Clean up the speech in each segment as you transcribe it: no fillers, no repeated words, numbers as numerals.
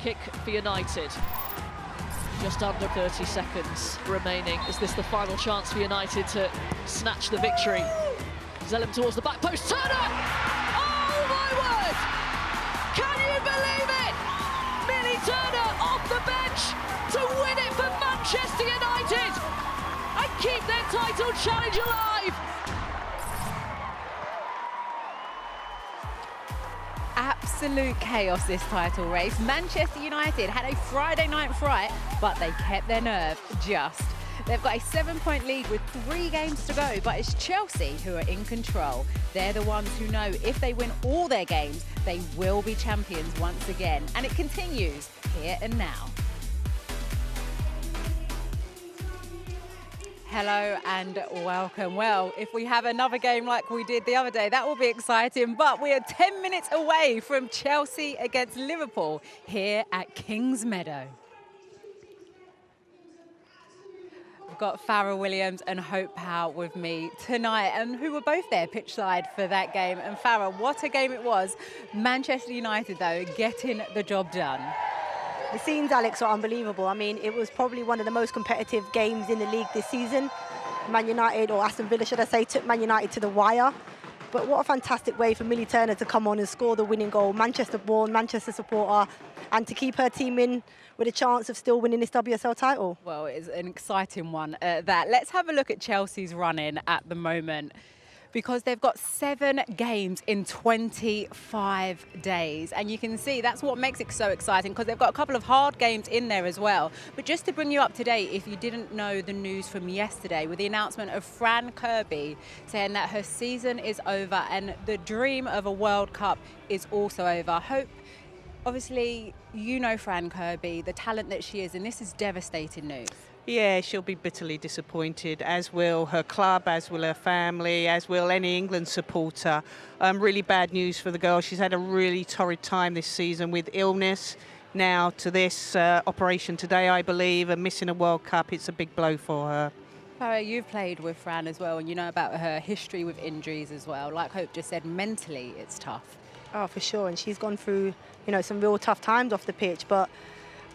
kick for United. Just under 30 seconds remaining. Is this the final chance for United to snatch the victory? Zellum towards the back post, Turner! Oh my word! Can you believe it? Millie Turner off the bench to win it for Manchester United and keep their title challenge alive. Absolute chaos, this title race. Manchester United had a Friday night fright, but they kept their nerve just. They've got a 7-point lead with 3 games to go, but it's Chelsea who are in control. They're the ones who know if they win all their games, they will be champions once again. And it continues here and now. Hello and welcome. Well, if we have another game like we did the other day, that will be exciting. But we are 10 minutes away from Chelsea against Liverpool here at Kings Meadow. We've got Farrah Williams and Hope Powell with me tonight, and who were both there pitchside for that game. And Farrah, what a game it was. Manchester United, though, getting the job done. The scenes, Alex, are unbelievable. I mean, it was probably one of the most competitive games in the league this season. Man United, or Aston Villa, should I say, took Man United to the wire. But what a fantastic way for Millie Turner to come on and score the winning goal. Manchester-born, Manchester supporter, and to keep her team in with a chance of still winning this WSL title. Well, it's an exciting one, that. Let's have a look at Chelsea's run-in at the moment, because they've got 7 games in 25 days. And you can see that's what makes it so exciting, because they've got a couple of hard games in there as well. But just to bring you up to date, if you didn't know the news from yesterday, with the announcement of Fran Kirby saying that her season is over and the dream of a World Cup is also over. Hope, obviously, you know Fran Kirby, the talent that she is, and this is devastating news. Yeah, she'll be bitterly disappointed, as will her club, as will her family, as will any England supporter. Really bad news for the girl. She's had a really torrid time this season with illness. Now to this operation today, I believe, and missing a World Cup. It's a big blow for her. Farrah, you've played with Fran as well, and you know about her history with injuries as well. Like Hope just said, mentally it's tough. Oh, for sure. And she's gone through, you know, some real tough times off the pitch. But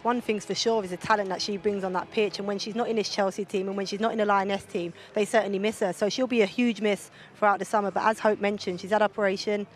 one thing's for sure is the talent that she brings on that pitch. And when she's not in this Chelsea team and when she's not in the Lioness team, they certainly miss her. So she'll be a huge miss throughout the summer. But as Hope mentioned, she's had operation.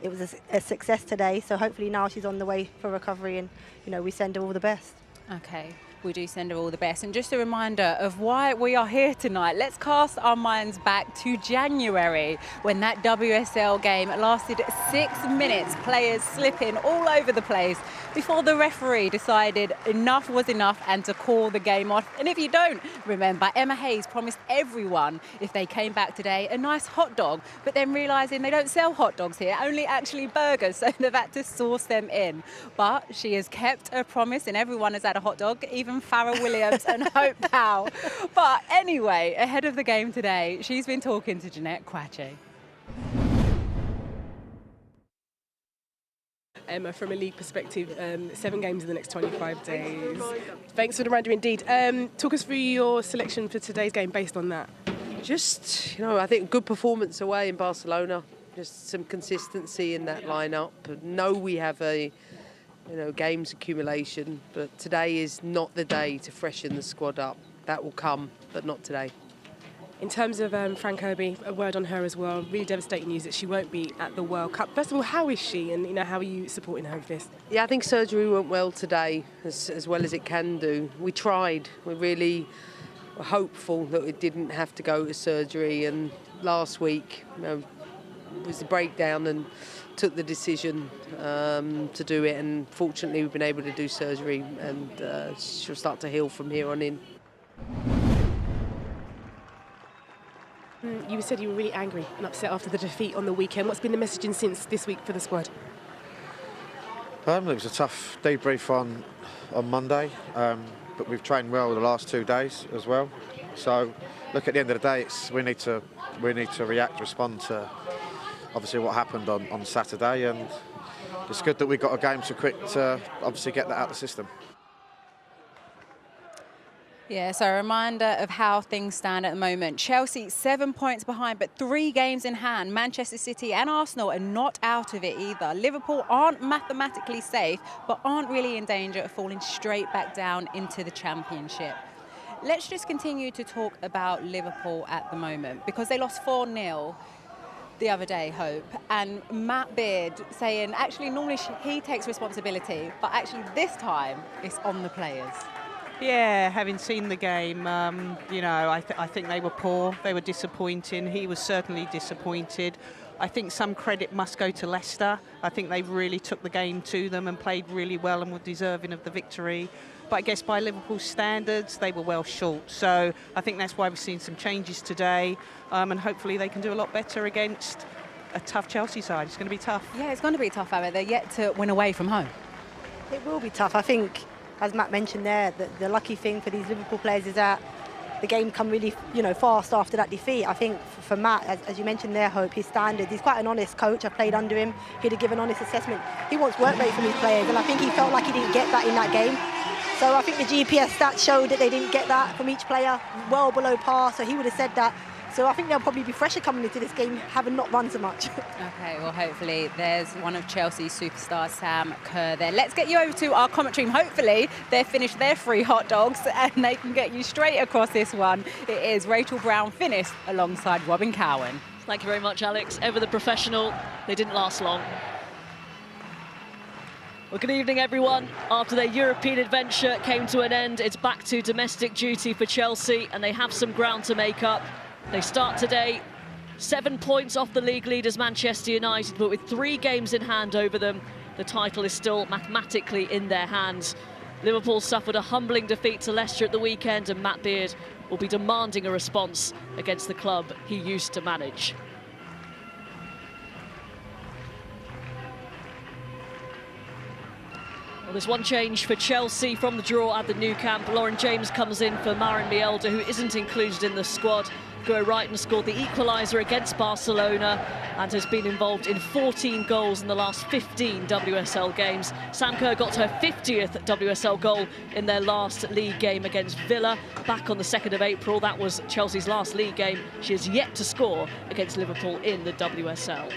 It was a success today. So hopefully now she's on the way for recovery, and, you know, we send her all the best. Okay, we do send her all the best. And just a reminder of why we are here tonight. Let's cast our minds back to January, when that WSL game lasted 6 minutes, players slipping all over the place before the referee decided enough was enough and to call the game off. And if you don't remember, Emma Hayes promised everyone, if they came back today, a nice hot dog, but then realising they don't sell hot dogs here, only actually burgers, so they've had to source them in. But she has kept her promise, and everyone has had a hot dog, even Farrah Williams and Hope Powell. But anyway, ahead of the game today, she's been talking to Jeanette Quache. Emma, from a league perspective, 7 games in the next 25 days. Thanks for the reminder indeed. Talk us through your selection for today's game based on that. Just, I think good performance away in Barcelona. Just some consistency in that lineup. No, we have a games accumulation, but today is not the day to freshen the squad up. That will come, but not today. In terms of Fran Kirby, a word on her as well. Really devastating news that she won't be at the World Cup. First of all, how is she, and how are you supporting her with this? Yeah, I think surgery went well today, as well as it can do. We tried. We really were hopeful that it didn't have to go to surgery. And last week was the breakdown, and took the decision to do it. And fortunately, we've been able to do surgery, and she'll start to heal from here on in. You said you were really angry and upset after the defeat on the weekend. What's been the messaging since this week for the squad? It was a tough debrief on Monday, but we've trained well the last 2 days as well. So, look, at the end of the day, we need to react, respond to obviously what happened on Saturday, and it's good that we got a game so quick to obviously get that out of the system. Yeah, so a reminder of how things stand at the moment. Chelsea 7 points behind, but 3 games in hand. Manchester City and Arsenal are not out of it either. Liverpool aren't mathematically safe, but aren't really in danger of falling straight back down into the Championship. Let's just continue to talk about Liverpool at the moment, because they lost 4-0 the other day, Hope, and Matt Beard saying actually normally he takes responsibility, but actually this time it's on the players. Yeah, having seen the game, you know, I think they were poor. They were disappointing. He was certainly disappointed. I think some credit must go to Leicester. I think they really took the game to them and played really well and were deserving of the victory. But I guess by Liverpool standards, they were well short. So I think that's why we've seen some changes today, and hopefully they can do a lot better against a tough Chelsea side. It's going to be tough. Yeah, it's going to be tough, Abby. They're yet to win away from home. It will be tough. I think, as Matt mentioned there, the lucky thing for these Liverpool players is that the game come really, fast after that defeat. I think for Matt, as you mentioned there, Hope, his standards, he's quite an honest coach. I played under him. He'd have given honest assessment. He wants work rate from his players, and I think he felt like he didn't get that in that game. So I think the GPS stats showed that they didn't get that from each player, well below par, so he would have said that. So I think they'll probably be fresher coming into this game, having not run so much. Okay, well, hopefully there's one of Chelsea's superstars, Sam Kerr, there. Let's get you over to our commentary room. Hopefully they've finished their 3 hot dogs and they can get you straight across this one. It is Rachel Brown finished alongside Robin Cowan. Thank you very much, Alex. Ever the professional. They didn't last long. Well, good evening, everyone. After their European adventure came to an end, it's back to domestic duty for Chelsea, and they have some ground to make up. They start today 7 points off the league leaders Manchester United, but with 3 games in hand over them, the title is still mathematically in their hands. Liverpool suffered a humbling defeat to Leicester at the weekend, and Matt Beard will be demanding a response against the club he used to manage. Well, there's one change for Chelsea from the draw at the Nou Camp. Lauren James comes in for Maren Mielder, who isn't included in the squad. Go right and scored the equaliser against Barcelona and has been involved in 14 goals in the last 15 WSL games. Sam Kerr got her 50th WSL goal in their last league game against Villa back on the 2nd of April. That was Chelsea's last league game. She has yet to score against Liverpool in the WSL.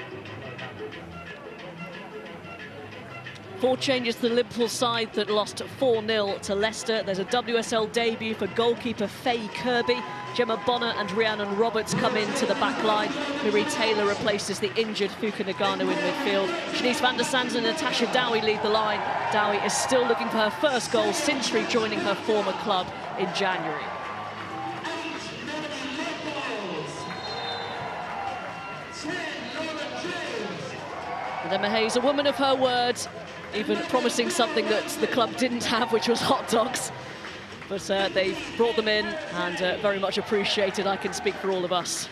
4 changes to the Liverpool side that lost 4-0 to Leicester. There's a WSL debut for goalkeeper Faye Kirby. Gemma Bonner and Rhiannon Roberts come into the back line. Marie Taylor replaces the injured Fuka Nagano in midfield. Shanice van der Sanden and Natasha Dowie lead the line. Dowie is still looking for her first goal since rejoining her former club in January. And Emma Hayes, a woman of her word, even promising something that the club didn't have, which was hot dogs. But they've brought them in and very much appreciated. I can speak for all of us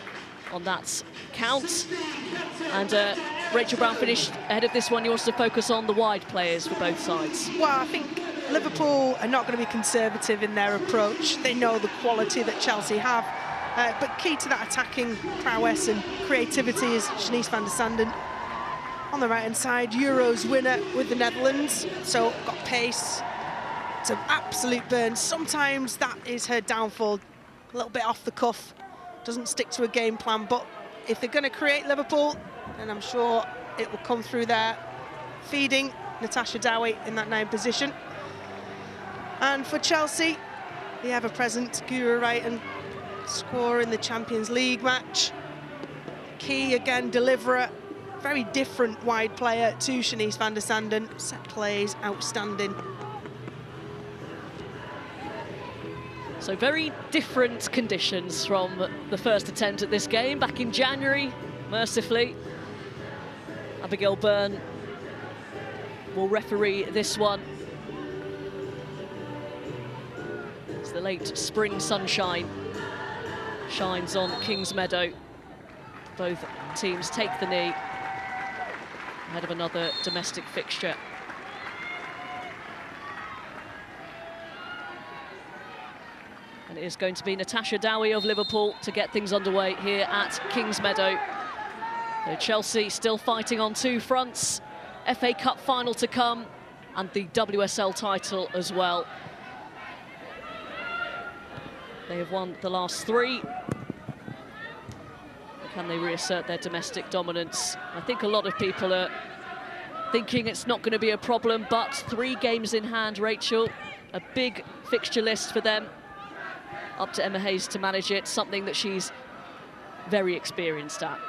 on that count. And Rachel Brown finished ahead of this one. You wanted to focus on the wide players for both sides. Well, I think Liverpool are not going to be conservative in their approach. They know the quality that Chelsea have. But key to that attacking prowess and creativity is Shanice van der Sanden. On the right-hand side, Euros winner with the Netherlands, so got pace. It's an absolute burn. Sometimes that is her downfall, a little bit off the cuff, doesn't stick to a game plan, but if they're going to create Liverpool, then I'm sure it will come through there, feeding Natasha Dowie in that 9 position. And for Chelsea, the ever-present Gura Wrighton, scorer in the Champions League match. Key again, deliverer. Very different wide player to Shanice van der Sanden. Set plays, outstanding. So very different conditions from the first attempt at this game back in January, mercifully. Abigail Byrne will referee this one. It's the late spring sunshine shines on Kingsmeadow. Both teams take the knee ahead of another domestic fixture. And it is going to be Natasha Dowie of Liverpool to get things underway here at Kingsmeadow. So Chelsea still fighting on 2 fronts. FA Cup final to come and the WSL title as well. They have won the last 3. Can they reassert their domestic dominance? I think a lot of people are thinking it's not going to be a problem, but 3 games in hand, Rachel. A big fixture list for them. Up to Emma Hayes to manage it, something that she's very experienced at.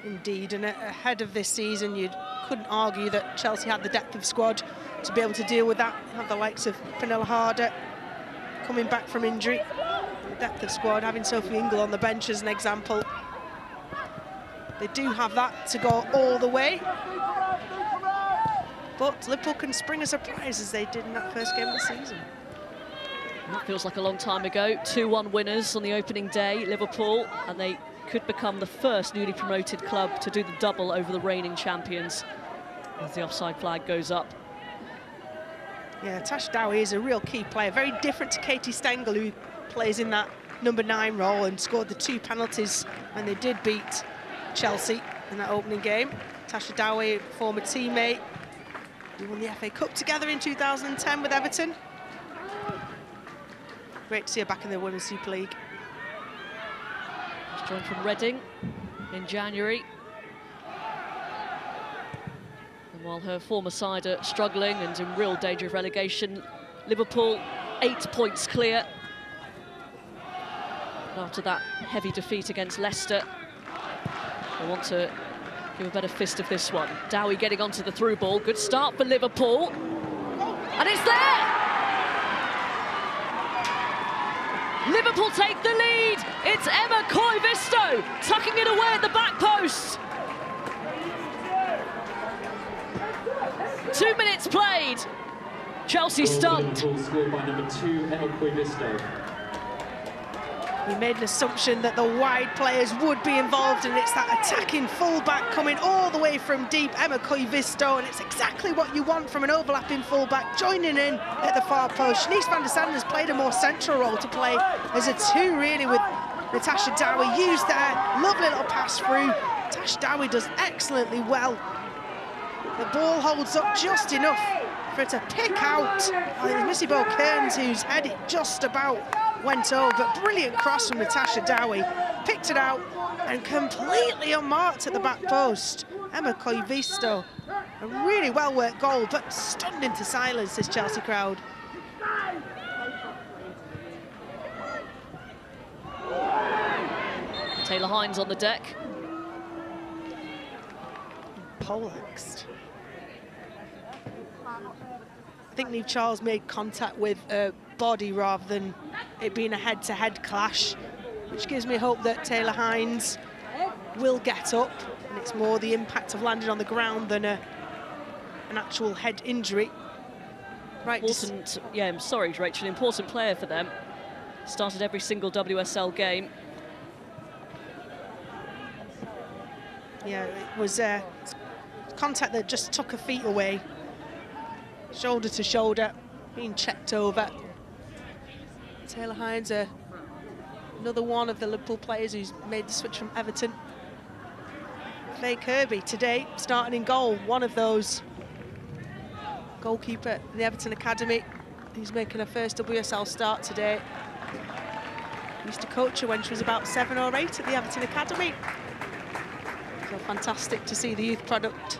Indeed, and ahead of this season, you couldn't argue that Chelsea had the depth of squad to be able to deal with that. Have the likes of Pernilla Harder coming back from injury. The depth of squad, having Sophie Ingle on the bench as an example. They do have that to go all the way. But Liverpool can spring a surprise as they did in that first game of the season. That feels like a long time ago. 2-1 winners on the opening day, Liverpool, and they could become the first newly promoted club to do the double over the reigning champions as the offside flag goes up. Yeah, Tash Dowie is a real key player, very different to Katie Stengel, who plays in that number 9 role and scored the 2 penalties when they did beat Chelsea in that opening game. Tasha Dowie, former teammate, who won the FA Cup together in 2010 with Everton. Great to see her back in the Women's Super League. She's joined from Reading in January. And while her former side are struggling and in real danger of relegation, Liverpool 8 points clear. And after that heavy defeat against Leicester, they want to give a better fist of this one. Dowie getting onto the through ball. Good start for Liverpool. And it's there! Liverpool take the lead. It's Emma Koivisto tucking it away at the back post. 2 minutes played. Chelsea stunned. Scored by number 2, Emma Koivisto. We made an assumption that the wide players would be involved, and it's that attacking fullback coming all the way from deep, Emma Koivisto, and it's exactly what you want from an overlapping fullback, joining in at the far post. Shanice van der Sanden has played a more central role to play as a 2, really, with Natasha Dowie used there. Lovely little pass through. Tash Dowie does excellently well. The ball holds up just enough for it to pick out. I think it was Missy Bo Kearns whose head it just about went over, but brilliant cross from Natasha Dowie. Picked it out and completely unmarked at the back post. Emma Koivisto, a really well-worked goal, but stunned into silence, this Chelsea crowd. Taylor Hines on the deck. Poleaxed. I think Niamh Charles made contact with body rather than it being a head-to-head clash, which gives me hope that Taylor Hines will get up, and it's more the impact of landing on the ground than an actual head injury. Right. Important, yeah, I'm sorry, Rachel, important player for them. Started every single WSL game. Yeah, it was contact that just took her feet away. Shoulder to shoulder, being checked over. Taylor Hines, another one of the Liverpool players who's made the switch from Everton. Faye Kirby today starting in goal, one of those. Goalkeeper in the Everton Academy, who's making her first WSL start today. Used to coach her when she was about 7 or 8 at the Everton Academy. So fantastic to see the youth product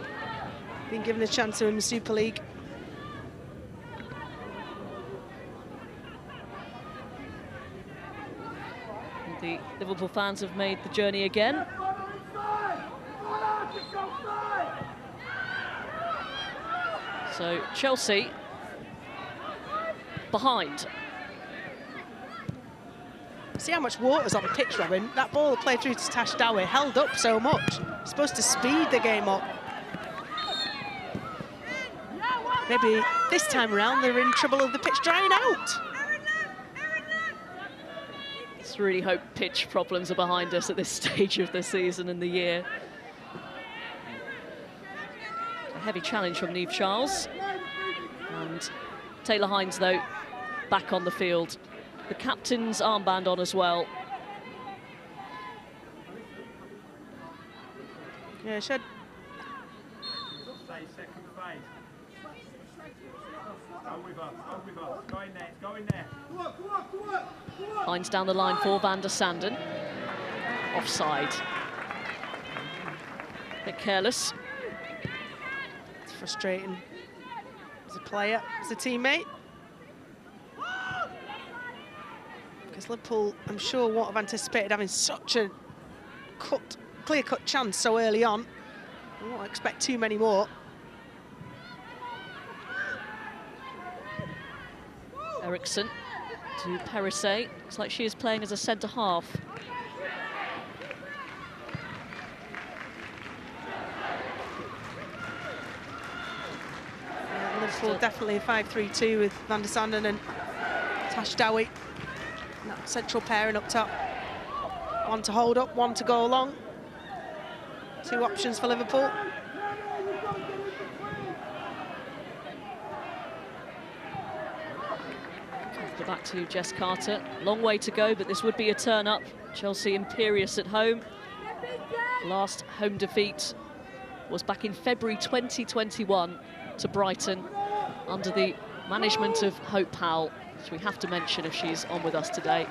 being given a chance in the Super League. The Liverpool fans have made the journey again. So Chelsea behind. See how much water's on the pitch, Robin. That ball played through to Tash Dowie held up so much. It's supposed to speed the game up. Maybe this time around they're in trouble of the pitch drying out. Let's really hope pitch problems are behind us at this stage of the season and the year. A heavy challenge from Niamh Charles. And Taylor Hines, though, back on the field. The captain's armband on as well. Yeah, should. Lines down the line for Van der Sanden. Offside. A bit careless. It's frustrating as a player, as a teammate. Because Liverpool, I'm sure, won't have anticipated having such a clear-cut chance so early on. I won't expect too many more. Eriksson to Perisset. Looks like she is playing as a centre-half. Liverpool definitely a 5-3-2 with Van der Sanden and Tash Dowie. That central pairing up top. One to hold up, one to go along. Two options for Liverpool. Back to Jess Carter. Long way to go, but this would be a turn-up. Chelsea imperious at home. Last home defeat was back in February 2021 to Brighton under the management of Hope Powell, which we have to mention if she's on with us today.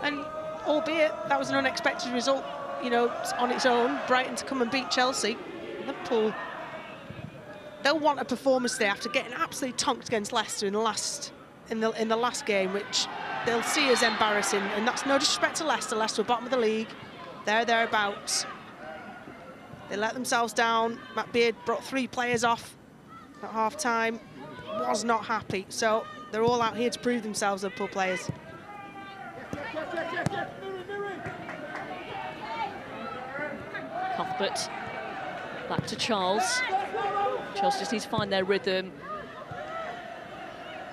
And albeit that was an unexpected result, you know, on its own, Brighton to come and beat Chelsea, Liverpool, they'll want a performance there after getting absolutely tonked against Leicester in the last game, which they'll see as embarrassing. And that's no disrespect to Leicester. Leicester are bottom of the league. They're thereabouts. They let themselves down. Matt Beard brought 3 players off at half-time. Was not happy. So they're all out here to prove themselves, Liverpool players. Cuthbert back to Charles. Chelsea just need to find their rhythm.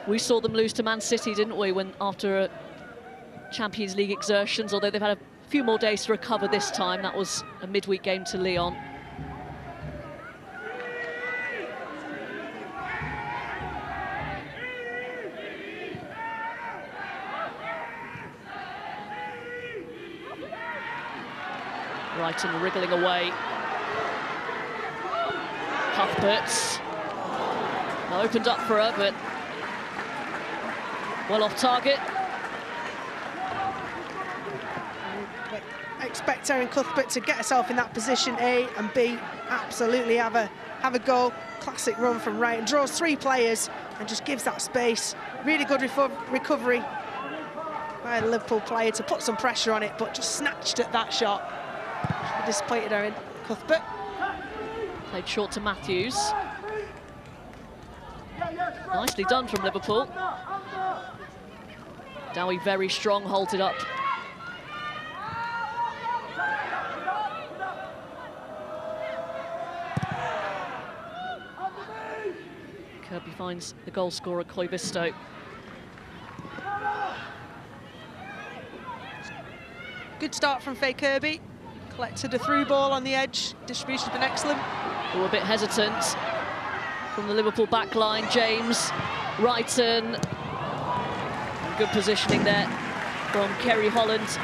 We saw them lose to Man City, didn't we, when after Champions League exertions, although they've had a few more days to recover this time. That was a midweek game to Lyon. Brighton wriggling away. Cuthbert's opened up for her, but well off target. I expect Erin Cuthbert to get herself in that position, A and B, absolutely have a go. Classic run from right, and draws 3 players and just gives that space. Really good recovery by the Liverpool player to put some pressure on it, but just snatched at that shot. Disappointed Erin Cuthbert. Played short to Matthews. Nicely done from Liverpool. Dowie very strong, holds it up. Kirby finds the goal scorer, Koivisto. Good start from Faye Kirby. Collected a through ball on the edge. Distribution's been excellent. Who were a bit hesitant from the Liverpool back line. James, Wrighton. And good positioning there from Kerry Holland.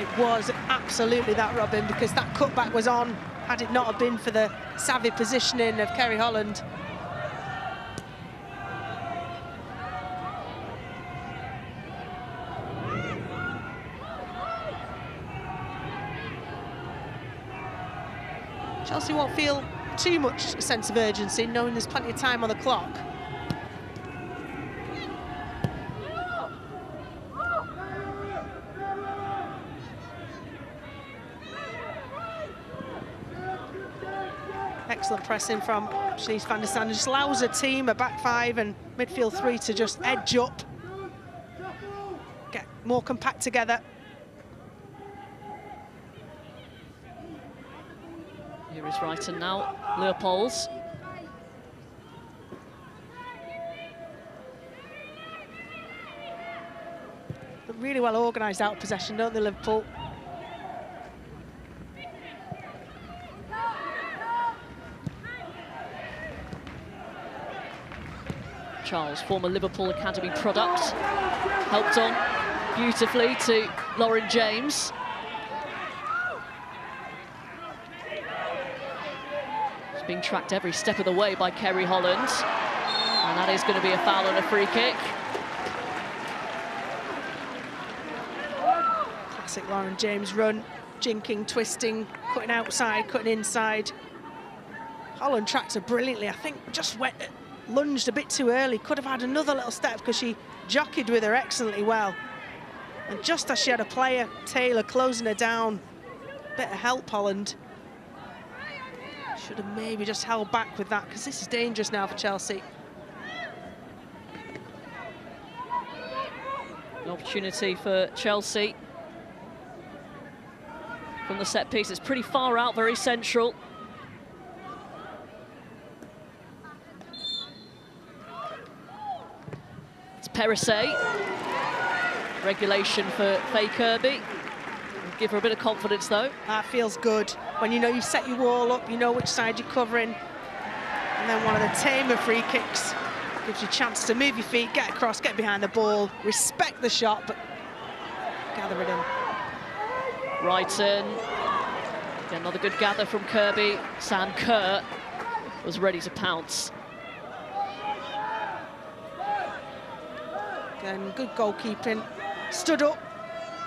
It was absolutely that, Robin, because that cutback was on had it not have been for the savvy positioning of Kerry Holland. Chelsea won't feel too much sense of urgency, knowing there's plenty of time on the clock. Excellent pressing from Shanice van der Sanden. Just allows a team, a back 5 and midfield 3 to just edge up, get more compact together. Here is Wrighton now, Leopolds. But really well organised out of possession, don't they, Liverpool? Charles, former Liverpool Academy product, helped on beautifully to Lauren James. She's being tracked every step of the way by Kerry Holland. And that is going to be a foul and a free kick. Classic Lauren James run. Jinking, twisting, cutting outside, cutting inside. Holland tracked her brilliantly. I think just lunged a bit too early. Could have had another little step because she jockeyed with her excellently well. And just as she had a player, Taylor, closing her down, bit of help, Holland. Should have maybe just held back with that because this is dangerous now for Chelsea. An opportunity for Chelsea. From the set piece, it's pretty far out, very central. It's Perisset. Regulation for Faye Kirby. Give her a bit of confidence, though. That feels good. When you know you set your wall up, you know which side you're covering. And then one of the tamer free kicks gives you a chance to move your feet, get across, get behind the ball, respect the shot, but gather it in. Wrighton. Again, another good gather from Kirby. Sam Kerr was ready to pounce. Again, good goalkeeping. Stood up.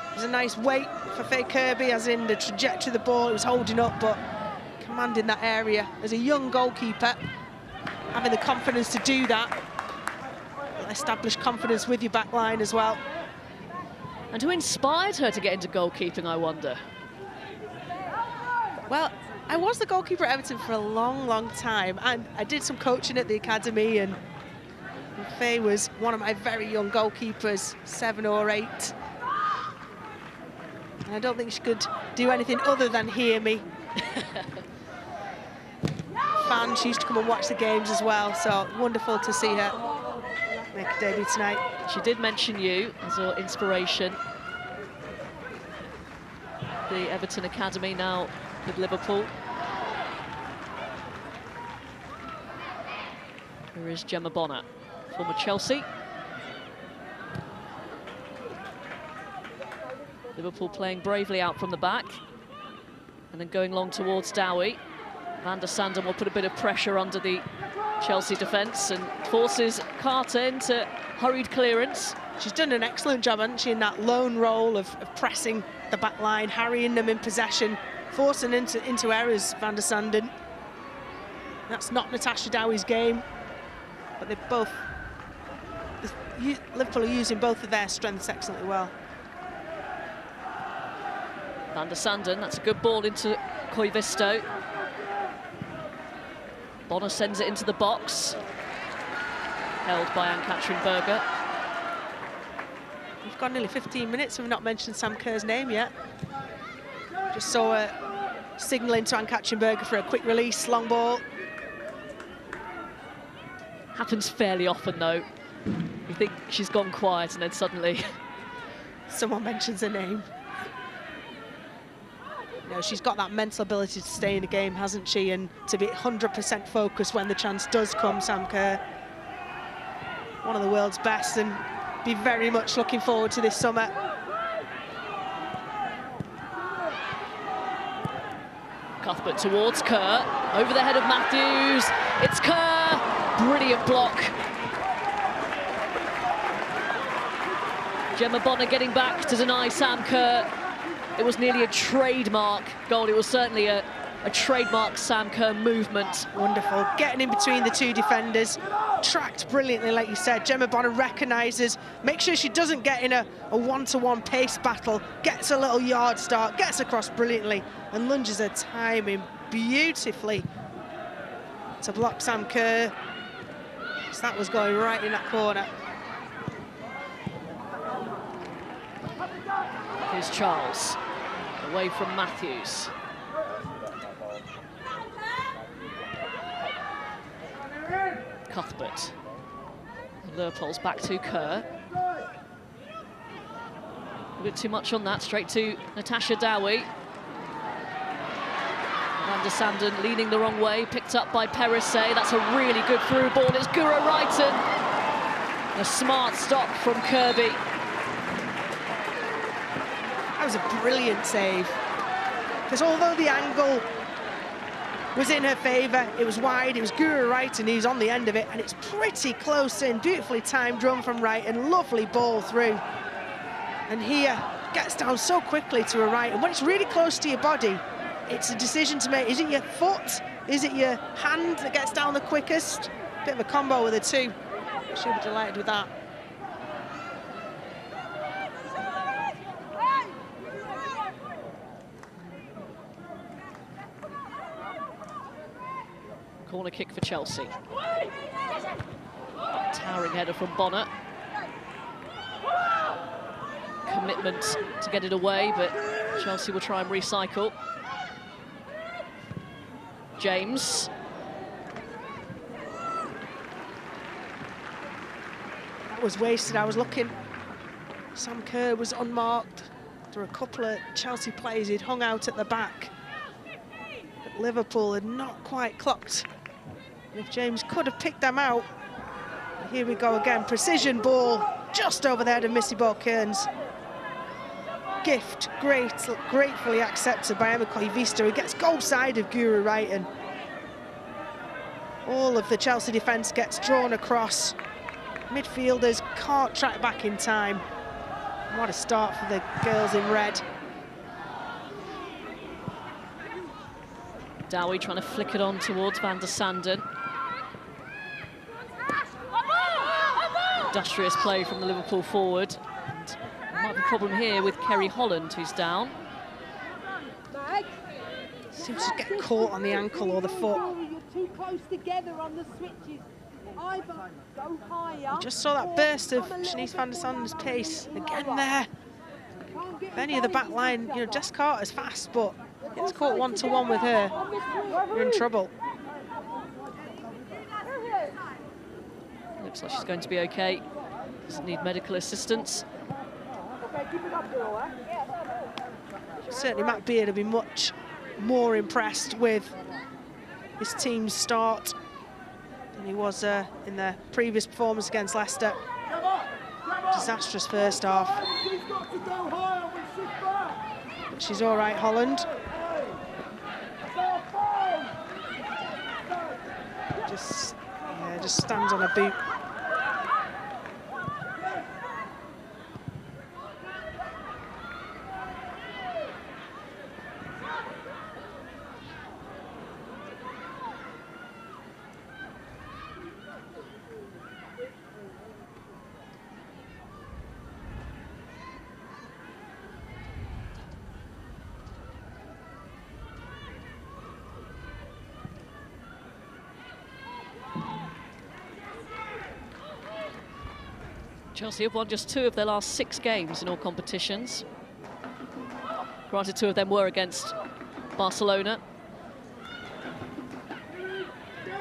It was a nice weight for Faye Kirby, as in the trajectory of the ball. It was holding up, but commanding that area. As a young goalkeeper, having the confidence to do that. Establish confidence with your back line as well. And who inspired her to get into goalkeeping, I wonder? Well, I was the goalkeeper at Everton for a long, long time, and I did some coaching at the academy, and Faye was one of my very young goalkeepers, 7 or 8. And I don't think she could do anything other than hear me. Fan, she used to come and watch the games as well, so wonderful to see her make a debut tonight. She did mention you as her inspiration. The Everton Academy now with Liverpool. Here is Gemma Bonner, former Chelsea. Liverpool playing bravely out from the back and then going long towards Dowie. Van der Sanden will put a bit of pressure under the Chelsea defence and forces Carter into hurried clearance. She's done an excellent job, hasn't she, in that lone role of pressing the back line, harrying them in possession, forcing into errors, Van der Sanden. That's not Natasha Dowie's game, but they both, Liverpool are using both of their strengths excellently well. Van der Sanden, that's a good ball into Koivisto. Bonner sends it into the box. Held by Ann-Katrin Berger. We've got nearly 15 minutes and we've not mentioned Sam Kerr's name yet. Just saw her signalling to Ann-Katrin Berger for a quick release, long ball. Happens fairly often, though. You think she's gone quiet and then suddenly... someone mentions her name. You know, she's got that mental ability to stay in the game, hasn't she? And to be 100% focused when the chance does come, Sam Kerr. One of the world's best, and be very much looking forward to this summer. Cuthbert towards Kerr, over the head of Matthews. It's Kerr, brilliant block. Gemma Bonner getting back to deny Sam Kerr. It was nearly a trademark goal. It was certainly a trademark Sam Kerr movement. Wonderful, getting in between the two defenders, tracked brilliantly, like you said. Gemma Bonner recognises, makes sure she doesn't get in a one-to-one pace battle, gets a little yard start, gets across brilliantly, and lunges her timing beautifully to block Sam Kerr. So that was going right in that corner. Here's Charles, away from Matthews. Cuthbert. Leopold's back to Kerr. A bit too much on that, straight to Natasha Dowie. Van der Sanden leaning the wrong way, picked up by Perisset. That's a really good through ball. It's Guro Wrighton. A smart stop from Kirby. That was a brilliant save. Because although the angle was in her favour. It was wide, it was Guru Wrighton who's on the end of it, and it's pretty close in. Beautifully timed run from Wrighton, lovely ball through. And here, gets down so quickly to her right, and when it's really close to your body, it's a decision to make. Is it your foot? Is it your hand that gets down the quickest? Bit of a combo with the two. She'll be delighted with that. Corner kick for Chelsea. Towering header from Bonner. Commitment to get it away, but Chelsea will try and recycle. James. That was wasted. I was looking. Sam Kerr was unmarked. There were a couple of Chelsea players who'd hung out at the back. But Liverpool had not quite clocked. And if James could have picked them out. Here we go again. Precision ball just over the head of Missy Ball-Kearns. Gift, gratefully accepted by Emma Koivista, who gets goal side of Guru Wrighton. All of the Chelsea defence gets drawn across. Midfielders can't track back in time. What a start for the girls in red. Dowie trying to flick it on towards Van der Sanden. Industrious play from the Liverpool forward. And might be a problem here with Kerry Holland, who's down. Seems to get caught on the ankle or the foot. You're too close together on the switches. Either go higher. You just saw that burst of Shanice van der Sanden's pace again there. Any of the back line, you know, Jess Carter's fast, but gets caught one-to-one with her. You're in trouble. Looks like she's going to be okay. Doesn't need medical assistance. Certainly Matt Beard will be much more impressed with his team's start than he was in the previous performance against Leicester. Disastrous first half. But she's all right, Holland. Just stands on a boot. Chelsea have won just 2 of their last 6 games in all competitions. Granted, 2 of them were against Barcelona.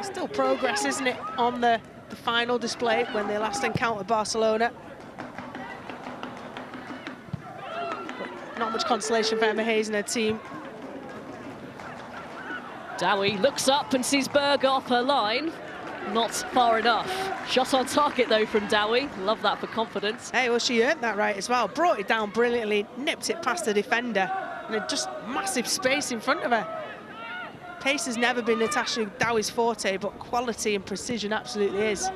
Still progress, isn't it, on the final display when they last encountered Barcelona. But not much consolation for Emma Hayes and her team. Dowie looks up and sees Berger off her line. Not far enough. Shot on target, though, from Dowie. Love that for confidence. Hey, well, she earned that right as well. Brought it down brilliantly, nipped it past the defender, and just massive space in front of her. Pace has never been Natasha Dowie's forte, but quality and precision absolutely is.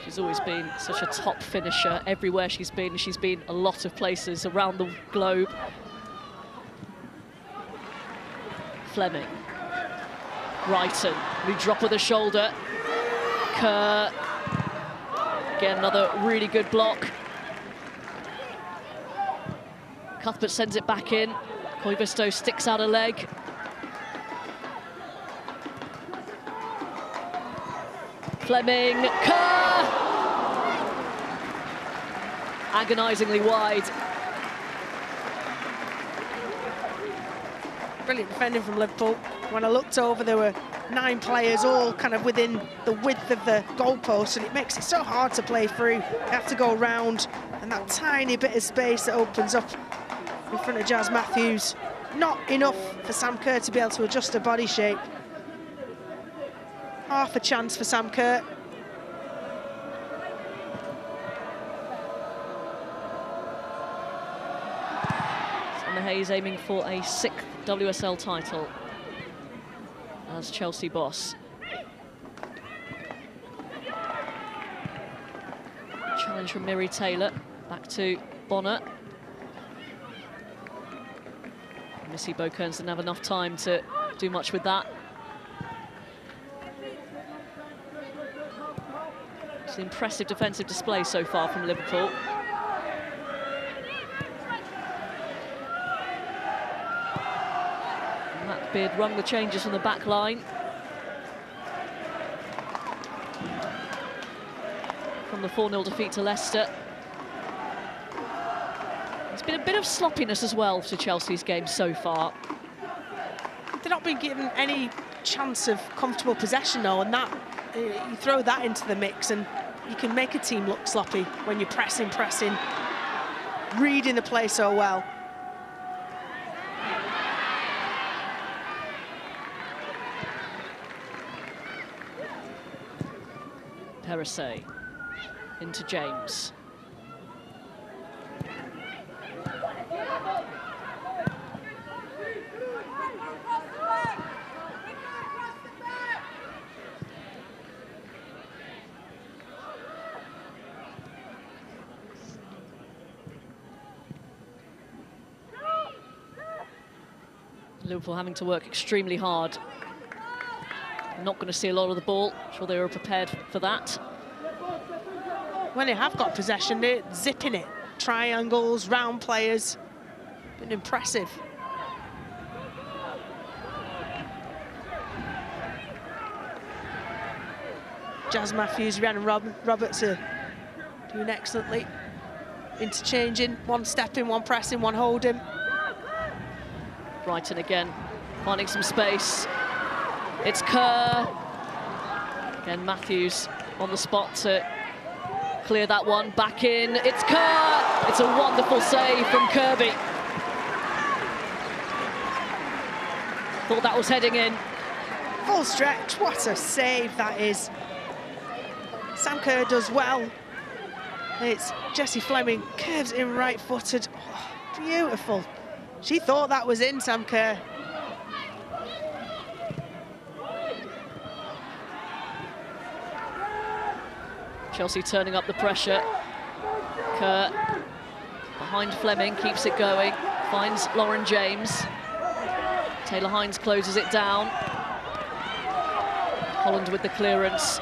She's always been such a top finisher everywhere she's been. She's been a lot of places around the globe. Fleming. Wrighton, re-drop of the shoulder. Kerr. Again, another really good block. Cuthbert sends it back in. Koivisto sticks out a leg. Fleming, Kerr! Agonisingly wide. Brilliant defending from Liverpool. When I looked over, there were 9 players all kind of within the width of the goalpost, and it makes it so hard to play through. You have to go round, and that tiny bit of space that opens up in front of Jazz Matthews. Not enough for Sam Kerr to be able to adjust her body shape. Half a chance for Sam Kerr. Emma Hayes aiming for a 6th WSL title as Chelsea boss. Challenge from Miri Taylor, back to Bonner. Missy Beaukerns didn't have enough time to do much with that. It's an impressive defensive display so far from Liverpool. And Matt Beard rung the changes from the back line. From the 4-0 defeat to Leicester. There's been a bit of sloppiness as well to Chelsea's game so far. They're not being given any chance of comfortable possession though, and that you throw that into the mix and you can make a team look sloppy when you're pressing, reading the play so well. Perisset into James. Liverpool having to work extremely hard. Not going to see a lot of the ball. I'm sure they were prepared for that. When they have got possession, they're zipping it. Triangles, round players. Been impressive. Jazz Matthews, Rhiannon Roberts are doing excellently. Interchanging, one stepping, one pressing, one holding. Brighton again, finding some space. It's Kerr. Again, Matthews on the spot to clear that one. Back in, it's Kerr. It's a wonderful save from Kirby. Thought that was heading in. Full stretch, what a save that is. Sam Kerr does well. It's Jessie Fleming, curves in right-footed. Oh, beautiful. She thought that was in, Sam Kerr. Chelsea turning up the pressure. Kerr behind Fleming, keeps it going, finds Lauren James. Taylor Hines closes it down. Holland with the clearance.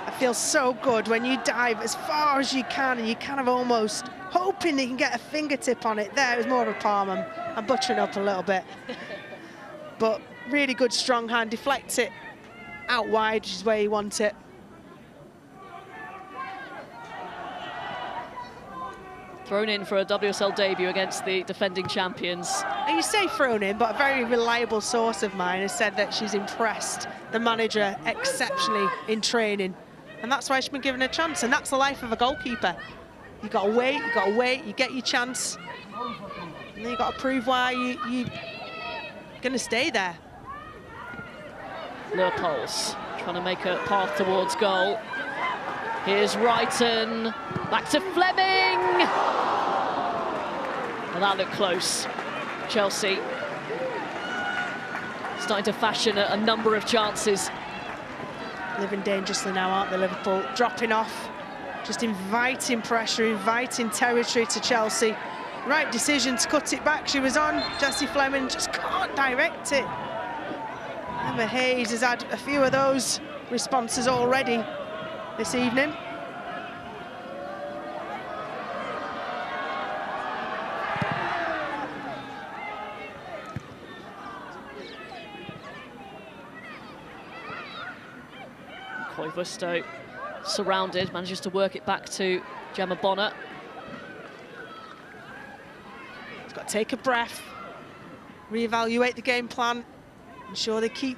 It feels so good when you dive as far as you can and you kind of almost hoping you can get a fingertip on it. There, it was more of a palm. I'm butchering up a little bit. But really good strong hand, deflects it out wide, which is where you want it. Thrown in for a WSL debut against the defending champions. And you say thrown in, but a very reliable source of mine has said that she's impressed the manager exceptionally in training. And that's why she's been given a chance, and that's the life of a goalkeeper. You've got to wait, you get your chance. And then you've got to prove why you're going to stay there. Leupolz trying to make a path towards goal. Here's Wrighton, back to Fleming. Well, that looked close. Chelsea starting to fashion a number of chances. Living dangerously now, aren't they, Liverpool? Dropping off, just inviting pressure, inviting territory to Chelsea. Right decision to cut it back. She was on. Jessie Fleming just can't direct it. Emma Hayes has had a few of those responses already this evening. Koivusto surrounded, manages to work it back to Gemma Bonner. He's got to take a breath, reevaluate the game plan, ensure they keep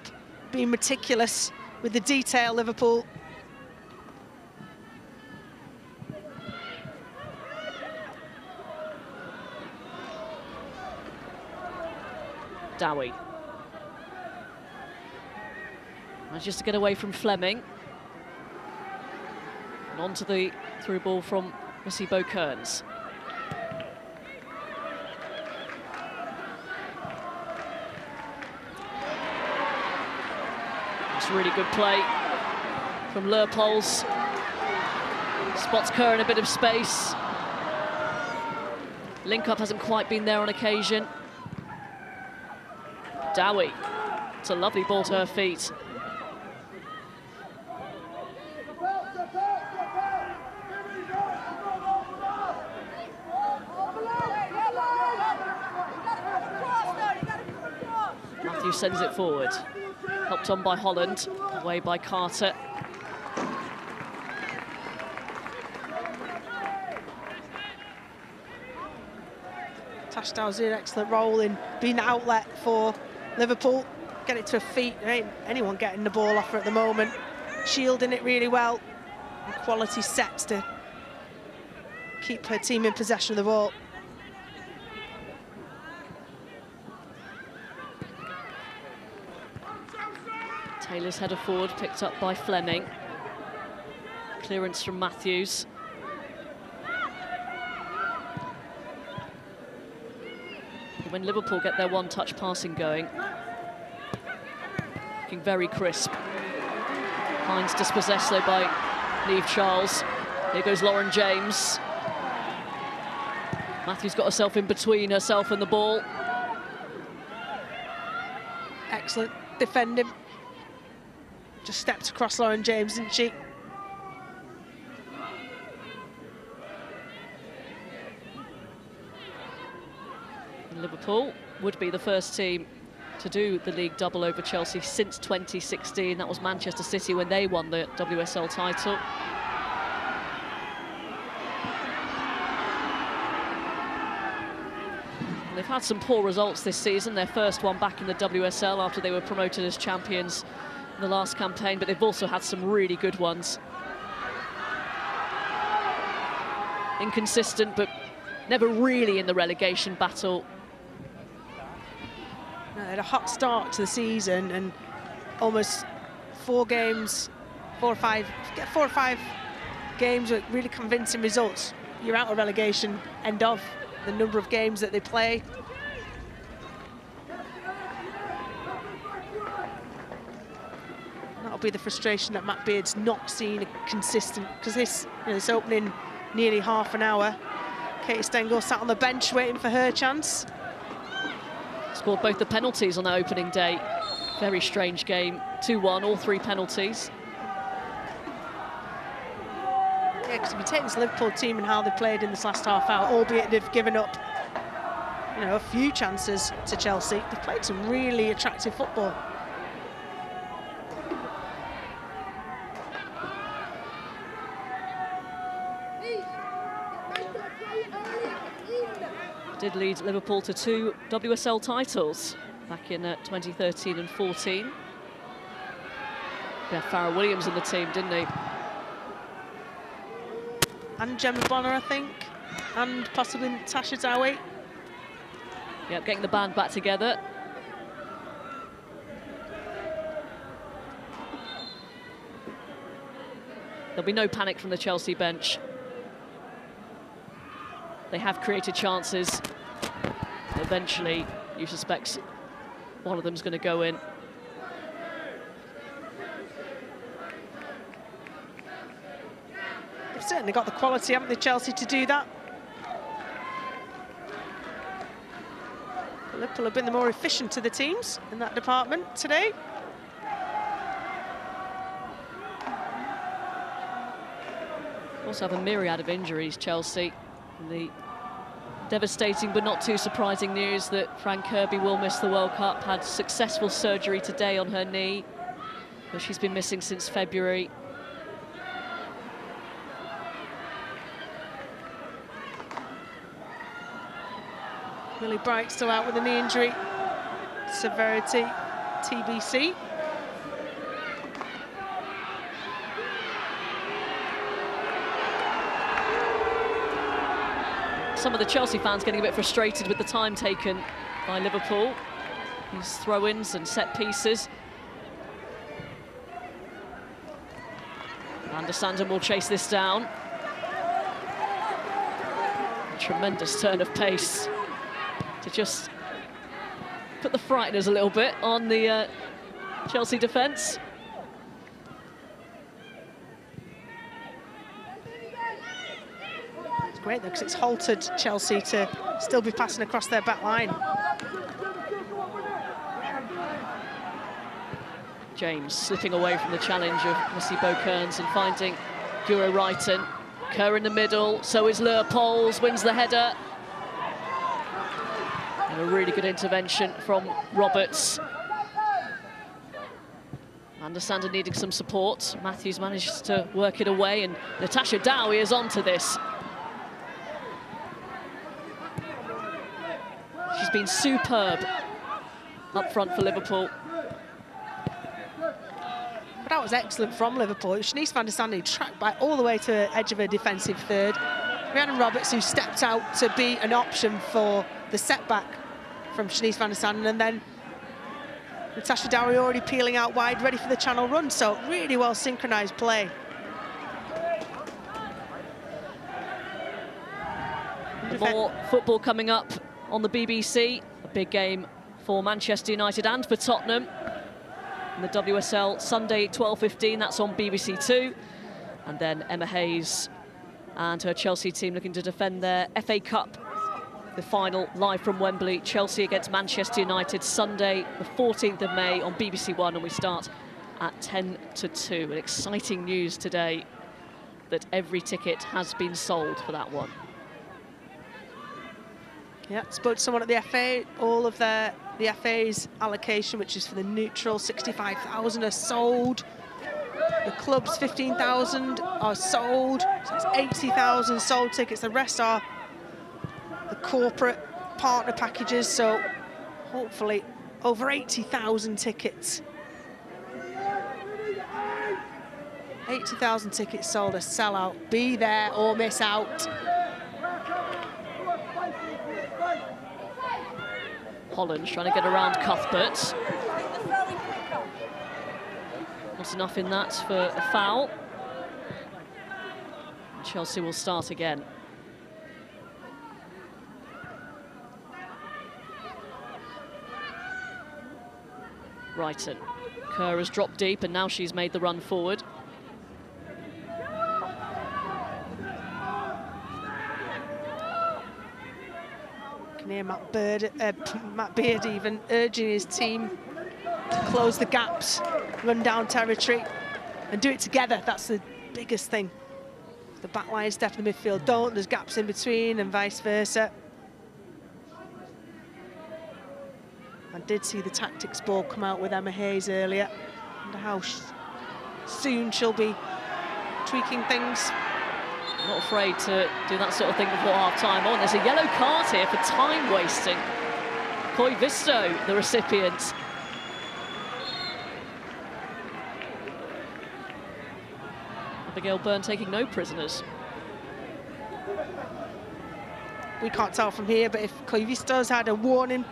being meticulous with the detail, Liverpool. Dowie manages to get away from Fleming. And onto the through ball from Missy Kearns. It's really good play from Leupolz. Spots Kerr in a bit of space. Link-up hasn't quite been there on occasion. Dowie. It's a lovely ball to her feet. Matthews sends it forward. Helped on by Holland, away by Carter. Tash Dow's an excellent role in being the outlet for Liverpool. Get it to her feet. There ain't anyone getting the ball off her at the moment. Shielding it really well. And quality sets to keep her team in possession of the ball. Taylor's header forward, picked up by Fleming. Clearance from Matthews. When Liverpool get their one-touch passing going, looking very crisp. Hines dispossessed though by Niamh Charles. Here goes Lauren James. Matthews got herself in between herself and the ball. Excellent defending. Just stepped across Lauren James, didn't she? Liverpool would be the first team to do the league double over Chelsea since 2016. That was Manchester City when they won the WSL title. They've had some poor results this season. Their first one back in the WSL after they were promoted as champions in the last campaign, but they've also had some really good ones. Inconsistent, but never really in the relegation battle. They had a hot start to the season and almost 4 or 5 games with really convincing results. You're out of relegation, end of the number of games that they play. That'll be the frustration that Matt Beard's not seen a consistent, because this opening nearly half an hour. Katie Stengel sat on the bench waiting for her chance. Scored both the penalties on that opening day. Very strange game. 2-1, all 3 penalties. Yeah, because if you take this Liverpool team and how they played in this last half hour, albeit they've given up, a few chances to Chelsea, they've played some really attractive football. Did lead Liverpool to 2 WSL titles back in 2013 and 14. Yeah, Farrah Williams in the team, didn't he? And Gemma Bonner, I think, and possibly Tasha Dowie. Yeah, getting the band back together. There'll be no panic from the Chelsea bench. They have created chances. Eventually, you suspect one of them's going to go in. They've certainly got the quality, haven't they, Chelsea, to do that. Liverpool have been the more efficient of the teams in that department today. Also have a myriad of injuries, Chelsea. The devastating but not too surprising news that Fran Kirby will miss the World Cup. Had successful surgery today on her knee, but she's been missing since February. Millie Bright still out with a knee injury. Severity, TBC. Some of the Chelsea fans getting a bit frustrated with the time taken by Liverpool. These throw-ins and set pieces. Van der Sanden will chase this down. Tremendous turn of pace to just put the frighteners a little bit on the Chelsea defence. It's great though, because it's halted Chelsea to still be passing across their back line. James slipping away from the challenge of Missy Bo-Kearns and finding Guro Reiten. Kerr in the middle, so is Leupolz, wins the header. And a really good intervention from Roberts. Van der Sande needing some support. Matthews managed to work it away, and Natasha Dowie is onto this. She's been superb up front for Liverpool. But that was excellent from Liverpool. Shanice van der Sande tracked back all the way to the edge of her defensive third. Rhiannon Roberts, who stepped out to be an option for the setback from Shanice van der Sande, and then Natasha Dowie already peeling out wide, ready for the channel run. So really well synchronised play. More football coming up on the BBC. A big game for Manchester United and for Tottenham. In the WSL Sunday 12:15, that's on BBC Two. And then Emma Hayes and her Chelsea team looking to defend their FA Cup. The final live from Wembley, Chelsea against Manchester United, Sunday the 14th of May on BBC One, and we start at 10:02. And exciting news today that every ticket has been sold for that one. Yeah, spoke to someone at the FA. All of the FA's allocation, which is for the neutral, 65,000 are sold. The club's 15,000 are sold. So it's 80,000 sold tickets. The rest are the corporate partner packages. So hopefully over 80,000 tickets. 80,000 tickets sold, a sellout. Be there or miss out. Holland trying to get around Cuthbert. Not enough in that for a foul. Chelsea will start again. Reiten. Kerr has dropped deep and now she's made the run forward. Near Matt Beard even urging his team to close the gaps, run down territory and do it together. That's the biggest thing. The back line step in the midfield don't, there's gaps in between and vice versa. I did see the tactics ball come out with Emma Hayes earlier. I wonder how soon she'll be tweaking things. Not afraid to do that sort of thing before half-time. Oh, and there's a yellow card here for time wasting. Koivisto, the recipient. Abigail Byrne taking no prisoners. We can't tell from here, but if Koivisto's had a warning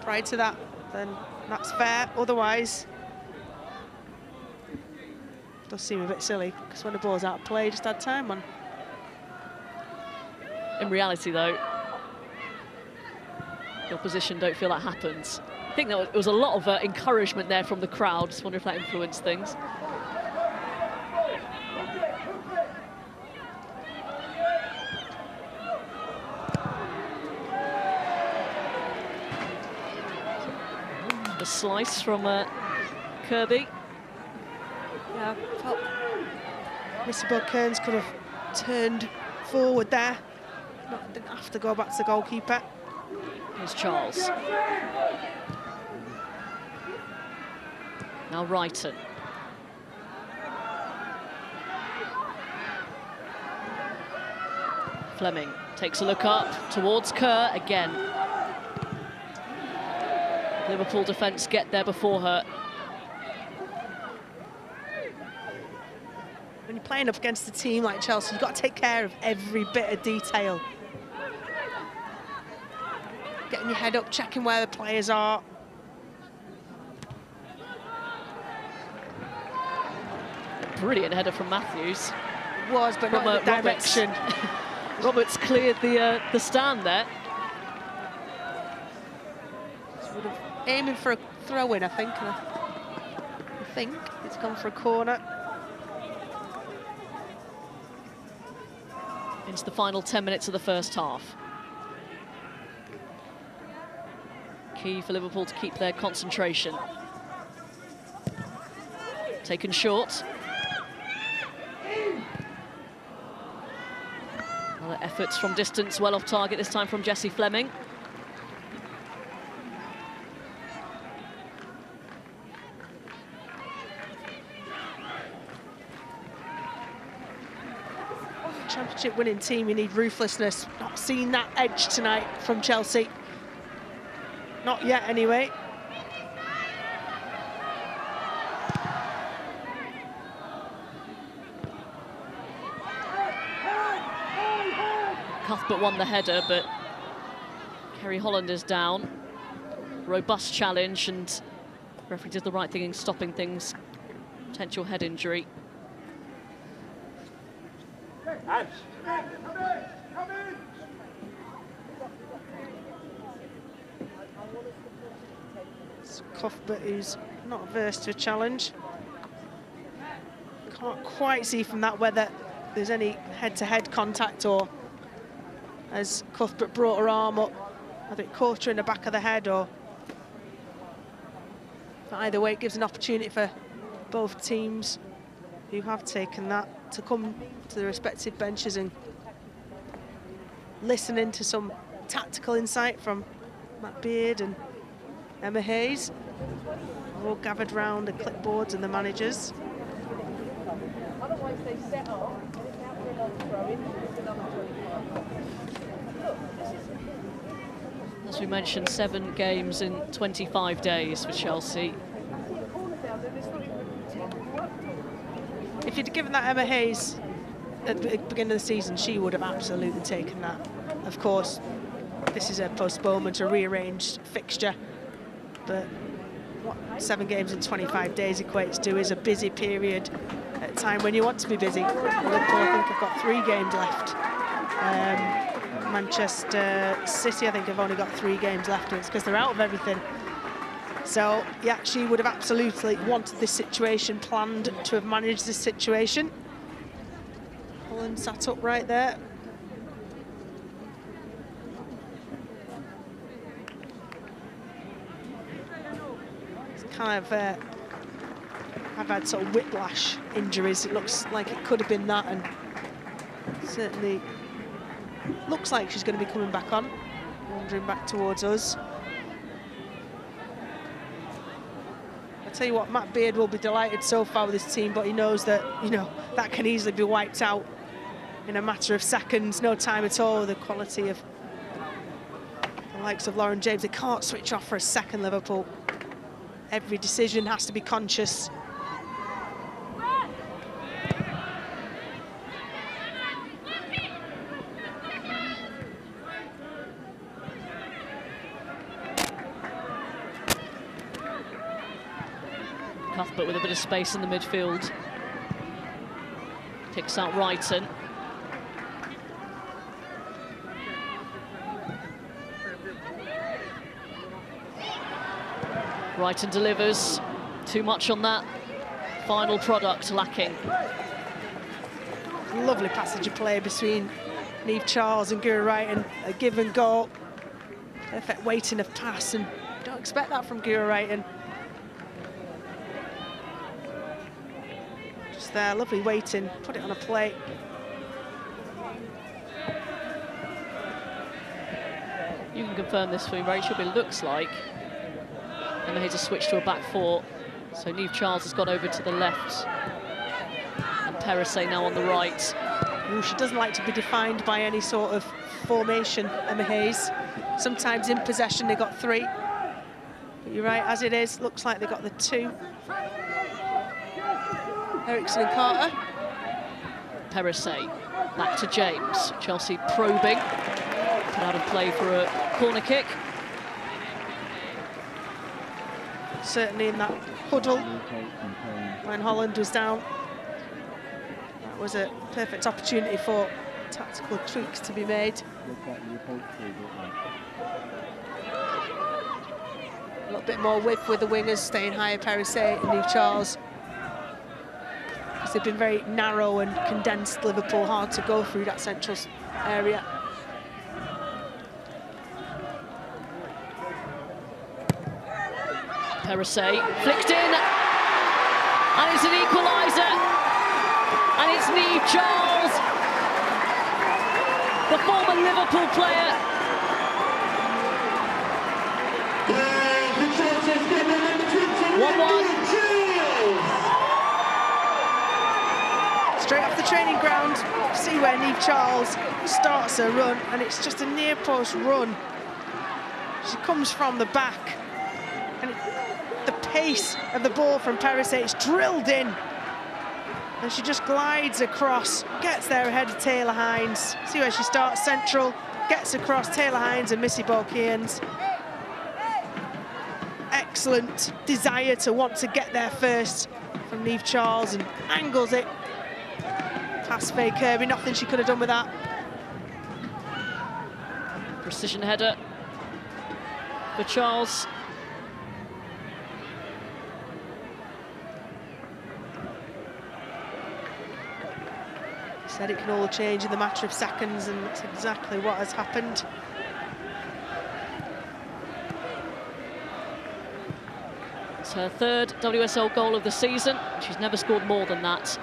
prior to that, then that's fair. Otherwise, it does seem a bit silly, because when the ball's out of play, just had time on. In reality, though, the opposition don't feel that happens. I think there was a lot of encouragement there from the crowd. Just wonder if that influenced things. The slice from Kirby. Yeah, felt Missy Bo-Kearns could have turned forward there. Didn't have to go back to the goalkeeper. Here's Charles. Now Reiten. Fleming takes a look up towards Kerr again. Liverpool defence get there before her. When you're playing up against a team like Chelsea, you've got to take care of every bit of detail. Getting your head up, checking where the players are. Brilliant header from Matthews. It was, but not in the direction. Roberts cleared the stand there. Sort of aiming for a throw-in, I think. And I think it's gone for a corner. Into the final 10 minutes of the first half. Key for Liverpool to keep their concentration. Taken short. Other efforts from distance, well off target this time from Jessie Fleming. Championship winning team, you need ruthlessness. Not seen that edge tonight from Chelsea. Not yet, anyway. Cuthbert won the header, but Kerry Holland is down. Robust challenge, and the referee did the right thing in stopping things. Potential head injury. It's Cuthbert, who's not averse to a challenge. Can't quite see from that whether there's any head-to-head contact, or as Cuthbert brought her arm up, whether it caught her in the back of the head, or... But either way, it gives an opportunity for both teams who have taken that to come to the respective benches and listen into some tactical insight from Matt Beard and Emma Hayes. All gathered round the clipboards and the managers. As we mentioned, 7 games in 25 days for Chelsea. If you'd given that Emma Hayes at the beginning of the season, she would have absolutely taken that. Of course, this is a postponement, a rearranged fixture, but what 7 games in 25 days equates to is a busy period at a time when you want to be busy. Liverpool, I think, have got 3 games left. Manchester City, I think, have only got 3 games left, and it's because they're out of everything. So, yeah, she would have absolutely wanted this situation, planned to have managed this situation. Holland sat up right there. It's kind of, I've had sort of whiplash injuries. It looks like it could have been that, and certainly looks like she's going to be coming back on, wandering back towards us. I tell you what, Matt Beard will be delighted so far with his team, but he knows that, you know, that can easily be wiped out in a matter of seconds, no time at all. The quality of the likes of Lauren James, they can't switch off for a second, Liverpool. Every decision has to be conscious. Cuthbert with a bit of space in the midfield. Picks out Wrighton. Wrighton delivers. Too much on that final product, lacking. Lovely passage of play between Niamh Charles and Gura Wrighton. A give and go. Perfect weighting of pass, and don't expect that from Gura Wrighton. Just there, lovely weighting, put it on a plate. You can confirm this for me, Rachel, but it looks like Emma Hayes has switched to a back 4. So Niamh Charles has gone over to the left, and Perisset now on the right. Ooh, she doesn't like to be defined by any sort of formation, Emma Hayes. Sometimes in possession they got 3. But you're right, as it is, looks like they got the 2. Eriksson and Carter. Perisset back to James. Chelsea probing. Put out of play for a corner kick. Certainly in that huddle when Holland was down, that was a perfect opportunity for tactical tweaks to be made. A little bit more width with the wingers, staying higher, Perisset and Eve Charles. Because they've been very narrow and condensed, Liverpool, hard to go through that central area. Perisset flicked in, and it's an equaliser, and it's Eve Charles, the former Liverpool player. Straight off the training ground, see where Eve Charles starts her run, and it's just a near post run. She comes from the back, and the pace of the ball from Perisset is drilled in, and she just glides across, gets there ahead of Taylor Hines. See where she starts, central, gets across Taylor Hines and Missy Bokians. Excellent desire to want to get there first from Eve Charles, and angles it past Faye Kirby. Nothing she could have done with that. Precision header for Charles. Said it can all change in the matter of seconds, and that's exactly what has happened. It's her third WSL goal of the season. She's never scored more than that.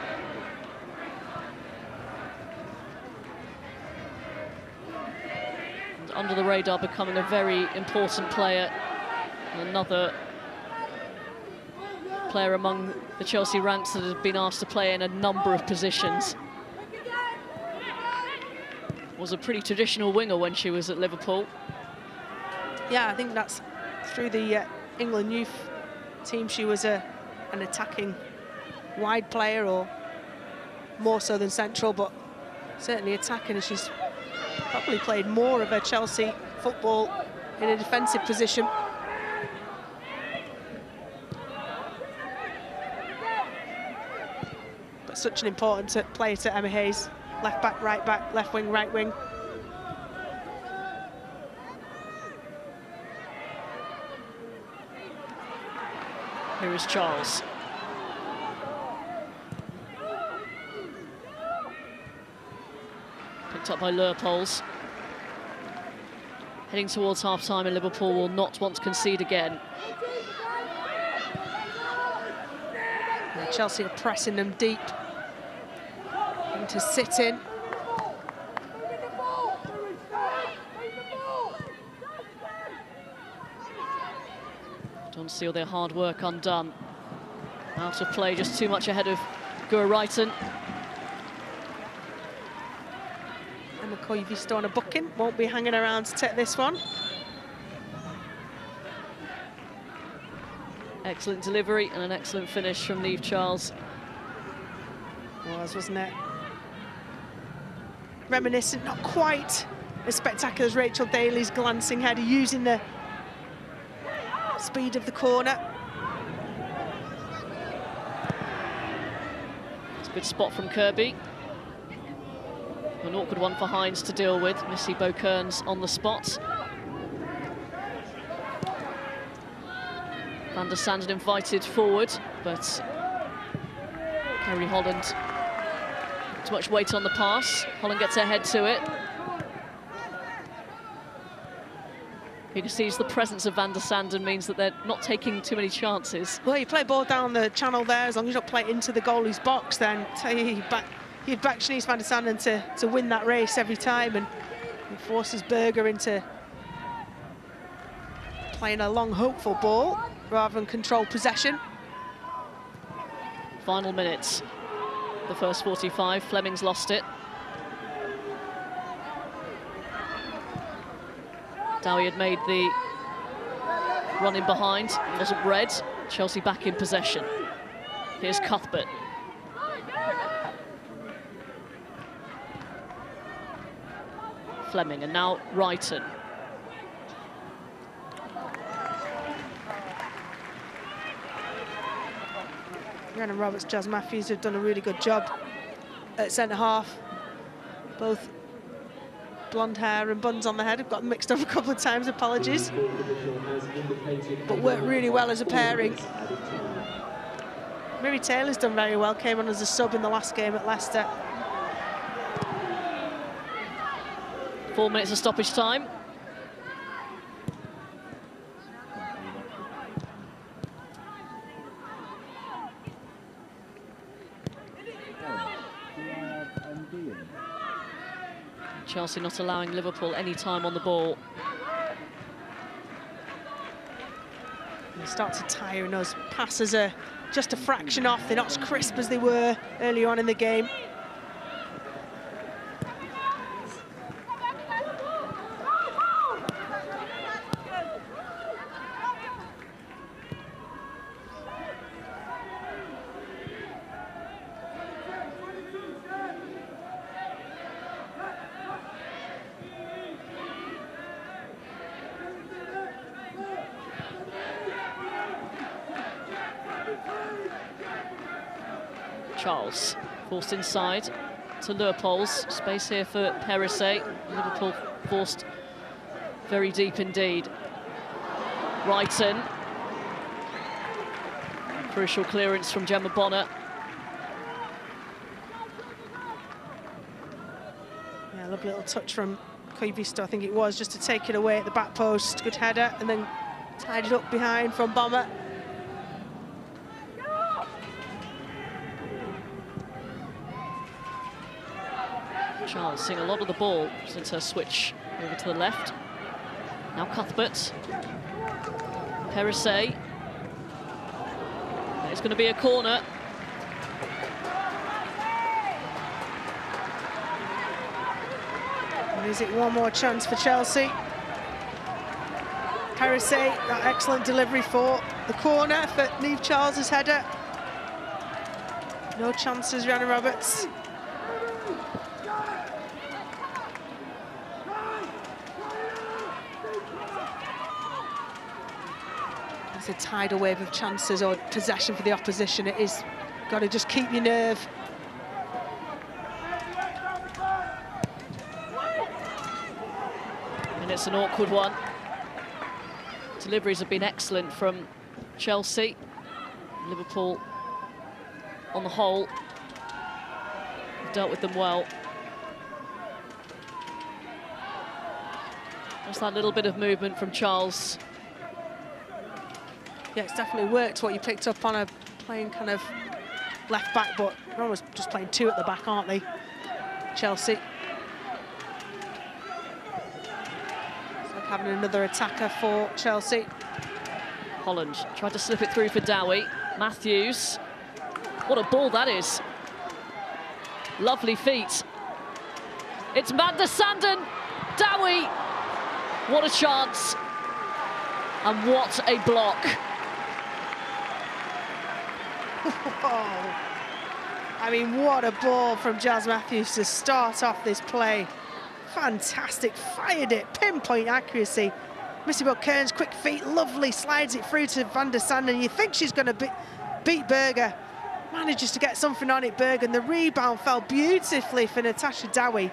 And under the radar, becoming a very important player. And another player among the Chelsea ranks that has been asked to play in a number of positions. Was a pretty traditional winger when she was at Liverpool. Yeah, I think that's through the England youth team. She was an attacking wide player, or more so than central, but certainly attacking, and she's probably played more of her Chelsea football in a defensive position. But such an important player to Emma Hayes. Left back, right back, left wing, right wing. Here is Charles. Picked up by Leupolz. Heading towards half-time, and Liverpool will not want to concede again. And Chelsea are pressing them deep into sit-in. Don't see all their hard work undone. Out of play, just too much ahead of Gura Wrighton. Emma Koivisto on a booking, won't be hanging around to take this one. Excellent delivery and an excellent finish from Eve Charles. Wasn't it? Reminiscent, not quite as spectacular as Rachel Daly's glancing header, using the speed of the corner. It's a good spot from Kirby. An awkward one for Hines to deal with. Missy Bokearns on the spot. Van der Sanden invited forward, but Kerry Holland, too much weight on the pass. Holland gets her head to it. You can see the presence of Van der Sanden means that they're not taking too many chances. Well, you play ball down the channel there, as long as you don't play it into the goalie's box, then you'd back Shanice Van der Sanden to win that race every time, and it forces Berger into playing a long, hopeful ball rather than control possession. Final minutes. The first 45, Fleming's lost it. Dowie had made the run in behind, it wasn't red. Chelsea back in possession. Here's Cuthbert. Fleming, and now Wrighton. Rhiannon Roberts, Jazz Matthews have done a really good job at centre-half. Both blonde hair and buns on the head. I've got them mixed up a couple of times, apologies. But worked really well as a pairing. Miri Taylor's done very well, came on as a sub in the last game at Leicester. 4 minutes of stoppage time. Chelsea not allowing Liverpool any time on the ball. They start to tire, and those passes are just a fraction off. They're not as crisp as they were earlier on in the game. Charles forced inside to Leopold's. Space here for Perisset. Liverpool forced very deep indeed. Wrighton. Crucial clearance from Gemma Bonner. Yeah, lovely little touch from Koivisto, I think it was, just to take it away at the back post. Good header, and then tied it up behind from Bomber. Charles seeing a lot of the ball since her switch over to the left. Now Cuthbert. Perisset. It's going to be a corner. And is it one more chance for Chelsea? Perisset, that excellent delivery for the corner for Niamh Charles's header. No chances, Rihanna Roberts. A tidal wave of chances or possession for the opposition. It is got to just keep your nerve. And it's an awkward one. Deliveries have been excellent from Chelsea. Liverpool, on the whole, have dealt with them well. Just that little bit of movement from Charles. Yeah, it's definitely worked what you picked up on, a playing kind of left back, but they're almost just playing two at the back, aren't they? Chelsea. It's like having another attacker for Chelsea. Holland tried to slip it through for Dowie. Matthews. What a ball that is. Lovely feet. It's van der Sanden. Dowie. What a chance. And what a block. Oh. I mean, what a ball from Jazz Matthews to start off this play. Fantastic, fired it, pinpoint accuracy. Missy Kearns, quick feet, lovely, slides it through to van der Sanden. You think she's going to beat Berger. Manages to get something on it, Berger, and the rebound fell beautifully for Natasha Dowie.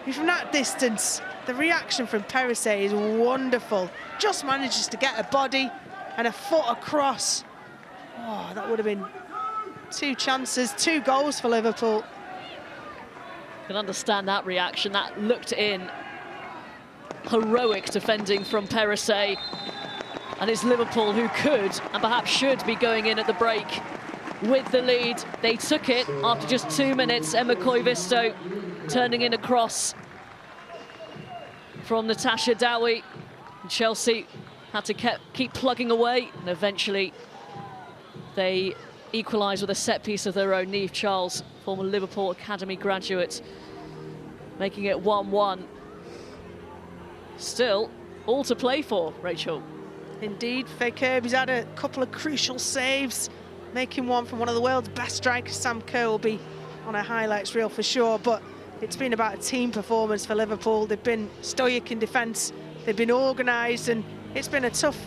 And from that distance, the reaction from Perisset is wonderful. Just manages to get a body and a foot across. Oh, that would have been 2 chances, 2 goals for Liverpool. You can understand that reaction. That looked in. Heroic defending from Perisset. And it's Liverpool who could and perhaps should be going in at the break with the lead. They took it after just 2 minutes. Emma Koivisto turning in a cross from Natasha Dowie. And Chelsea had to keep plugging away, and eventually they equalised with a set piece of their own. Niamh Charles, former Liverpool Academy graduate, making it 1-1. Still, all to play for, Rachel. Indeed, Faye Kirby's had a couple of crucial saves, making one from one of the world's best strikers. Sam Kerr will be on a highlights reel for sure, but it's been about a team performance for Liverpool. They've been stoic in defence, they've been organised, and it's been a tough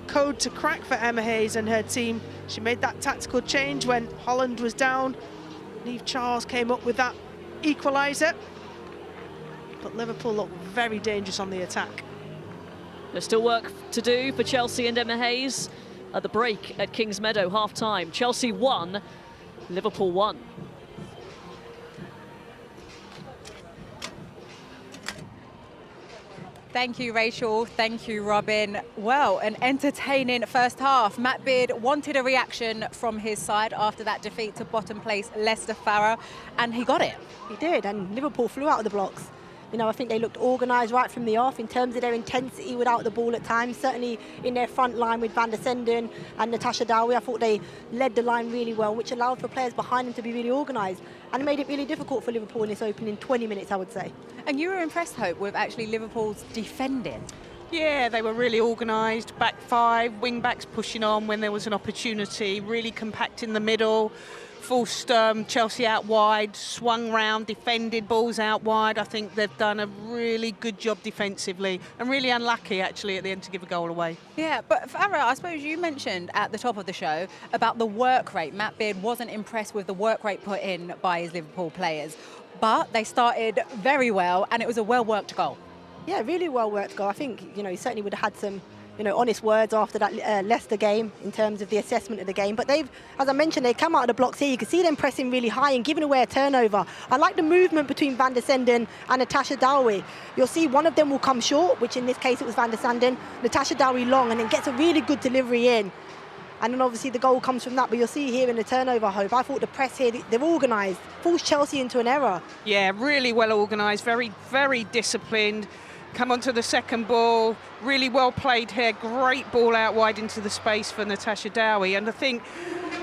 code to crack for Emma Hayes and her team. She made that tactical change when Holland was down. Niamh Charles came up with that equaliser. but Liverpool look very dangerous on the attack. There's still work to do for Chelsea and Emma Hayes at the break at Kings Meadow, half-time. Chelsea 1, Liverpool 1. Thank you, Rachel. Thank you, Robin. Well, an entertaining first half. Matt Beard wanted a reaction from his side after that defeat to bottom place Leicester Farah, and he got it. He did, and Liverpool flew out of the blocks. You know, I think they looked organised right from the off in terms of their intensity without the ball at times. Certainly in their front line with Van der Senden and Natasha Dowie, I thought they led the line really well, which allowed for players behind them to be really organised. And it made it really difficult for Liverpool in this opening 20 minutes, I would say. And you were impressed, Hope, with actually Liverpool's defending. Yeah, they were really organised, back five, wing-backs pushing on when there was an opportunity, really compact in the middle, forced Chelsea out wide, swung round, defended balls out wide. I think they've done a really good job defensively and really unlucky, actually, at the end to give a goal away. Yeah, but Farah, I suppose you mentioned at the top of the show about the work rate. Matt Beard wasn't impressed with the work rate put in by his Liverpool players, but they started very well and it was a well-worked goal. Yeah, really well-worked goal. I think, you know, he certainly would have had some, you know, honest words after that Leicester game in terms of the assessment of the game. But they've, as I mentioned, they come out of the blocks here. You can see them pressing really high and giving away a turnover. I like the movement between Van der Senden and Natasha Dowie. You'll see one of them will come short, which in this case it was Van der Senden. Natasha Dowie long, and then gets a really good delivery in. And then obviously the goal comes from that. But you'll see here in the turnover, Hope, I thought the press here, they're organised, forced Chelsea into an error. Yeah, really well organised, very, very disciplined. Come onto the second ball, really well played here, great ball out wide into the space for Natasha Dowie. And I think,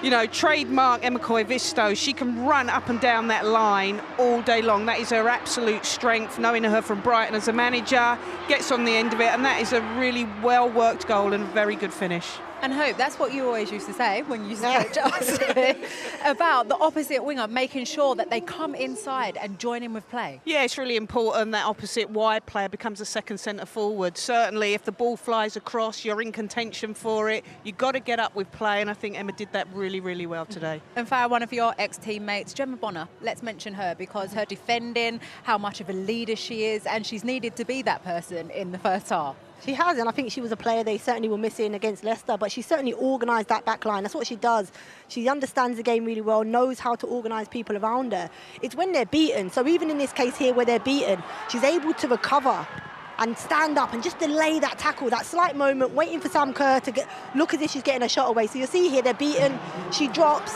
you know, trademark Emma Visto, she can run up and down that line all day long. That is her absolute strength, knowing her from Brighton as a manager, gets on the end of it, and that is a really well-worked goal and a very good finish. And Hope, that's what you always used to say when you used to coach us about the opposite winger, making sure that they come inside and join in with play. Yeah, it's really important that opposite wide player becomes a second centre forward. Certainly, if the ball flies across, you're in contention for it. You've got to get up with play, and I think Emma did that really, really well today. And Farah, one of your ex-teammates, Gemma Bonner, let's mention her because her defending, how much of a leader she is, and she's needed to be that person in the first half. She has, and I think she was a player they certainly were missing against Leicester, but she certainly organised that back line. That's what she does. She understands the game really well, knows how to organise people around her. It's when they're beaten, so even in this case here where they're beaten, she's able to recover and stand up and just delay that tackle, that slight moment, waiting for Sam Kerr to look as if she's getting a shot away. So you'll see here, they're beaten, she drops,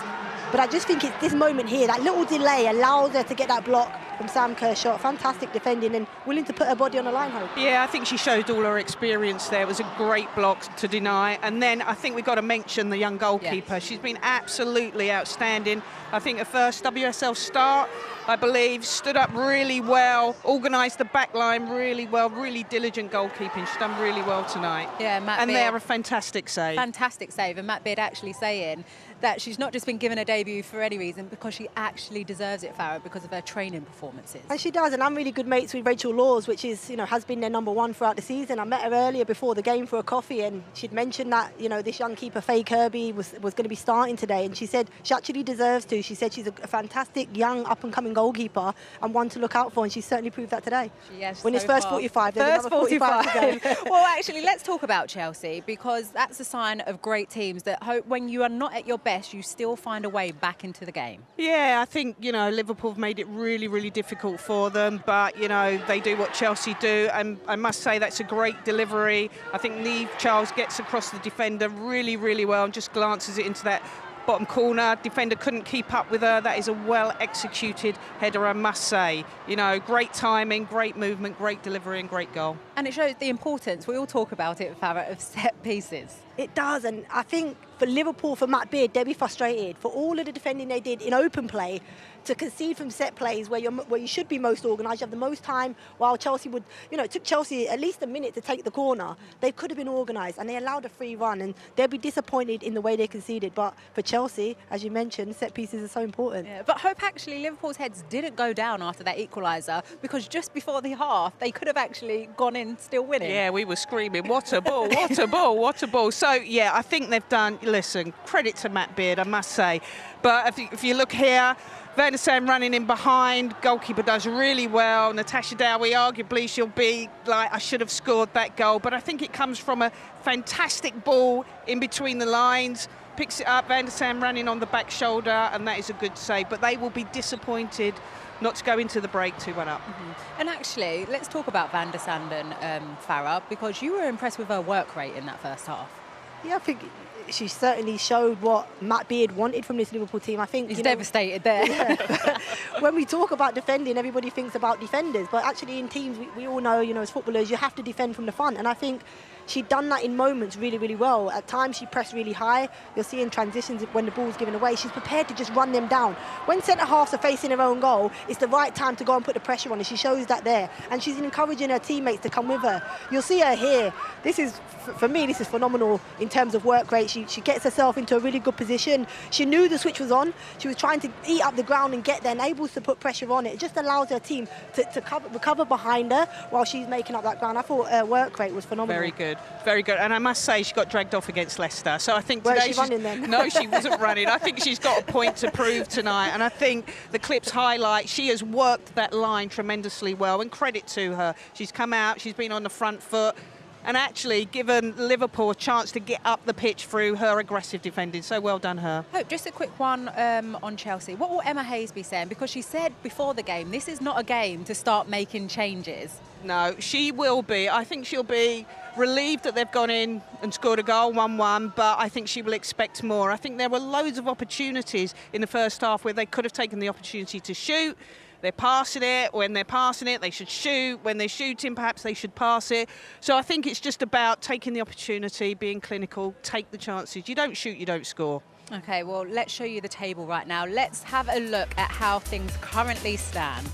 but I just think it's this moment here, that little delay allows her to get that block from Sam Kerr's shot. Fantastic defending and willing to put her body on the line, Hope. Yeah, I think she showed all her experience there. It was a great block to deny. And then I think we've got to mention the young goalkeeper. Yes. She's been absolutely outstanding. I think her first WSL start, I believe, stood up really well, organised the back line really well, really diligent goalkeeping. She's done really well tonight. Yeah, Matt and Beard, they're a fantastic save. Fantastic save. And Matt Beard actually saying that she's not just been given a debut for any reason, because she actually deserves it, Farah, because of her training performances. And she does, and I'm really good mates with Rachel Laws, which is, you know, has been their #1 throughout the season. I met her earlier before the game for a coffee, and she'd mentioned that, you know, this young keeper, Faye Kirby, was going to be starting today, and she said she actually deserves to. She said she's a fantastic young up-and-coming goalkeeper and one to look out for, and she certainly proved that today. Yes, when it's first 45, there's first another 45 to go. Well, actually, let's talk about Chelsea, because that's a sign of great teams that hope when you are not at your best, you still find a way back into the game. Yeah, I think, you know, Liverpool have made it really, really difficult for them, but, you know, they do what Chelsea do, and I must say that's a great delivery. I think Niamh Charles gets across the defender really, really well and just glances it into that bottom corner. Defender couldn't keep up with her. That is a well-executed header, I must say. You know, great timing, great movement, great delivery and great goal. And it shows the importance, we all talk about it, Farah, of set pieces. It does, and I think for Liverpool, for Matt Beard, they'll be frustrated for all of the defending they did in open play to concede from set plays where you should be most organised. You have the most time, while Chelsea would, you know, it took Chelsea at least a minute to take the corner. They could have been organised, and they allowed a free run, and they'll be disappointed in the way they conceded. But for Chelsea, as you mentioned, set pieces are so important. Yeah, but hope actually Liverpool's heads didn't go down after that equaliser, because just before the half, they could have actually gone in still winning. Yeah, we were screaming, what a ball, what a ball, what a ball. So, yeah, I think they've done, listen, credit to Matt Beard, I must say. But if you look here, Van der Sar running in behind, goalkeeper does really well. Natasha Dowie, arguably she'll be like, I should have scored that goal, but I think it comes from a fantastic ball in between the lines, picks it up, Van der Sar running on the back shoulder, and that is a good save. But they will be disappointed not to go into the break 2-1 up. And actually, let's talk about Van der Sanden, Farah, because you were impressed with her work rate in that first half. Yeah, I think she certainly showed what Matt Beard wanted from this Liverpool team. I think he's devastated there. Yeah. When we talk about defending, everybody thinks about defenders, but actually in teams, we all know, as footballers, you have to defend from the front. And I think she'd done that in moments really, really well. At times, she pressed really high. You'll see in transitions when the ball's given away, she's prepared to just run them down. When centre-halves are facing their own goal, it's the right time to go and put the pressure on, and she shows that there. And she's encouraging her teammates to come with her. You'll see her here. This is, for me, this is phenomenal in terms of work rate. She gets herself into a really good position. She knew the switch was on. She was trying to eat up the ground and get there and able to put pressure on it. It just allows her team to recover behind her while she's making up that ground. I thought her work rate was phenomenal. Very good. Very good. And I must say, she got dragged off against Leicester. So I think Where today is she running then? No, she wasn't running. I think she's got a point to prove tonight. And I think the clips highlight she has worked that line tremendously well. And credit to her. She's come out. She's been on the front foot. And actually given Liverpool a chance to get up the pitch through her aggressive defending. So well done her. Hope, just a quick one on Chelsea. What will Emma Hayes be saying? Because she said before the game, this is not a game to start making changes. No, she will be. I think she'll be relieved that they've gone in and scored a goal, 1-1, but I think she will expect more. I think there were loads of opportunities in the first half where they could have taken the opportunity to shoot. They're passing it. When they're passing it, they should shoot. When they're shooting, perhaps they should pass it. So I think it's just about taking the opportunity, being clinical, take the chances. You don't shoot, you don't score. OK, well, let's show you the table right now. Let's have a look at how things currently stand.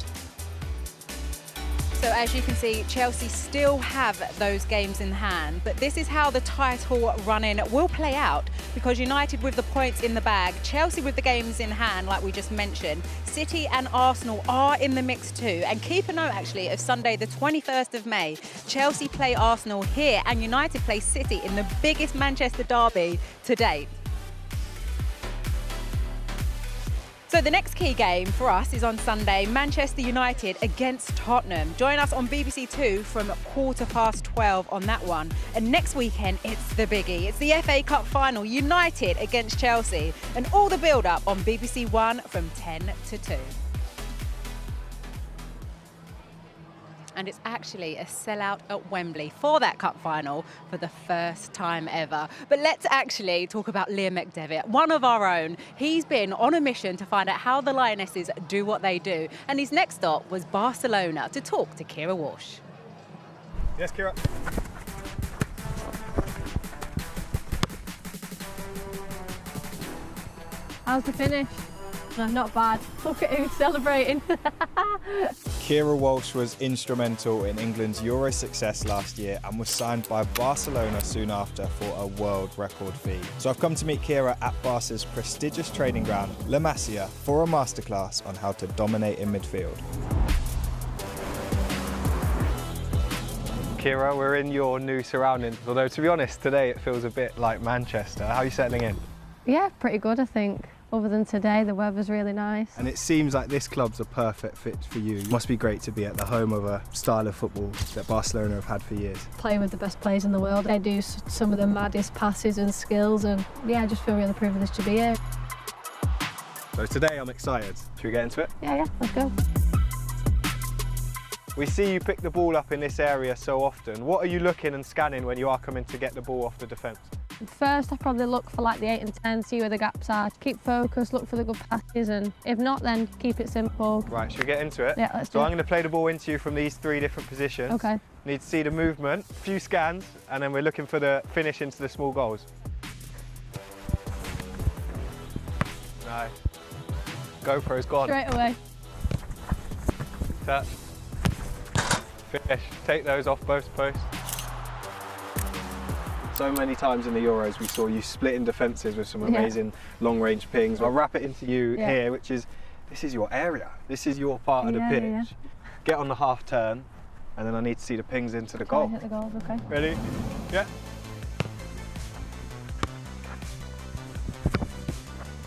So as you can see, Chelsea still have those games in hand, but this is how the title run-in will play out, because United with the points in the bag, Chelsea with the games in hand, like we just mentioned, City and Arsenal are in the mix too. And keep a note, actually, of Sunday, the 21st of May, Chelsea play Arsenal here and United play City in the biggest Manchester derby to date. So the next key game for us is on Sunday, Manchester United against Tottenham. Join us on BBC Two from 12:15 on that one. And next weekend, it's the biggie. It's the FA Cup final, United against Chelsea. And all the build-up on BBC One from 10 to 2. And it's actually a sellout at Wembley for that cup final for the first time ever. But let's actually talk about Liam McDevitt, one of our own. He's been on a mission to find out how the Lionesses do what they do. And his next stop was Barcelona to talk to Kira Walsh. Yes, Kira. How's the finish? Not bad. Look at who's celebrating. Kira Walsh was instrumental in England's Euro success last year and was signed by Barcelona soon after for a world record fee. So I've come to meet Kira at Barca's prestigious training ground, La Masia, for a masterclass on how to dominate in midfield. Kira, we're in your new surroundings, although to be honest, today it feels a bit like Manchester. How are you settling in? Yeah, pretty good, I think. Other than today, the weather's really nice. And it seems like this club's a perfect fit for you. It must be great to be at the home of a style of football that Barcelona have had for years. Playing with the best players in the world. They do some of the maddest passes and skills, and yeah, I just feel really privileged to be here. So today I'm excited. Should we get into it? Yeah, let's go. We see you pick the ball up in this area so often. What are you looking and scanning when you are coming to get the ball off the defence? First, I probably look for like the 8 and 10, see where the gaps are. Keep focused, look for the good passes, and if not, then keep it simple. Right, should we get into it? Yeah, let's do So it. I'm going to play the ball into you from these 3 different positions. Okay. Need to see the movement, a few scans, and then we're looking for the finish into the small goals. No. GoPro's gone. Straight away. Touch. Finish. Take those off both posts. So many times in the Euros we saw you splitting defences with some amazing long-range pings. I'll wrap it into you here, which is, this is your area. This is your part of the pitch. Yeah. Get on the half turn, and then I need to see the pings into the goal. Hit the goals, okay. Ready? Yeah.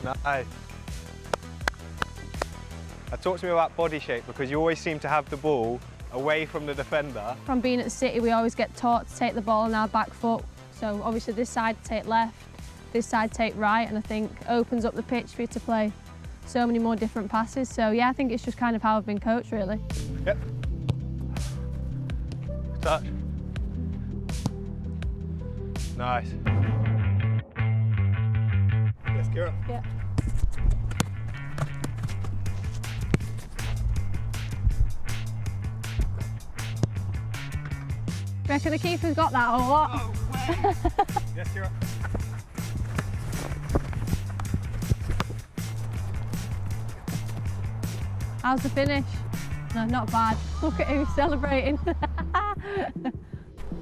Nice. Talk to me about body shape, because you always seem to have the ball away from the defender. From being at City, we always get taught to take the ball on our back foot. So obviously this side take left, this side take right, and I think opens up the pitch for you to play so many more different passes. So yeah, I think it's just kind of how I've been coached, really. Yep. Touch. Nice. Yes, Kira. Yeah. Reckon the keeper's got that or what? Oh, wow. Yes, Kira. How's the finish? No, not bad. Look at who's celebrating.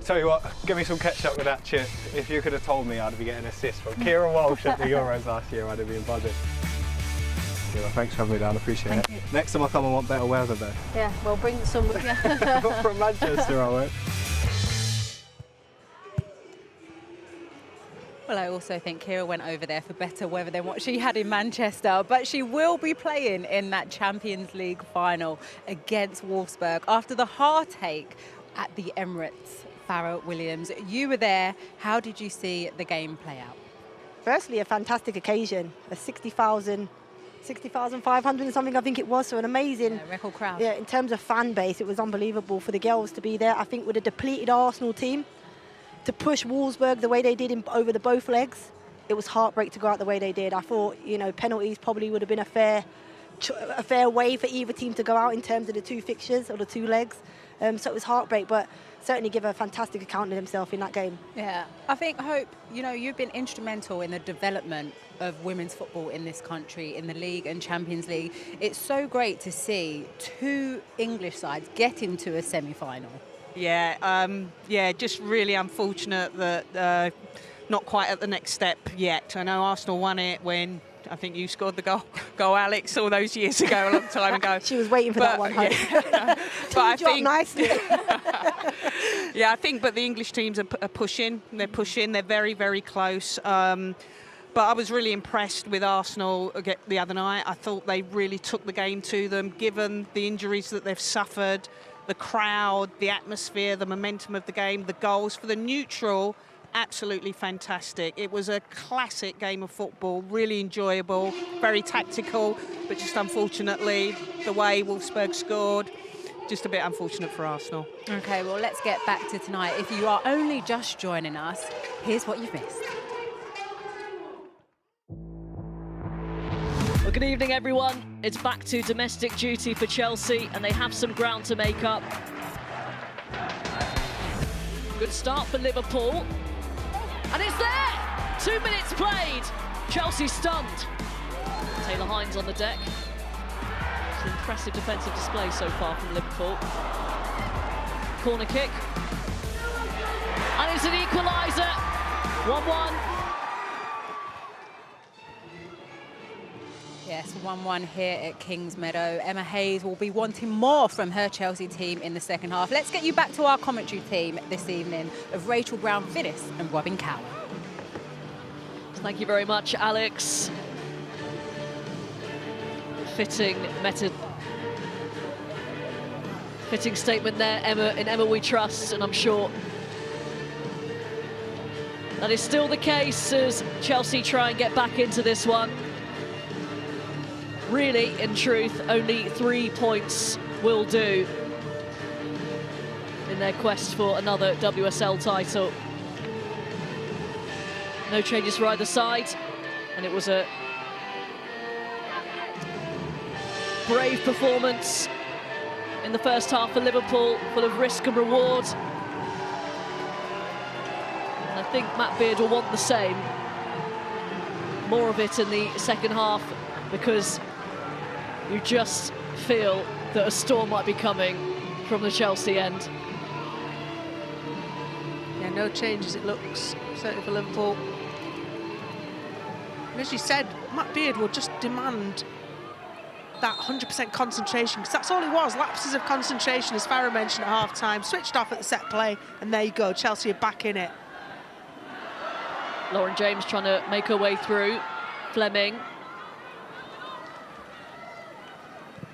Tell you what, give me some catch up with that chip. If you could have told me I'd be getting an assist from Kira Walsh at the Euros last year, I'd have been buzzing. Kira, thanks for having me down, appreciate it. You. Next time I come, I want better weather though. Yeah, well, bring some with you. Not from Manchester, I won't. Well, I also think Kira went over there for better weather than what she had in Manchester, but she will be playing in that Champions League final against Wolfsburg after the heartache at the Emirates. Farrah Williams, you were there. How did you see the game play out? Firstly, a fantastic occasion, a 60,500 and something I think it was, so an amazing record crowd. Yeah, in terms of fan base, it was unbelievable for the girls to be there. I think with a depleted Arsenal team, to push Wolfsburg the way they did over the both legs, it was heartbreak to go out the way they did. I thought, you know, penalties probably would have been a fair way for either team to go out in terms of the two fixtures or the two legs. So it was heartbreak, but certainly give a fantastic account of himself in that game. Yeah, I think, Hope, you know, you've been instrumental in the development of women's football in this country, in the League and Champions League. It's so great to see two English sides get into a semi-final. Yeah, just really unfortunate that not quite at the next step yet. I know Arsenal won it when I think you scored the goal, Alex, all those years ago, a long time ago. She was waiting for that one. Yeah. But I think nicely. Yeah, I think, but the English teams are pushing. They're pushing. They're very, very close. But I was really impressed with Arsenal the other night. I thought they really took the game to them, given the injuries that they've suffered, the crowd, the atmosphere, the momentum of the game, the goals. For the neutral, absolutely fantastic. It was a classic game of football, really enjoyable, very tactical, but just unfortunately, the way Wolfsburg scored, just a bit unfortunate for Arsenal. Okay, well, let's get back to tonight. If you are only just joining us, here's what you've missed. Well, good evening, everyone. It's back to domestic duty for Chelsea, and they have some ground to make up. Good start for Liverpool. And it's there! 2 minutes played. Chelsea stunned. Taylor Hines on the deck. It's an impressive defensive display so far from Liverpool. Corner kick. And it's an equaliser. 1-1. Yes, 1-1 here at Kings Meadow. Emma Hayes will be wanting more from her Chelsea team in the second half. Let's get you back to our commentary team this evening of Rachel Brown-Finnis and Robin Cowan. Thank you very much, Alex. Fitting statement there, Emma. In Emma we trust, and I'm sure that is still the case as Chelsea try and get back into this one. Really, in truth, only 3 points will do in their quest for another WSL title. No changes for either side, and it was a brave performance in the first half for Liverpool, full of risk and reward. And I think Matt Beard will want the same. More of it in the second half, because you just feel that a storm might be coming from the Chelsea end. Yeah, no changes it looks, certainly for Liverpool. And as you said, Matt Beard will just demand that 100% concentration, because that's all it was, lapses of concentration, as Farrah mentioned at half-time, switched off at the set play, and there you go, Chelsea are back in it. Lauren James trying to make her way through. Fleming.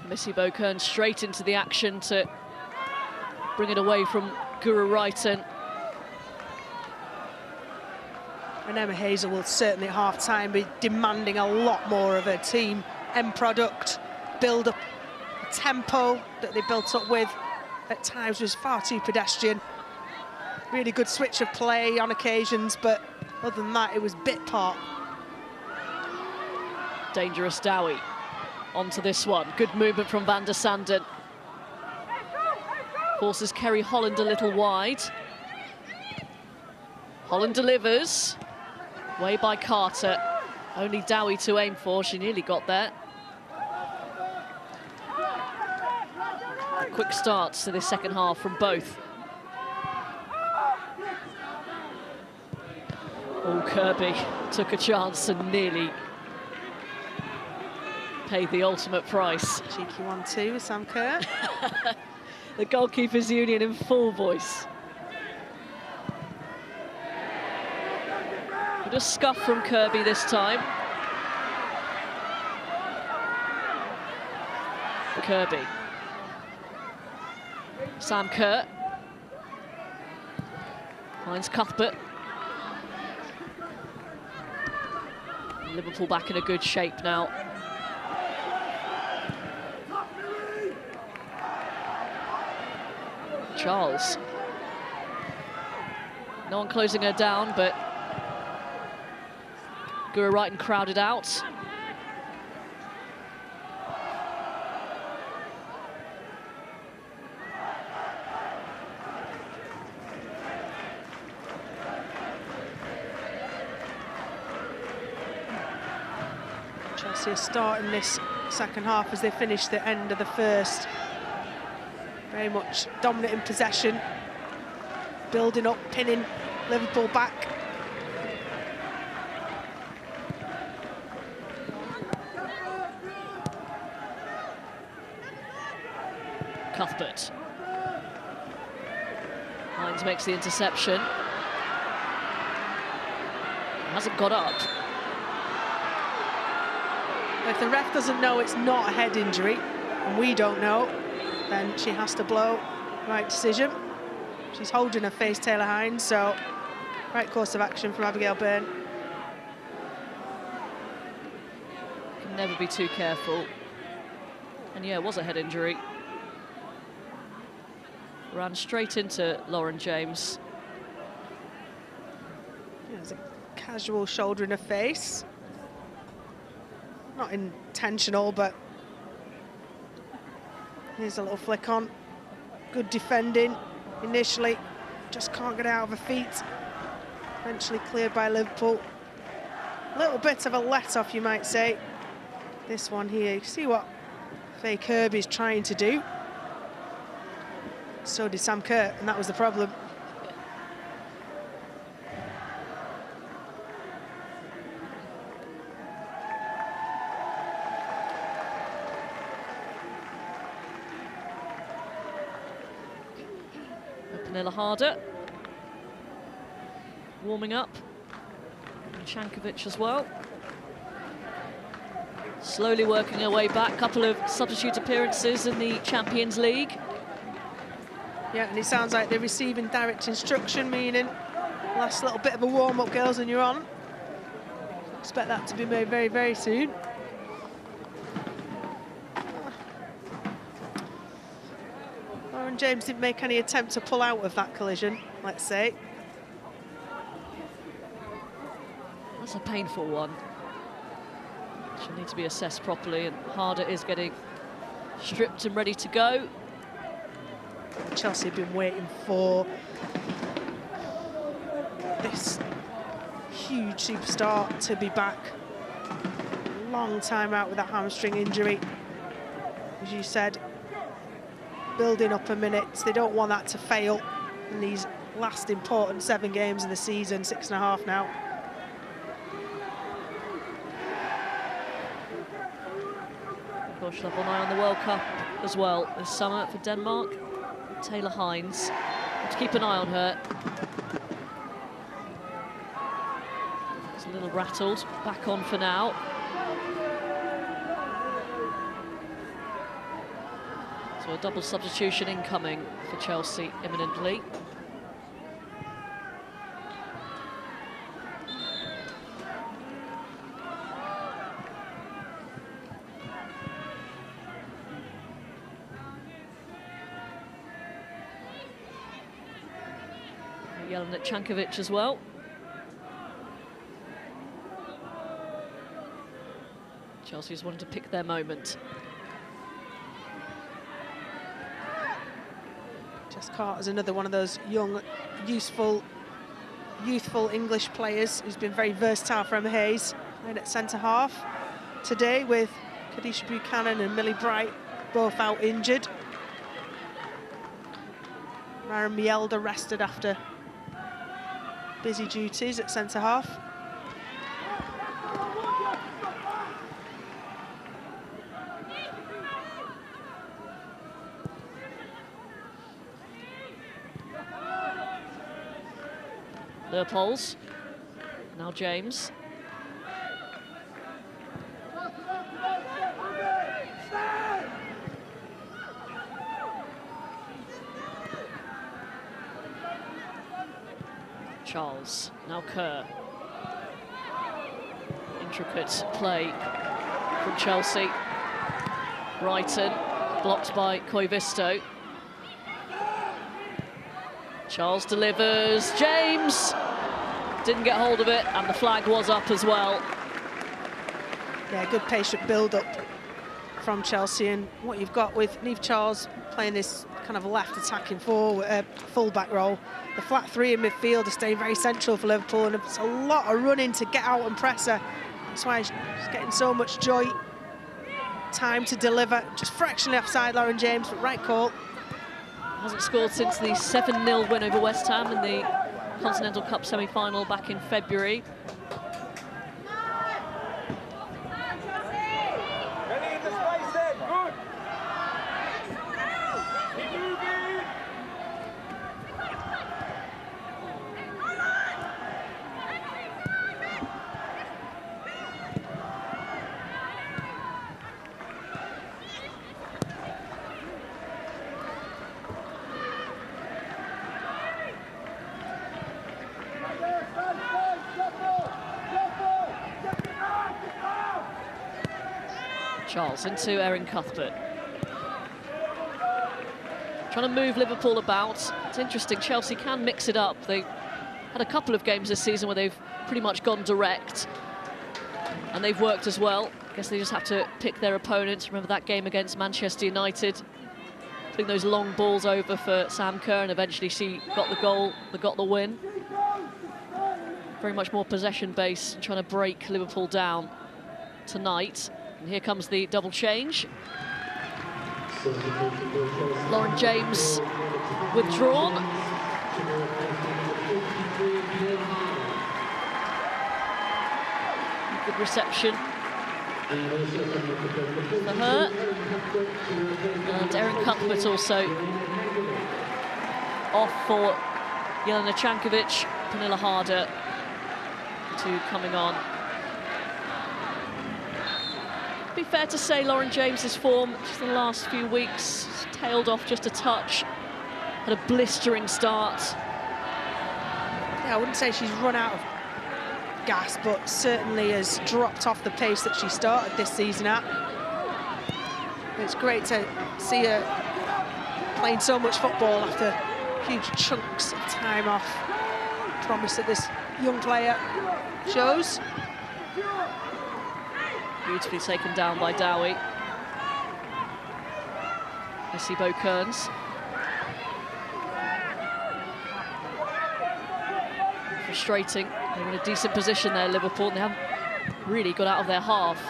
Missy Bokern straight into the action to bring it away from Guru Wrighton. And Emma Hazel will certainly at half-time be demanding a lot more of her team. End product, build up, the tempo that they built up with at times was far too pedestrian. Really good switch of play on occasions, but other than that, it was bit part. Dangerous Dowie onto this one. Good movement from van der Sanden. Forces Kerry Holland a little wide. Holland delivers. Way by Carter. Only Dowie to aim for. She nearly got there. Quick starts to this second half from both. Oh, Kirby took a chance and nearly paid the ultimate price. Cheeky 1-2 with Sam Kerr. The goalkeepers' union in full voice. But a scuff from Kirby this time. Kirby. Sam Kerr. Finds Cuthbert. Liverpool back in a good shape now. Charles. No one closing her down, but Guru Wrighton crowded out. Chelsea are starting this second half as they finish the end of the first. Very much dominant in possession, building up, pinning Liverpool back. Cuthbert. Hines makes the interception. Hasn't got up. If the ref doesn't know it's not a head injury, and we don't know, then she has to blow. Right decision. She's holding her face, Taylor Hines, so right course of action from Abigail Byrne. Can never be too careful. And yeah, it was a head injury. Ran straight into Lauren James. Yeah, there's a casual shoulder in her face. Not intentional, but here's a little flick on. Good defending initially, just can't get out of her feet. Eventually cleared by Liverpool. A little bit of a let-off, you might say. This one here, you see what Faye Kirby's trying to do. So did Sam Kerr, and that was the problem. Pernilla Harder warming up, and Chankovic as well. Slowly working her way back, couple of substitute appearances in the Champions League. Yeah, and it sounds like they're receiving direct instruction, meaning last little bit of a warm-up, girls, and you're on. Expect that to be made very, very soon. Lauren James didn't make any attempt to pull out of that collision, let's say. That's a painful one. She'll need to be assessed properly, and Harder is getting stripped and ready to go. Chelsea have been waiting for this huge superstar to be back. Long time out with that hamstring injury. As you said, building up a minute. They don't want that to fail in these last important 7 games of the season, 6.5 now. Of course, she'll have one eye on the World Cup as well this summer for Denmark. Taylor Hines. Have to keep an eye on her. It's a little rattled. Back on for now. So a double substitution incoming for Chelsea imminently. Yelling at Cankovic as well. Chelsea's wanted to pick their moment. Jess Carter's another one of those young, youthful English players who's been very versatile for Emma Hayes. Playing at centre-half today with Kadisha Buchanan and Millie Bright both out injured. Maren Mielda rested after busy duties at centre-half. Leupolz, now James. Charles, now Kerr. Intricate play from Chelsea. Brighton, blocked by Koivisto. Charles delivers, James didn't get hold of it, and the flag was up as well. Yeah, good patient build-up from Chelsea, and what you've got with Niamh Charles playing this kind of left attacking forward, full-back role. The flat three in midfield are staying very central for Liverpool, and it's a lot of running to get out and press her. That's why she's getting so much joy. Time to deliver, just fractionally offside Lauren James, but right call. Hasn't scored since the 7-0 win over West Ham in the Continental Cup semi-final back in February. Charles into Erin Cuthbert. Trying to move Liverpool about. It's interesting, Chelsea can mix it up. They had a couple of games this season where they've pretty much gone direct, and they've worked as well. I guess they just have to pick their opponents. Remember that game against Manchester United? Putting those long balls over for Sam Kerr, and eventually she got the goal, they got the win. Very much more possession-based, trying to break Liverpool down tonight. And here comes the double change. Lauren James withdrawn. Good reception for her. And Erin Cuthbert also off for Jelena Cankovic. Pernilla Harder, two coming on. Be fair to say Lauren James's form just in the last few weeks tailed off just a touch. Had a blistering start. Yeah, I wouldn't say she's run out of gas, but certainly has dropped off the pace that she started this season at. It's great to see her playing so much football after huge chunks of time off. Promise that this young player shows. Beautifully taken down by Dowie. Missy Kearns. Frustrating. They're in a decent position there, Liverpool, and they haven't really got out of their half.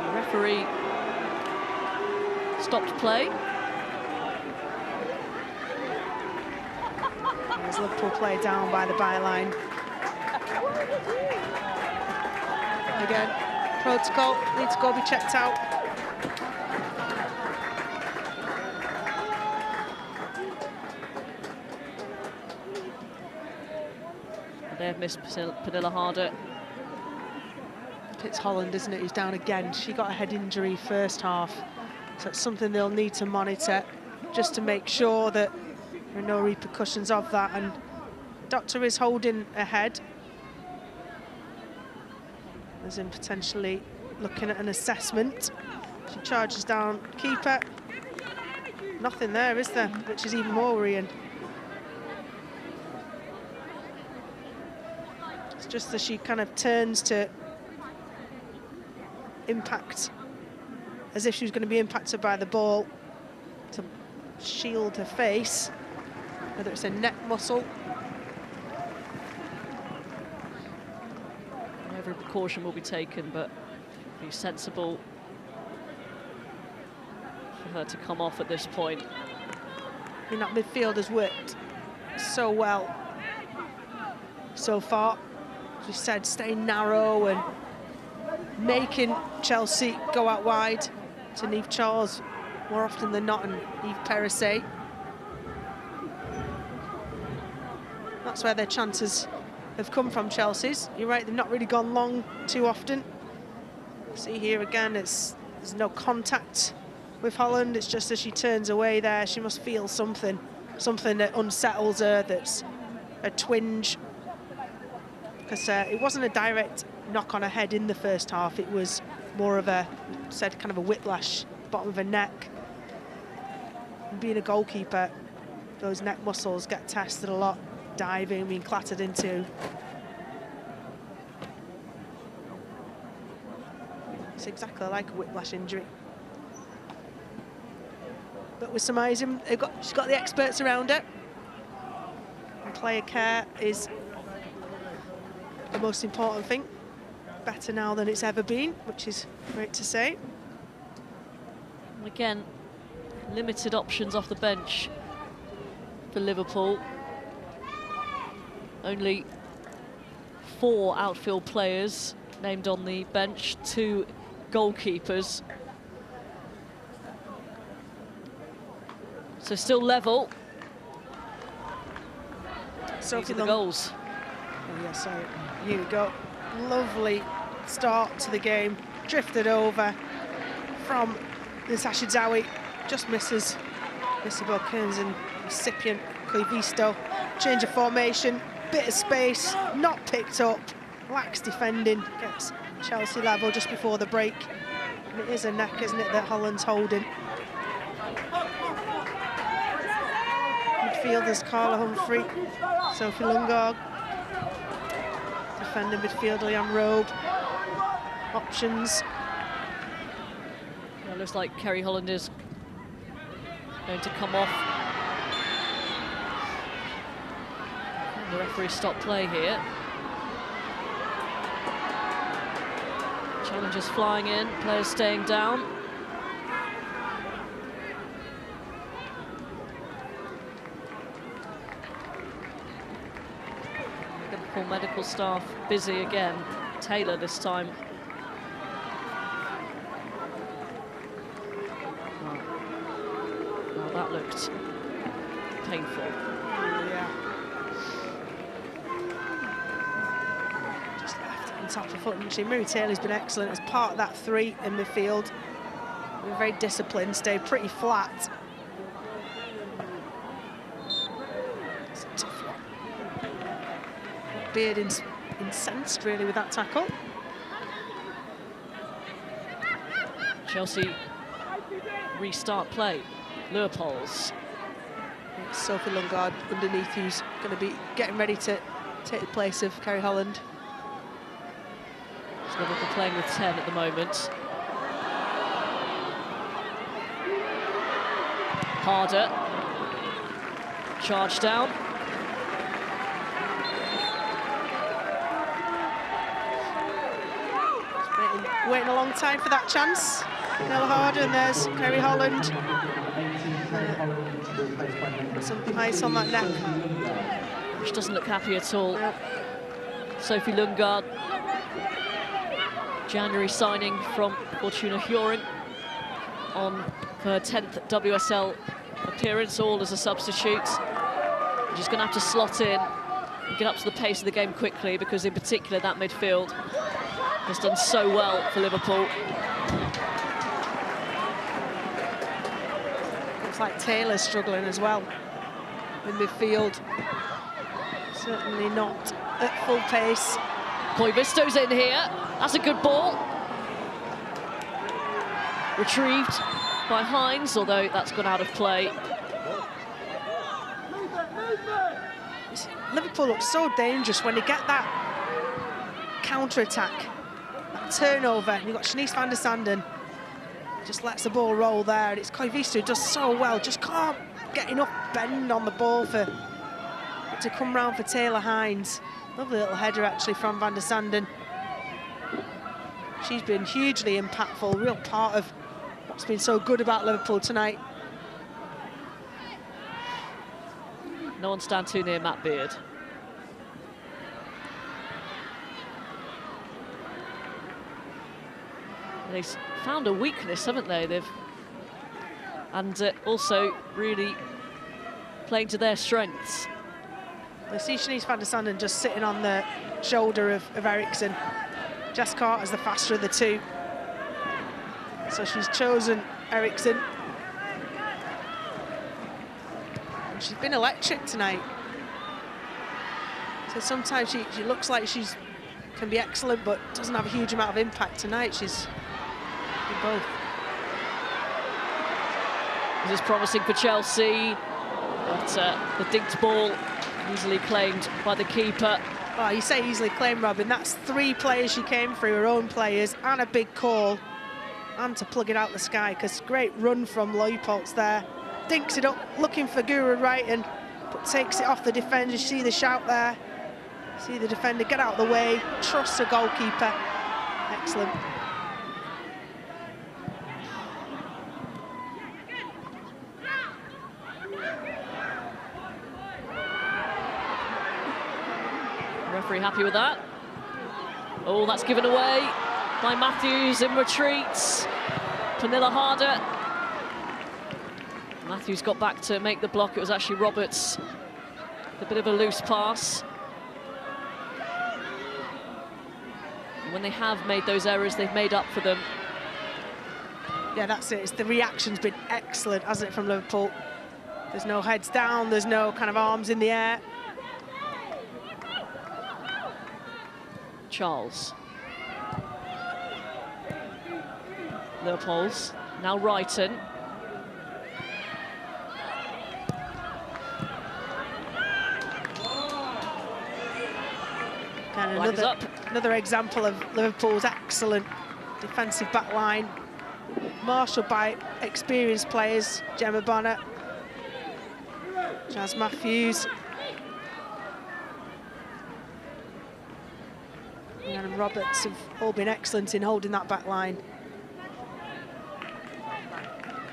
The referee stopped play. As Liverpool play down by the byline. Again, protocol needs to go be checked out. They have missed Pernilla Harder It's Holland, isn't it, who's down again. She got a head injury first half, so it's something they'll need to monitor just to make sure that there are no repercussions of that. And Doctor is holding her head, as in potentially looking at an assessment. She charges down keeper. Nothing there, is there? Which is even more worrying. It's just as she kind of turns to impact, as if she was going to be impacted by the ball, to shield her face, whether it's a neck muscle. Every precaution will be taken, but be sensible for her to come off at this point. I mean, that midfield has worked so well so far. As we said, staying narrow and making Chelsea go out wide to Niamh Charles more often than not, and Eve Perisset. That's where their chances have come from, Chelsea's. You're right, they've not really gone long too often. See here again, there's no contact with Holland. It's just as she turns away there, she must feel something that unsettles her, that's a twinge. Because it wasn't a direct knock on her head in the first half, it was more of a, kind of a whiplash, bottom of her neck. And being a goalkeeper, those neck muscles get tested a lot, diving, being clattered into. It's exactly like a whiplash injury. But with surmising, she's got the experts around her. And player care is the most important thing. Better now than it's ever been, which is great to say. Again, limited options off the bench for Liverpool. Only 4 outfield players named on the bench, 2 goalkeepers. So still level. So These are the goals. Oh yeah, sorry. Here we go. Lovely start to the game. Drifted over from Natasha Dowie. Just misses Missy Kearns and recipient Clevisto. Change of formation, bit of space, not picked up. Lax defending, gets Chelsea level just before the break. And it is a neck, isn't it, that Holland's holding. Midfielders Carla Humphrey, Sophie Lungard. Defending midfielder Leanne Robe. Options. It looks like Kerry Holland is going to come off. And the referee stopped play here. Challengers flying in, players staying down. Liverpool medical staff busy again. Taylor this time. Well, that looked painful. Yeah. Just left on top of foot, and she, Mary Taylor's been excellent as part of that 3 in midfield. Been very disciplined, stayed pretty flat. It's a tough one. Beard incensed really with that tackle. Chelsea restart play. Leupolz. It's Sophie Lungard underneath, who's going to be getting ready to take the place of Kerry Holland. So Liverpool playing with 10 at the moment. Harder. Charge down. Waiting a long time for that chance. Nella Harder, and there's Kerry Holland. Some ice on that neck. Which doesn't look happy at all. Yep. Sophie Lungard. January signing from Fortuna Hjørring on her 10th WSL appearance, all as a substitute. She's going to have to slot in and get up to the pace of the game quickly, because in particular that midfield has done so well for Liverpool. Looks like Taylor's struggling as well in midfield. Certainly not at full pace. Koivisto's in here. That's a good ball. Retrieved by Hines, although that's gone out of play. Liverpool look so dangerous when they get that counter-attack, that turnover. And you've got Shanice van der Sanden, just lets the ball roll there. And it's Koivisto who does so well, just can't get enough bend on the ball for it to come round for Taylor Hines. Lovely little header actually from van der Sanden. She's been hugely impactful, real part of what's been so good about Liverpool tonight. No one stand too near Matt Beard. They've found a weakness, haven't they? And also really playing to their strengths. They see Shanice van der Sanden just sitting on the shoulder of Eriksson. Jess Carter's the faster of the two. So she's chosen Eriksson. And she's been electric tonight. So sometimes she looks like she can be excellent, but doesn't have a huge amount of impact. Tonight she's in both. This is promising for Chelsea, but the dinked ball easily claimed by the keeper. Well, you say easily claimed, Robin. That's 3 players she came through, her own players, and a big call. And to plug it out the sky, because great run from Leupolz there. Dinks it up, looking for Guru Wrighton, but takes it off the defender. You see the shout there. See the defender get out of the way, trust the goalkeeper. Excellent. Referee happy with that. Oh, that's given away by Matthews in retreats. Pernilla Harder. Matthews got back to make the block. It was actually Roberts. A bit of a loose pass. And when they have made those errors, they've made up for them. Yeah, that's it. The reaction's been excellent, hasn't it, from Liverpool? There's no heads down, there's no kind of arms in the air. Charles. Leupolz, now Wrighton. And another example of Liverpool's excellent defensive back line, marshalled by experienced players, Gemma Bonner, Jazz Matthews, and Roberts have all been excellent in holding that back line.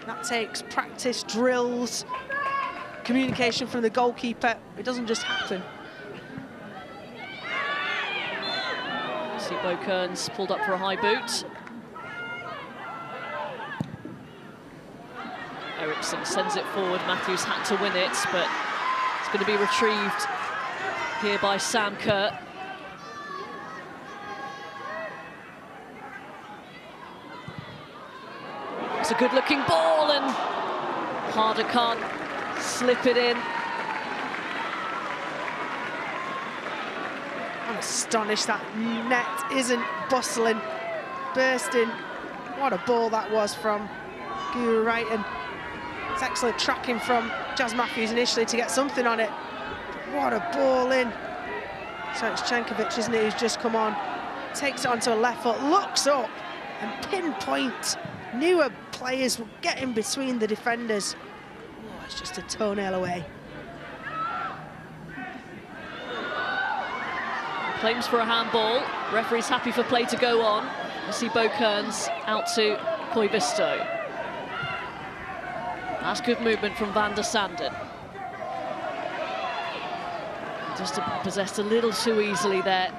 That takes practice, drills, communication from the goalkeeper. It doesn't just happen. See Bo Kearns pulled up for a high boot. Eriksson sends it forward. Matthews had to win it, but it's going to be retrieved here by Sam Kerr. It's a good-looking ball, and Harder can't slip it in. I'm astonished that net isn't bustling, bursting. What a ball that was from Guru Wrighton. It's excellent tracking from Jazz Matthews initially to get something on it. What a ball in. So it's Chenkovic, isn't it, who's just come on. Takes it onto a left foot, looks up and pinpoint. Newer players will get in between the defenders. Oh, it's just a toenail away. Claims for a handball. Referee's happy for play to go on. You see Bo Kearns out to Koivisto. That's good movement from van der Sanden. Just possessed a little too easily there.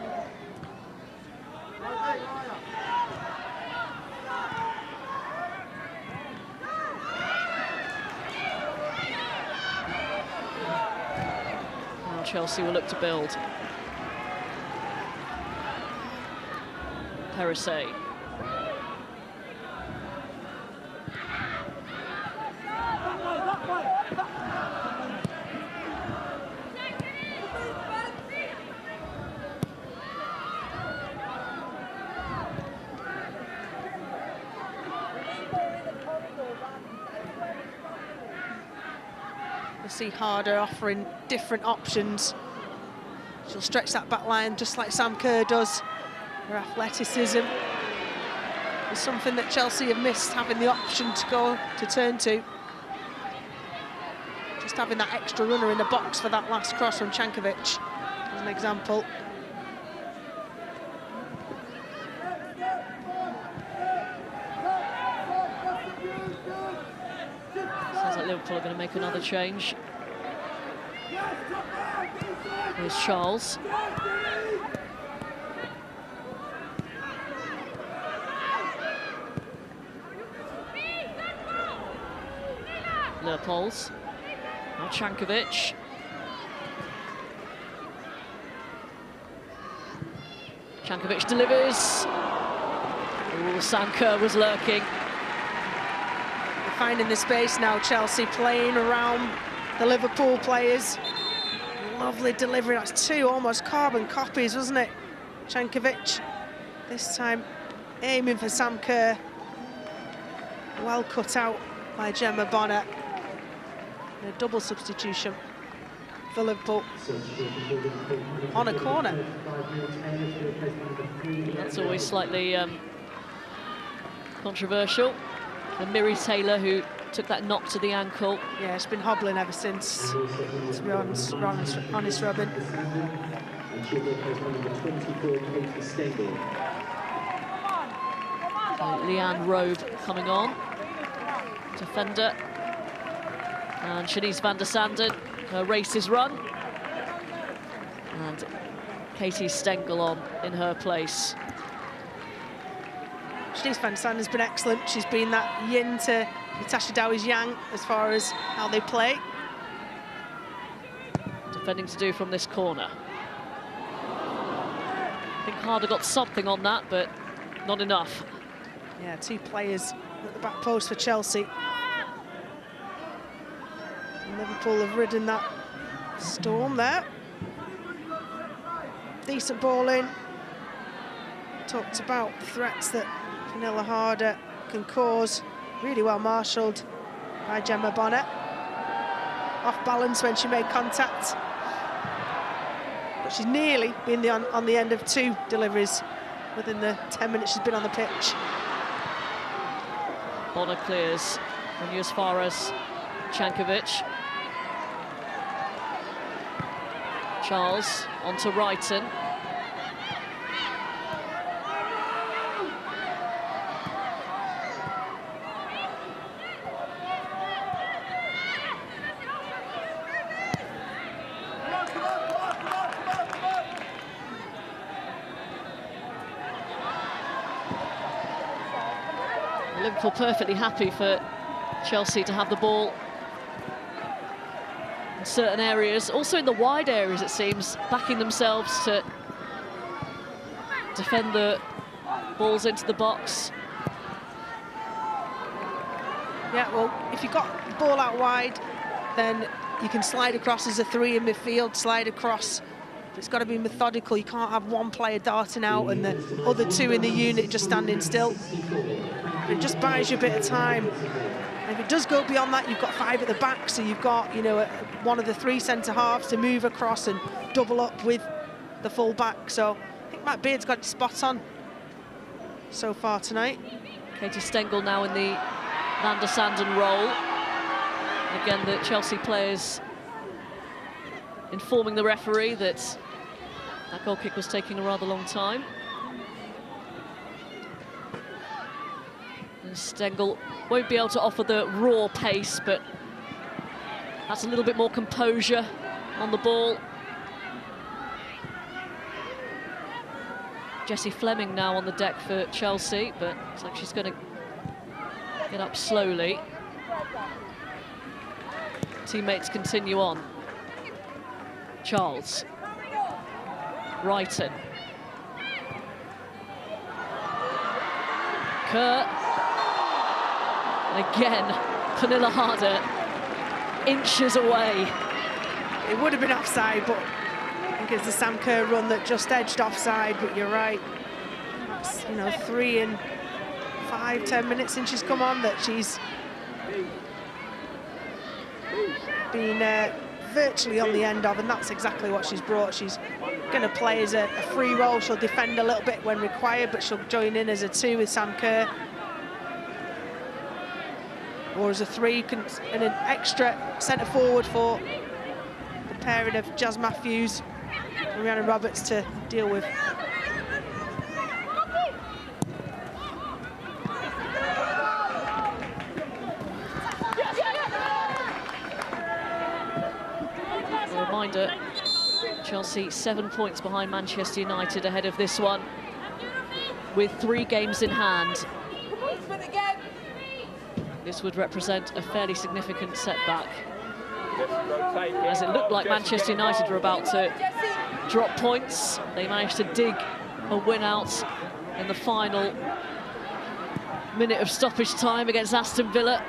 Now Chelsea will look to build. Perisset. We'll see Harder offering different options. She'll stretch that back line just like Sam Kerr does. Her athleticism is something that Chelsea have missed, having the option to go to turn to. Just having that extra runner in the box for that last cross from Cankovic, as an example. Sounds like Liverpool are going to make another change. Here's Charles. Leopolds. Now Cankovic. Cankovic delivers. Ooh, Sam Kerr was lurking. Finding the space now, Chelsea playing around the Liverpool players. Lovely delivery. That's two almost carbon copies, wasn't it? Cankovic this time aiming for Sam Kerr. Well cut out by Gemma Bonner. And a double substitution for Liverpool on a corner. That's always slightly controversial. And Miri Taylor, who took that knock to the ankle. Yeah, it's been hobbling ever since, to be honest Robin. Leanne Robe coming on. Defender. And Shanice van der Sanden, her race is run. And Katie Stengel on in her place. Shanice van der Sanden has been excellent. She's been that yin to Natasha Dowie's yang as far as how they play. Defending to do from this corner. I think Harder got something on that, but not enough. Yeah, two players at the back post for Chelsea. And Liverpool have ridden that storm there. Decent ball in. Talked about the threats that Pernilla Harder can cause. Really well marshalled by Gemma Bonner. Off balance when she made contact. But she's nearly been on the end of two deliveries within the 10 minutes she's been on the pitch. Bonner clears only as far as Cankovic. Charles onto Wrighton. Liverpool perfectly happy for Chelsea to have the ball in certain areas, also in the wide areas it seems, backing themselves to defend the balls into the box. Yeah, well, if you've got the ball out wide, then you can slide across as a three in midfield, slide across. It's got to be methodical. You can't have one player darting out and the other two in the unit just standing still. It just buys you a bit of time. And if it does go beyond that, you've got five at the back, so you've got, you know, one of the three centre-halves to move across and double up with the full-back. So I think Matt Beard's got it spot on so far tonight. Katie Stengel now in the Van der Sanden role. And again, the Chelsea players informing the referee that that goal kick was taking a rather long time. And Stengel won't be able to offer the raw pace, but that's a little bit more composure on the ball. Jessie Fleming now on the deck for Chelsea, but it's like she's going to get up slowly. Teammates continue on. Charles. Wrighton. Kerr. And again, Pernilla Harder inches away. It would have been offside, but I think it's the Sam Kerr run that just edged offside, but you're right. That's, you know, 3 in 5-10 minutes since she's come on that she's been virtually on the end of, and that's exactly what she's brought. She's going to play as a free role. She'll defend a little bit when required, but she'll join in as a 2 with Sam Kerr. Or as a 3, and an extra centre forward for the pairing of Jazz Matthews and Rhiannon Roberts to deal with. A reminder, Chelsea 7 points behind Manchester United ahead of this one, with 3 games in hand. This would represent a fairly significant setback, as it looked like Manchester United were about to drop points. They managed to dig a win out in the final minute of stoppage time against Aston Villa.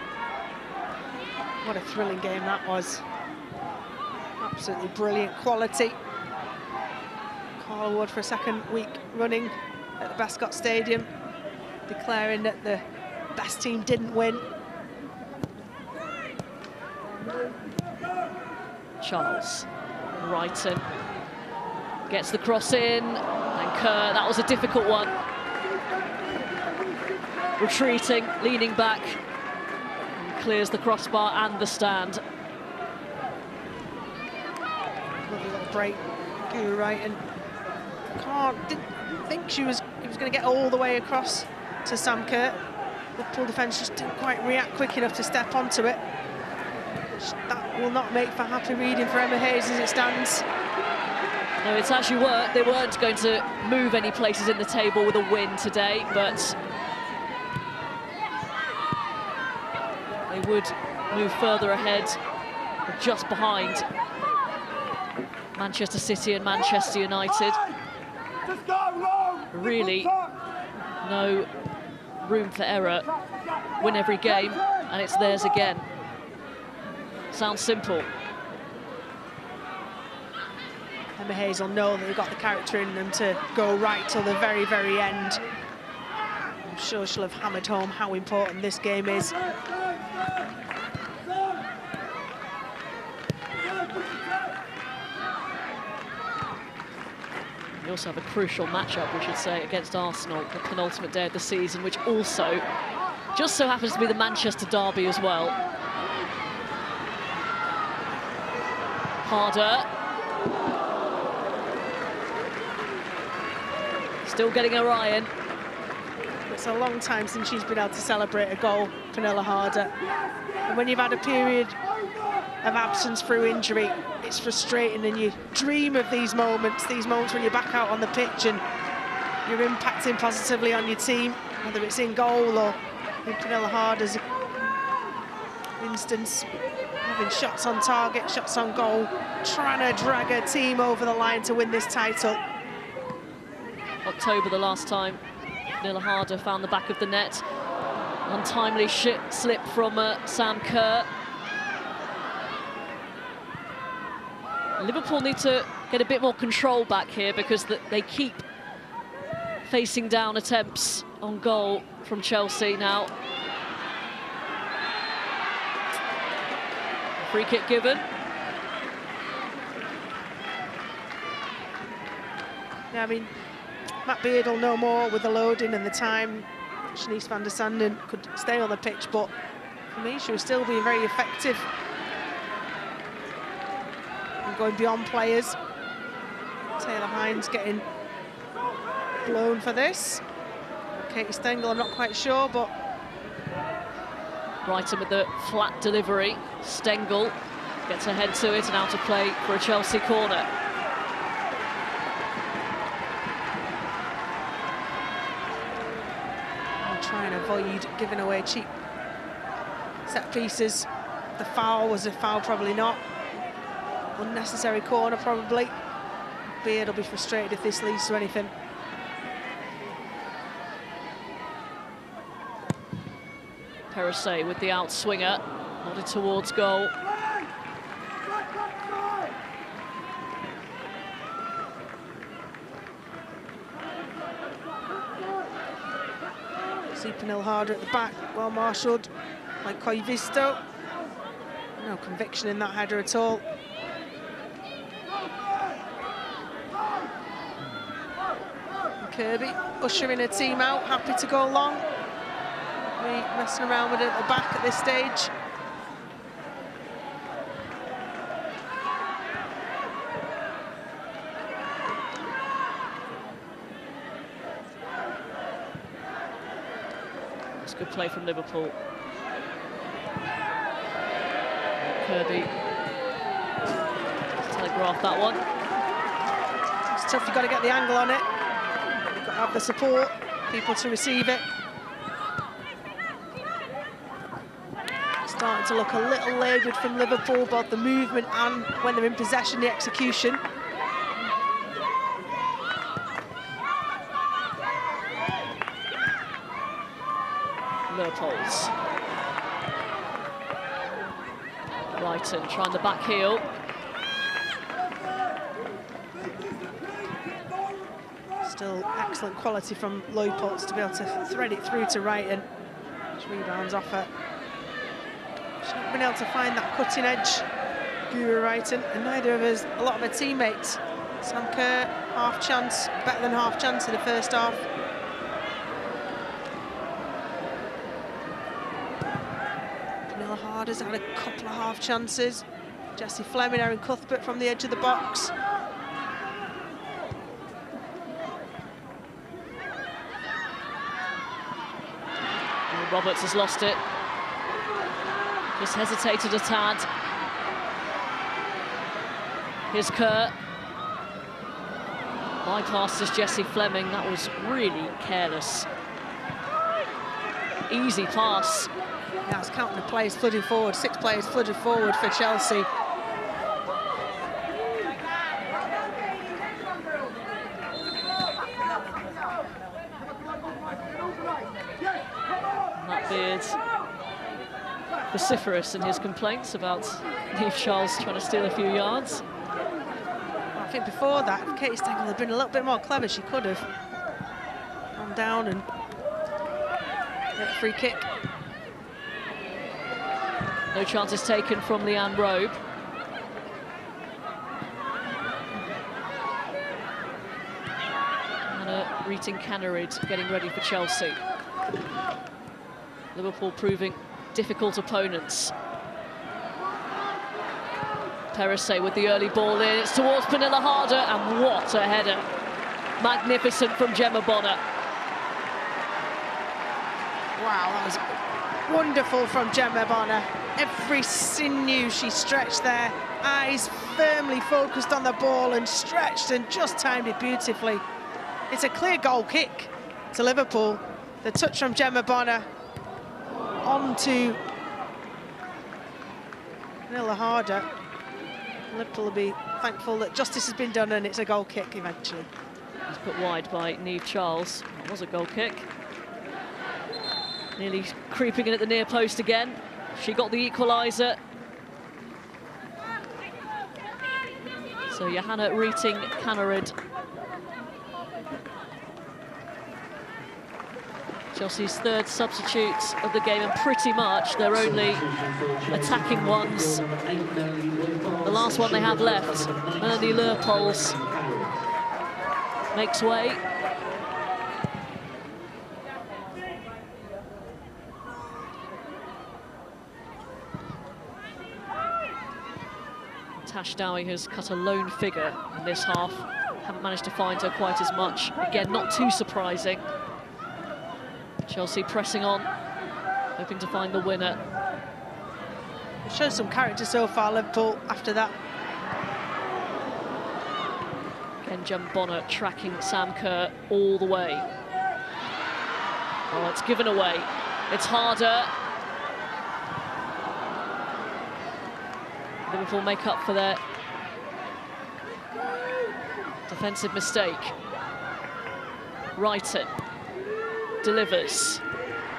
What a thrilling game that was. Absolutely brilliant quality. Carl Wood for a second week running at the Bascott Stadium, declaring that the best team didn't win. Charles, Wrighton gets the cross in, and Kerr, that was a difficult one. Retreating, leaning back, and clears the crossbar and the stand. Lovely little break, Guru Wrighton. Didn't think he was going to get all the way across to Sam Kerr. Liverpool defence just didn't quite react quick enough to step onto it. That will not make for happy reading for Emma Hayes as it stands. No, it's actually worked. They weren't going to move any places in the table with a win today, but they would move further ahead, just behind Manchester City and Manchester United. Really, no room for error. Win every game, and it's theirs again. Sounds simple. Emma Hayes will know that they've got the character in them to go right till the very, very end. I'm sure she'll have hammered home how important this game is. We also have a crucial matchup, we should say, against Arsenal, the penultimate day of the season, which also just so happens to be the Manchester derby as well. Harder. Still getting Orion. It's a long time since she's been able to celebrate a goal, Pernilla Harder. And when you've had a period of absence through injury, it's frustrating, and you dream of these moments when you're back out on the pitch and you're impacting positively on your team, whether it's in goal or in Pernilla Harder's instance, having shots on target, shots on goal, trying to drag her team over the line to win this title. October, the last time Pernilla Harder found the back of the net. Untimely slip from Sam Kerr. Liverpool need to get a bit more control back here, because they keep facing down attempts on goal from Chelsea now. Free kick given. Yeah, I mean, Matt Beard will know more with the loading and the time. Shanice van der Sanden could stay on the pitch, but for me, she was still being very effective and going beyond players. Taylor Hines getting blown for this. Katie Stengel, I'm not quite sure, but Brighton with the flat delivery. Stengel gets her head to it and out of play for a Chelsea corner. I'll try and avoid giving away cheap set pieces. The foul was a foul, probably not. Unnecessary corner, probably. Beard will be frustrated if this leads to anything. Perisset with the outswinger, nodded towards goal. Pernille Harder at the back, well marshalled by Koivisto. No conviction in that header at all. And Kirby ushering her team out, happy to go long. We messing around with it at the back at this stage. Good play from Liverpool. Kirby telegraphed that one. It's tough, you've got to get the angle on it. You've got to have the support, people to receive it. Starting to look a little laboured from Liverpool, both the movement and when they're in possession, the execution. Leupolz. Brighton trying the back heel. Still excellent quality from Leupolz to be able to thread it through to Wrighton. Which rebounds off her. She's not been able to find that cutting edge, Guru Wrighton, and neither of us, a lot of her teammates. Sam Kerr, half chance, better than half chance in the first half. Harder's had a couple of half chances. Jessie Fleming, Erin Cuthbert from the edge of the box. Roberts has lost it. Just hesitated a tad. Here's Kerr. Bypasses Jessie Fleming. That was really careless. Easy pass. Now it's counting the players flooding forward. 6 players flooded forward for Chelsea. Matt Beard vociferous in his complaints about Niamh Charles trying to steal a few yards. I think before that, if Katie Stengel had been a little bit more clever, she could have gone down and get a free kick. No chances taken from Leanne Robe. Anna Reeting-Cannerid getting ready for Chelsea. Liverpool proving difficult opponents. Perisset with the early ball in. It's towards Pernille Harder, and what a header. Magnificent from Gemma Bonner. Wow, that was wonderful from Gemma Bonner. Every sinew she stretched there, eyes firmly focused on the ball and stretched and just timed it beautifully. It's a clear goal kick to Liverpool. The touch from Gemma Bonner onto Pernille Harder. Liverpool will be thankful that justice has been done and it's a goal kick eventually. It's put wide by Niamh Charles. It was a goal kick. Nearly creeping in at the near post again. She got the equaliser. So Johanna Reeting-Cannerid. Chelsea's third substitute of the game, and pretty much their only attacking ones. The last one they have left, Melanie Leupolz, makes way. Tash Dowie has cut a lone figure in this half. Haven't managed to find her quite as much. Again, not too surprising. Chelsea pressing on, hoping to find the winner. It shows some character so far, Liverpool, after that. Again, Gemma Bonner tracking Sam Kerr all the way. Oh, it's given away. It's Harder. Liverpool make up for their defensive mistake. Wrighton delivers.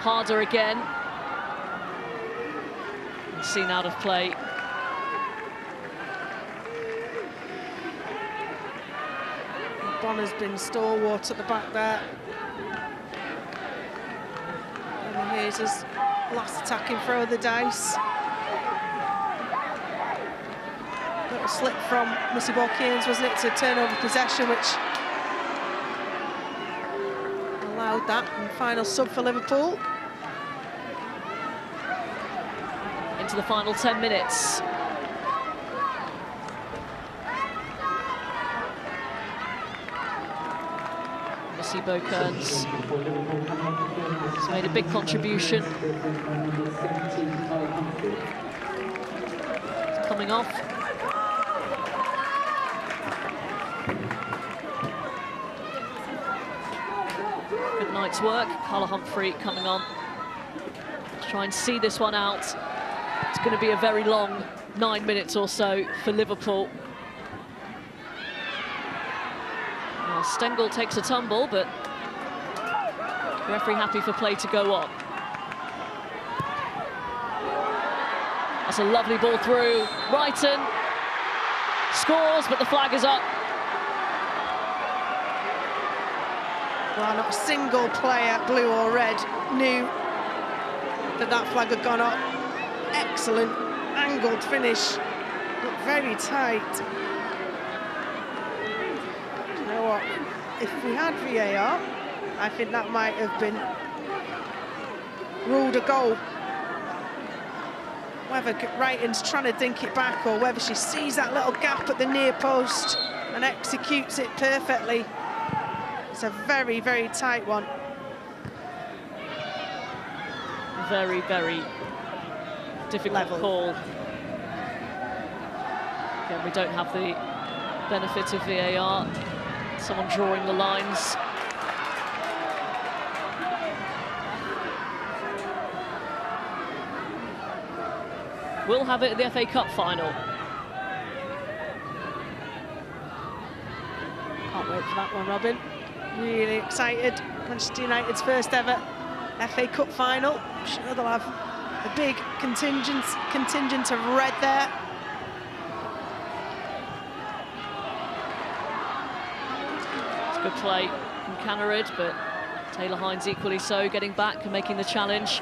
Harder again. Seen out of play. Bonner's been stalwart at the back there. And here's his last attacking throw of the dice. Little slip from Missy Ball-Keynes, wasn't it, to turn over possession, which allowed that. And final sub for Liverpool. Into the final 10 minutes. Missy Ball-Keynes has made a big contribution. Coming off. Good night's work. Carla Humphrey coming on. Let's try and see this one out. It's going to be a very long 9 minutes or so for Liverpool. Well, Stengel takes a tumble, but the referee happy for play to go on. That's a lovely ball through. Wrighton scores, but the flag is up. Well, not a single player, blue or red, knew that that flag had gone up. Excellent angled finish, but very tight. Do you know what? If we had VAR, I think that might have been ruled a goal. Whether Wrighton's trying to dink it back or whether she sees that little gap at the near post and executes it perfectly. It's a very, very tight one. Very, very difficult call. Again, we don't have the benefit of VAR. Someone drawing the lines. We'll have it at the FA Cup final. Can't wait for that one, Robin. Really excited. Manchester United's first ever FA Cup final. I'm sure they'll have a big contingent of red there. It's good play from Cannerid, but Taylor Hines equally so, getting back and making the challenge.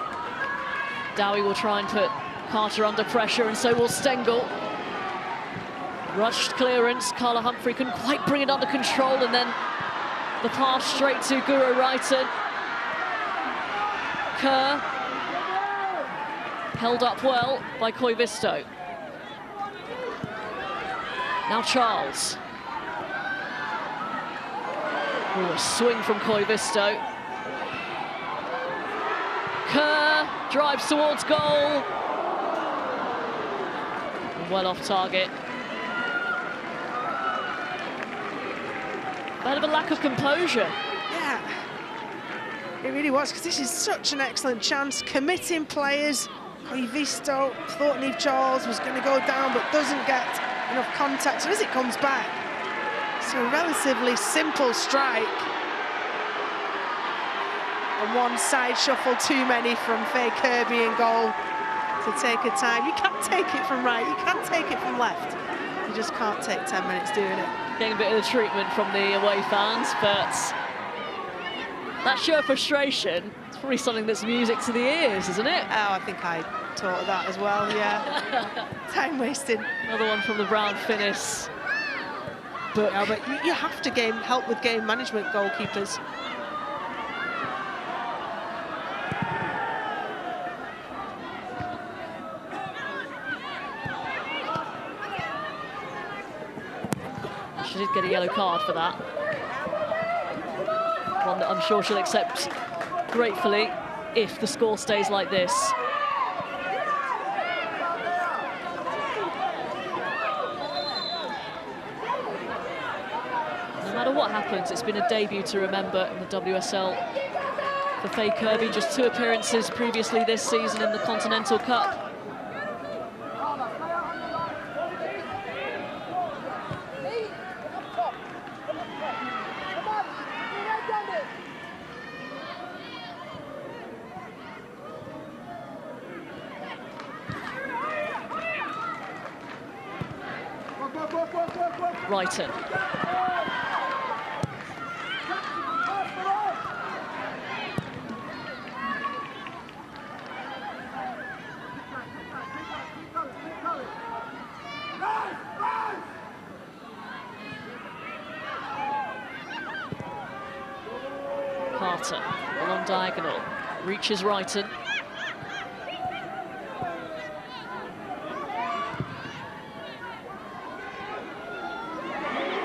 Dowie will try and put Carter under pressure, and so will Stengel. Rushed clearance, Carla Humphrey couldn't quite bring it under control, and then the pass straight to Guro Wrighton. Kerr held up well by Koivisto. Now Charles. Ooh, a swing from Koivisto. Kerr drives towards goal. Well off target. A bit of a lack of composure. Yeah, it really was, because this is such an excellent chance. Committing players. Koivisto thought Niamh Charles was going to go down, but doesn't get enough contact. And as it comes back, it's a relatively simple strike. And one side shuffle too many from Faye Kirby in goal to take a time. You can't take it from right, you can't take it from left. You just can't take 10 minutes doing it. Getting a bit of the treatment from the away fans, but that sheer frustration, it's probably something that's music to the ears, isn't it? Oh, I think I taught her that as well, yeah. Time wasted. Another one from the Brown Finnis. But you have to help with game management, goalkeepers. She did get a yellow card for that. One that I'm sure she'll accept gratefully if the score stays like this. No matter what happens, it's been a debut to remember in the WSL for Faye Kirby. Just 2 appearances previously this season in the Continental Cup. Wrighton. Carter, along diagonal, reaches Wrighton.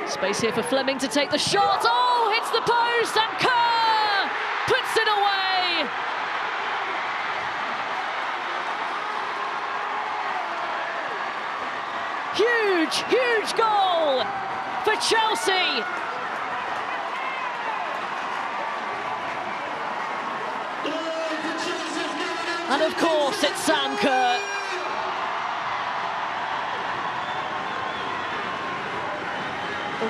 Space here for Fleming to take the shot. Oh, hits the post, and Kerr puts it away. Huge, huge goal for Chelsea. And of course, it's Sam Kerr. The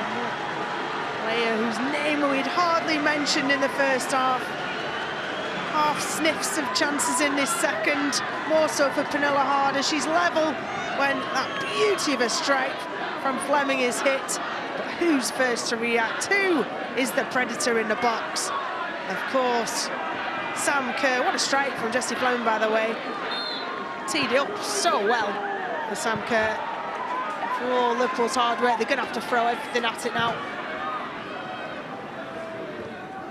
player whose name we'd hardly mentioned in the first half. Half sniffs of chances in this second, more so for Pernilla Harder. She's level when that beauty of a strike from Fleming is hit. But who's first to react? Who is the predator in the box? Of course, Sam Kerr. What a strike from Jessie Fleming, by the way. Teed it up so well for Sam Kerr. For all Liverpool's hard work, they're going to have to throw everything at it now.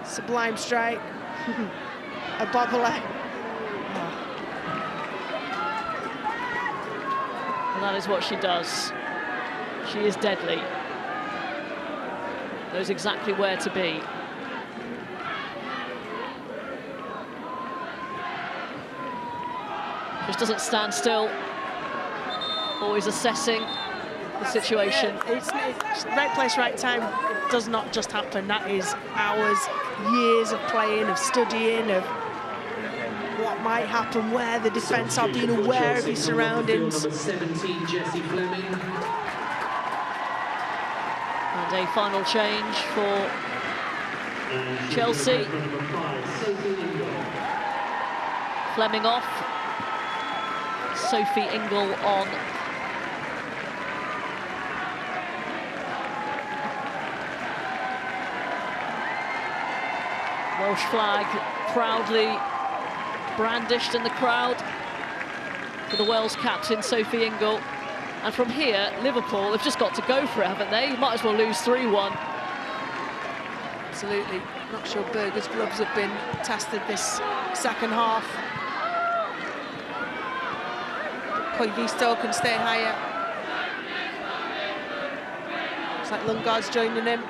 Sublime strike. A bobbler. And that is what she does. She is deadly. Knows exactly where to be. Just doesn't stand still. Always assessing the situation. Yeah, it's right place, right time. It does not just happen. That is hours, years of playing, of studying, of what might happen, where the defence are being aware of his surroundings. Number 17, Jessie Fleming. And a final change for Chelsea. Fleming off. Sophie Ingle on. Welsh flag proudly brandished in the crowd for the Wales captain, Sophie Ingle. And from here, Liverpool have just got to go for it, haven't they? Might as well lose 3-1. Absolutely. Not sure Berger's gloves have been tested this second half. Koivisto can stay higher. Looks like Lundgaard's joining him.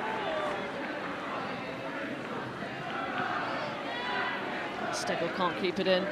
Stegel can't keep it in.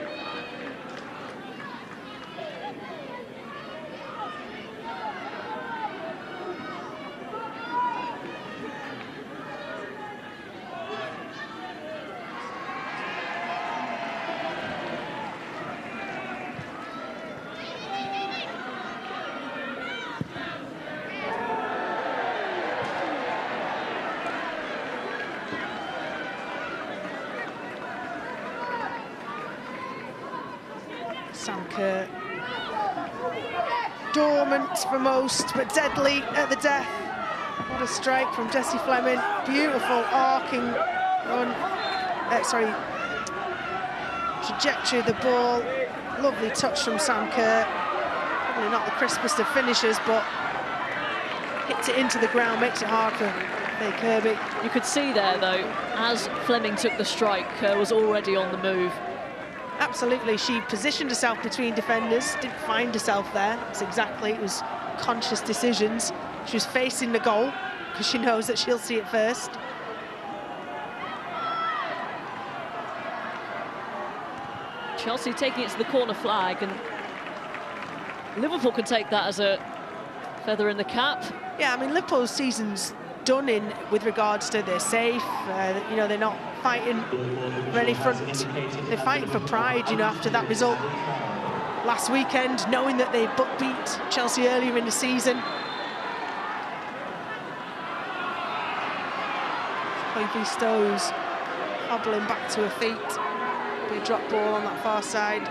Sam Kerr, dormant for most, but deadly at the death. What a strike from Jessie Fleming. Beautiful arcing run. Trajectory of the ball. Lovely touch from Sam Kerr. Probably not the crispest of finishers, but hits it into the ground, makes it hard for Faye Kirby. You could see there, though, as Fleming took the strike, Kerr was already on the move. Absolutely, she positioned herself between defenders, didn't find herself there. That's exactly, it was conscious decisions. She was facing the goal because she knows that she'll see it first. Chelsea taking it to the corner flag, and Liverpool can take that as a feather in the cap. Yeah, I mean, Liverpool's season's done in with regards to they're safe, you know, they're not fighting for any front, they're fighting for pride, you know, after that result last weekend, knowing that they beat Chelsea earlier in the season. Koivi Stowe's hobbling back to her feet. Be a drop ball on that far side.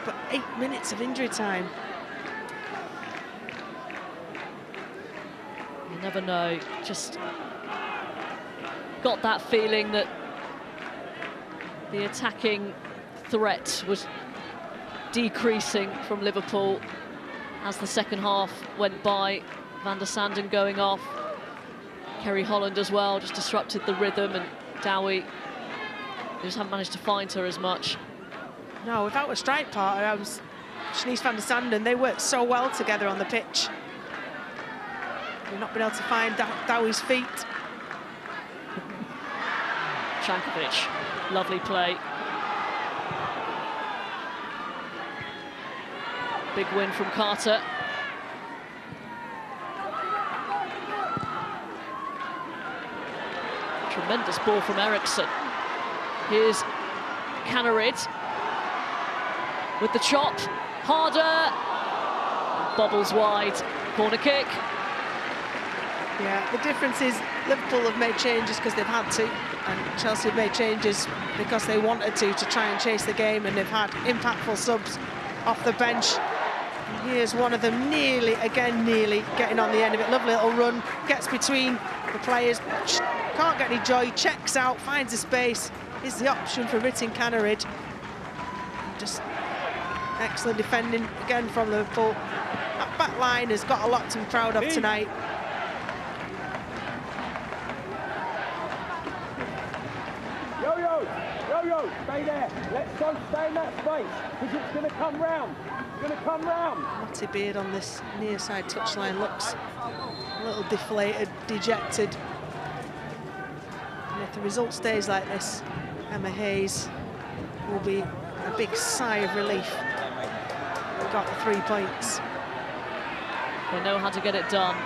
But 8 minutes of injury time. You never know. Just got that feeling that the attacking threat was decreasing from Liverpool as the second half went by. Van der Sanden going off. Kerry Holland as well, just disrupted the rhythm, and Dowie, they just haven't managed to find her as much. No, without a strike partner, Shanice van der Sanden, they worked so well together on the pitch. We've not been able to find Dowie's feet. Chankovic, lovely play. Big win from Carter. Tremendous ball from Eriksson. Here's Canarid with the chop. Harder. Bobbles wide. Corner kick. Yeah, the difference is Liverpool have made changes because they've had to, and Chelsea have made changes because they wanted to try and chase the game, and they've had impactful subs off the bench. And here's one of them nearly getting on the end of it. Lovely little run, gets between the players, can't get any joy, checks out, finds a space. Is the option for Ritin Canarid. Just excellent defending again from Liverpool. That back line has got a lot to be proud of tonight. Yo, stay there. Let's go stay in that space, because it's going to come round. It's going to come round. Matty Beard on this near side touchline looks a little deflated, dejected. And if the result stays like this, Emma Hayes will be a big sigh of relief. We got the 3 points. They know how to get it done.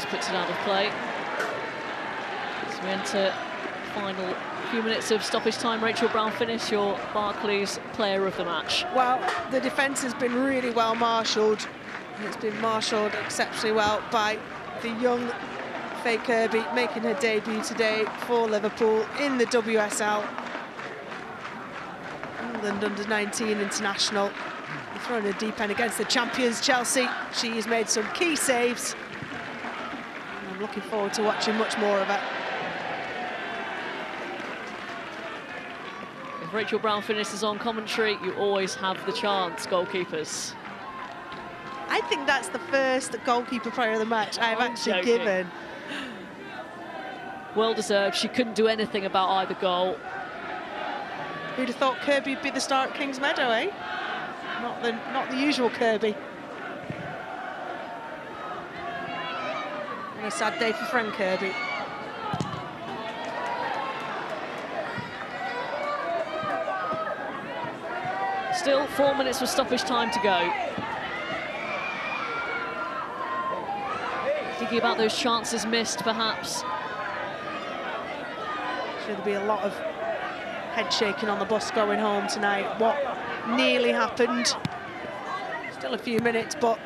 Puts it out of play. So we enter final few minutes of stoppage time. Rachel Brown-Finnis, your Barclays player of the match. Well, the defence has been really well marshalled. It's been marshalled exceptionally well by the young Faye Kirby, making her debut today for Liverpool in the WSL. England under-19 international. Throwing a deep end against the champions Chelsea. She has made some key saves. I'm looking forward to watching much more of it. If Rachel Brown-Finnis is on commentary, you always have the chance, goalkeepers. I think that's the first goalkeeper player of the match I've actually given. Well deserved. She couldn't do anything about either goal. Who'd have thought Kirby would be the star at Kings Meadow, eh? Not the usual Kirby. A sad day for Frank Kirby. Still 4 minutes with stoppage time to go. Thinking about those chances missed, perhaps. Should there be a lot of head shaking on the bus going home tonight. What nearly happened. Still a few minutes, but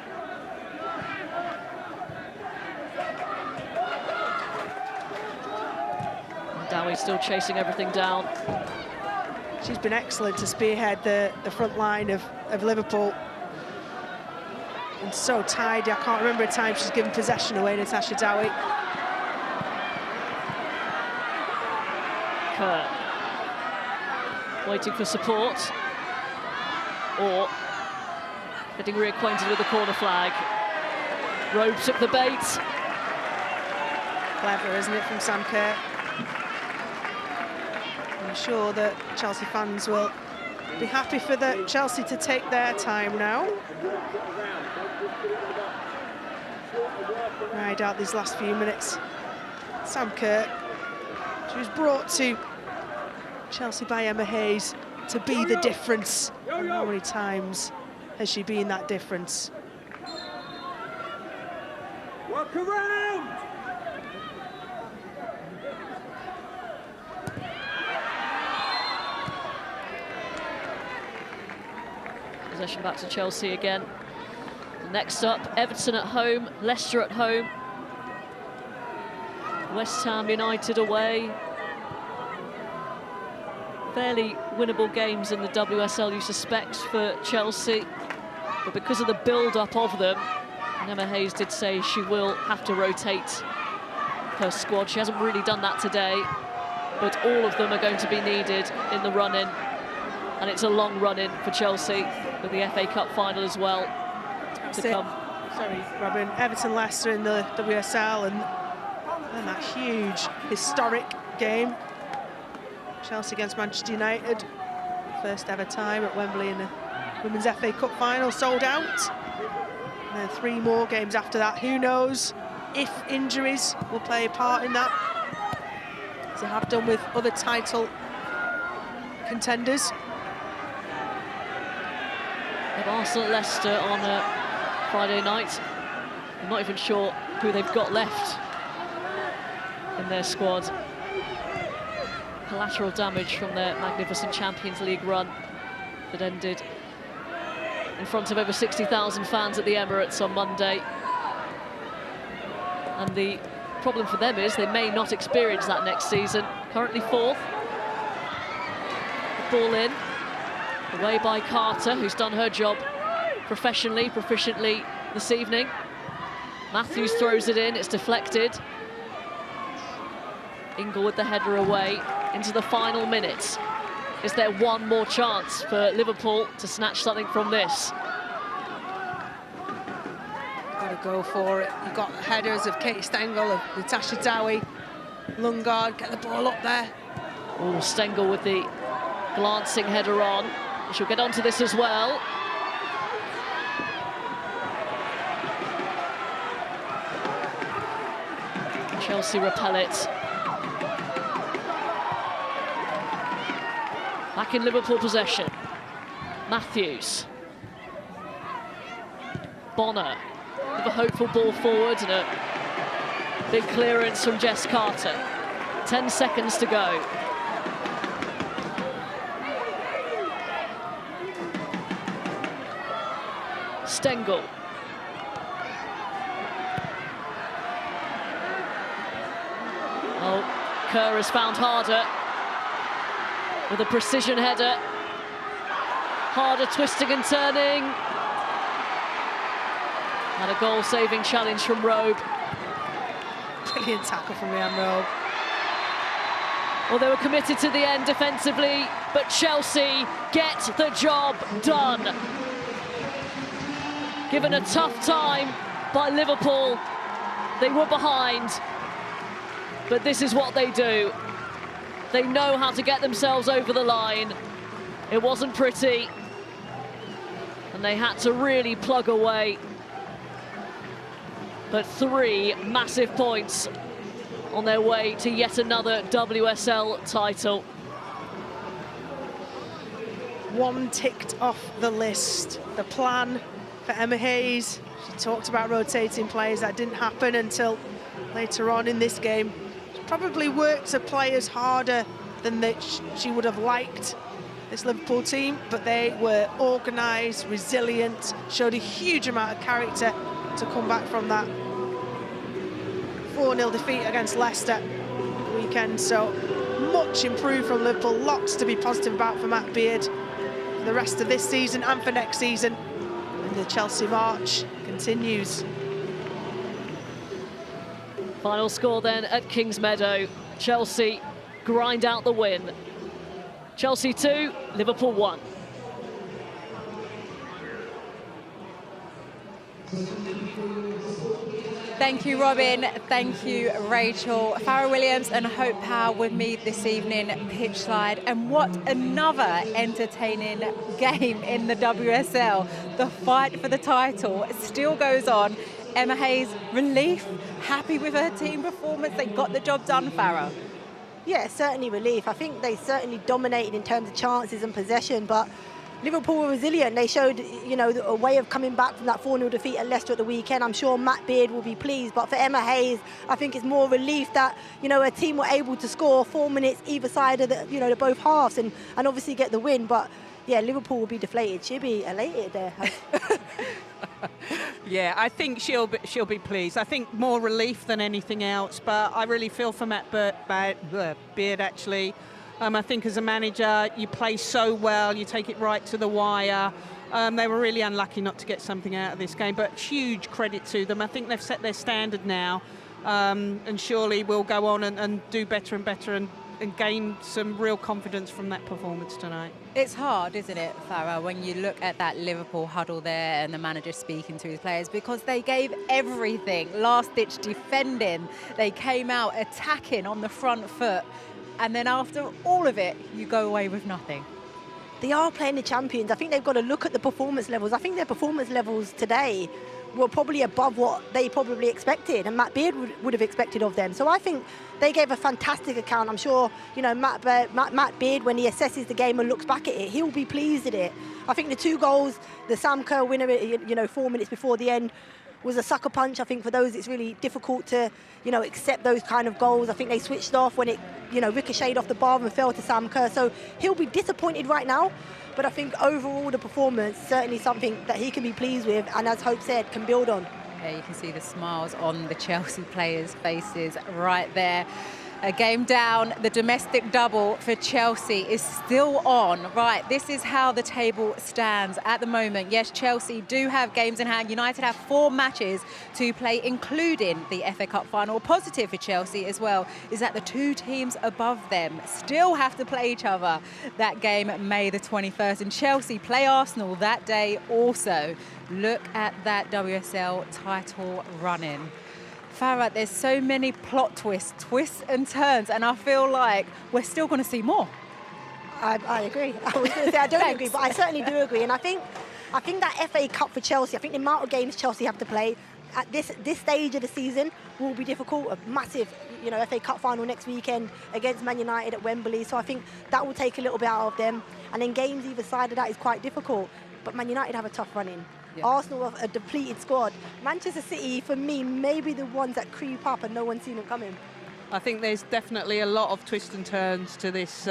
Dowie's still chasing everything down. She's been excellent to spearhead the front line of Liverpool. And so tidy, I can't remember a time she's given possession away, Natasha Dowie. Kerr waiting for support, or getting reacquainted with the corner flag. Rowe took the bait. Clever, isn't it, from Sam Kerr? I'm sure that Chelsea fans will be happy for Chelsea to take their time now. Ride out these last few minutes. Sam Kerr, she was brought to Chelsea by Emma Hayes to be the difference. And how many times has she been that difference? Work around! Possession back to Chelsea again. Next up, Everton at home, Leicester at home, West Ham United away. Fairly winnable games in the WSL, you suspect, for Chelsea. But because of the build-up of them, Emma Hayes did say she will have to rotate her squad. She hasn't really done that today, but all of them are going to be needed in the run-in. And it's a long run-in for Chelsea with the FA Cup final as well to come. Sorry, Robin. Everton Leicester in the WSL and that huge historic game. Chelsea against Manchester United. First ever time at Wembley in the Women's FA Cup final, sold out. And then 3 more games after that. Who knows if injuries will play a part in that, as they have done with other title contenders. Arsenal Leicester on Friday night. I'm not even sure who they've got left in their squad. Collateral damage from their magnificent Champions League run that ended in front of over 60,000 fans at the Emirates on Monday. And the problem for them is they may not experience that next season. Currently 4th. The ball in. Away by Carter, who's done her job professionally, proficiently this evening. Matthews throws it in, it's deflected. Ingle with the header away into the final minutes. Is there one more chance for Liverpool to snatch something from this? Got to go for it. You've got headers of Katie Stengel, of Natasha Dowie, Lundgaard, get the ball up there. Oh, Stengel with the glancing header on. She'll get onto this as well. Chelsea repel it. Back in Liverpool possession. Matthews. Bonner with a hopeful ball forward and a big clearance from Jess Carter. 10 seconds to go. Stengel. Oh, Kerr has found Harder with a precision header. Harder twisting and turning. And a goal-saving challenge from Robe. Brilliant tackle from Leanne Robe. Well, they were committed to the end defensively, but Chelsea get the job done. Given a tough time by Liverpool, they were behind, but this is what they do. They know how to get themselves over the line. It wasn't pretty, and they had to really plug away. But 3 massive points on their way to yet another WSL title. 1 ticked off the list. The plan for Emma Hayes, she talked about rotating players. That didn't happen until later on in this game. She probably worked her players harder than she would have liked, this Liverpool team, but they were organised, resilient, showed a huge amount of character to come back from that 4-0 defeat against Leicester the weekend. So much improved from Liverpool, lots to be positive about for Matt Beard for the rest of this season and for next season. And the Chelsea march continues. Final score then at Kingsmeadow. Chelsea grind out the win. Chelsea 2, Liverpool 1. Thank you, Robin. Thank you, Rachel. Farrah Williams and Hope Powell with me this evening, Pitchside. And what another entertaining game in the WSL. The fight for the title still goes on. Emma Hayes, relief, happy with her team performance. They got the job done, Farrah. Yeah, certainly relief. I think they certainly dominated in terms of chances and possession, but Liverpool were resilient. They showed, you know, a way of coming back from that 4-0 defeat at Leicester at the weekend. I'm sure Matt Beard will be pleased, but for Emma Hayes, I think it's more relief that, you know, her team were able to score 4 minutes either side of the, you know, the both halves and obviously get the win. But yeah, Liverpool will be deflated. She'll be elated there. Yeah, I think she'll be pleased. I think more relief than anything else, but I really feel for Matt Beard, actually. I think as a manager, you play so well, you take it right to the wire. They were really unlucky not to get something out of this game, but huge credit to them. I think they've set their standard now, and surely will go on and do better and better and gain some real confidence from that performance tonight. It's hard, isn't it, Farah, when you look at that Liverpool huddle there and the manager speaking to his players, because they gave everything, last-ditch defending. They came out attacking on the front foot, and then after all of it, you go away with nothing. They are playing the champions. I think they've got to look at the performance levels. I think their performance levels today were probably above what they probably expected and Matt Beard would have expected of them. So I think they gave a fantastic account. I'm sure, you know, Matt Beard, when he assesses the game and looks back at it, he'll be pleased at it. I think the 2 goals, the Sam Kerr winner, you know, 4 minutes before the end, was a sucker punch. I think for those, it's really difficult to, you know, accept those kind of goals. I think they switched off when it, you know, ricocheted off the bar and fell to Sam Kerr. So he'll be disappointed right now. But I think overall the performance, certainly something that he can be pleased with and, as Hope said, can build on. Yeah, you can see the smiles on the Chelsea players' faces right there. A game down, the domestic double for Chelsea is still on. Right, this is how the table stands at the moment. Yes, Chelsea do have games in hand. United have 4 matches to play, including the FA Cup final. Positive for Chelsea as well is that the 2 teams above them still have to play each other. That game, May the 21st. And Chelsea play Arsenal that day also. Look at that WSL title run-in. Farah, there's so many plot twists and turns, and I feel like we're still going to see more. I agree. I was going to say I don't agree, but I certainly do agree. And I think that FA Cup for Chelsea, I think the amount of games Chelsea have to play at this stage of the season will be difficult. A massive, you know, FA Cup final next weekend against Man United at Wembley. So I think that will take a little bit out of them. And then games either side of that is quite difficult. But Man United have a tough run-in. Yeah. Arsenal have a depleted squad. Manchester City, for me, maybe the ones that creep up and no one's seen them coming. I think there's definitely a lot of twists and turns to this,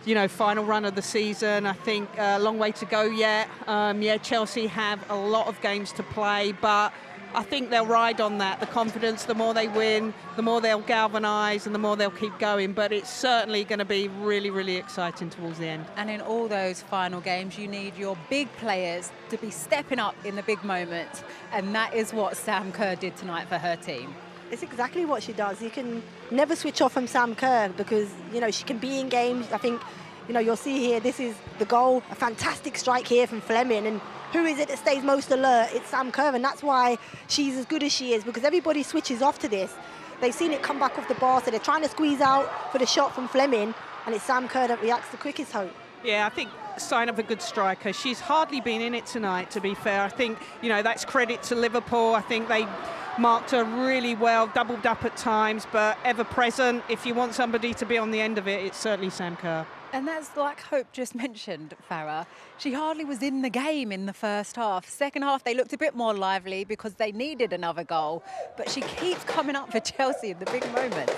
you know, final run of the season. I think a long way to go yet. Yeah, Chelsea have a lot of games to play, but I think they'll ride on that. The confidence, the more they win, the more they'll galvanise and the more they'll keep going. But it's certainly going to be really, really exciting towards the end. And in all those final games, you need your big players to be stepping up in the big moments. And that is what Sam Kerr did tonight for her team. It's exactly what she does. You can never switch off from Sam Kerr because, you know, she can be in games. I think, you know, you'll see here, this is the goal, a fantastic strike here from Fleming. And who is it that stays most alert? It's Sam Kerr, and that's why she's as good as she is, because everybody switches off to this. They've seen it come back off the bar, so they're trying to squeeze out for the shot from Fleming, and it's Sam Kerr that reacts the quickest, Hope. Yeah, I think sign of a good striker. She's hardly been in it tonight, to be fair. I think, you know, that's credit to Liverpool. I think they marked her really well, doubled up at times, but ever present. If you want somebody to be on the end of it, it's certainly Sam Kerr. And that's like Hope just mentioned, Farah. She hardly was in the game in the first half. Second half, they looked a bit more lively because they needed another goal. But she keeps coming up for Chelsea in the big moments.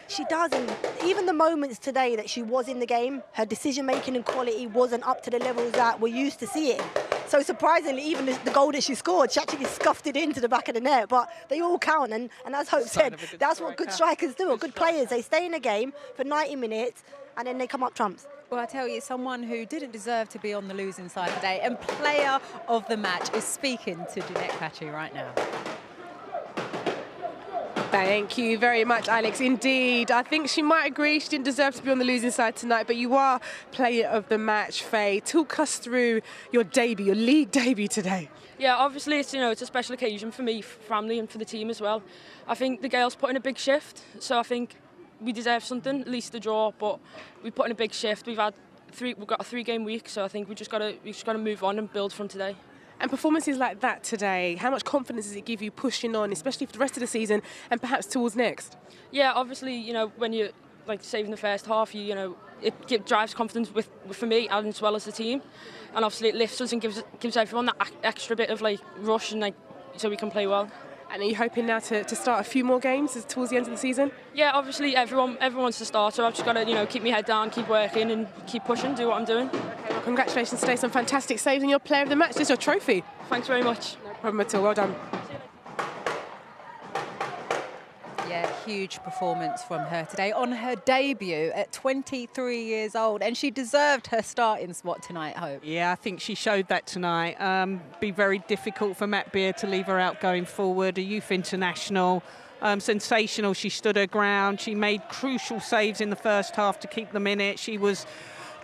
She does, and even the moments today that she was in the game, her decision-making and quality wasn't up to the levels that we're used to seeing. So surprisingly, even the goal that she scored, she actually scuffed it into the back of the net. But they all count, and as Hope said, that's what good strikers do, or good players. They stay in the game for 90 minutes, and then they come up trumps. Well, I tell you, someone who didn't deserve to be on the losing side today and player of the match is speaking to Jeanette Patchy right now. Thank you very much, Alex. Indeed, I think she might agree she didn't deserve to be on the losing side tonight, but you are player of the match, Faye. Talk us through your debut, your league debut today. Yeah, obviously it's, you know, it's a special occasion for me, family, and for the team as well. I think the girls put in a big shift, so I think we deserve something, at least a draw, but we put in a big shift. We've got a 3-game week, so I think we just got to move on and build from today. And performances like that today, how much confidence does it give you pushing on, especially for the rest of the season and perhaps towards next? Yeah, obviously, you know, when you're like saving the first half, you know, it drives confidence for me and as well as the team, and obviously it lifts us and gives everyone that extra bit of like rush and like so we can play well. And are you hoping now to start a few more games towards the end of the season? Yeah, obviously everyone wants to start, so I've just got to, you know, keep my head down, keep working and keep pushing, do what I'm doing. Okay, well, Congratulations today, some fantastic saves and your player of the match. This is your trophy. Thanks very much. No problem at all, well done. Yeah, huge performance from her today on her debut at 23 years old, and she deserved her starting spot tonight, Hope. Yeah, I think she showed that tonight. Be very difficult for Matt Beard to leave her out going forward. A youth international, sensational. She stood her ground. She made crucial saves in the first half to keep them in it. She was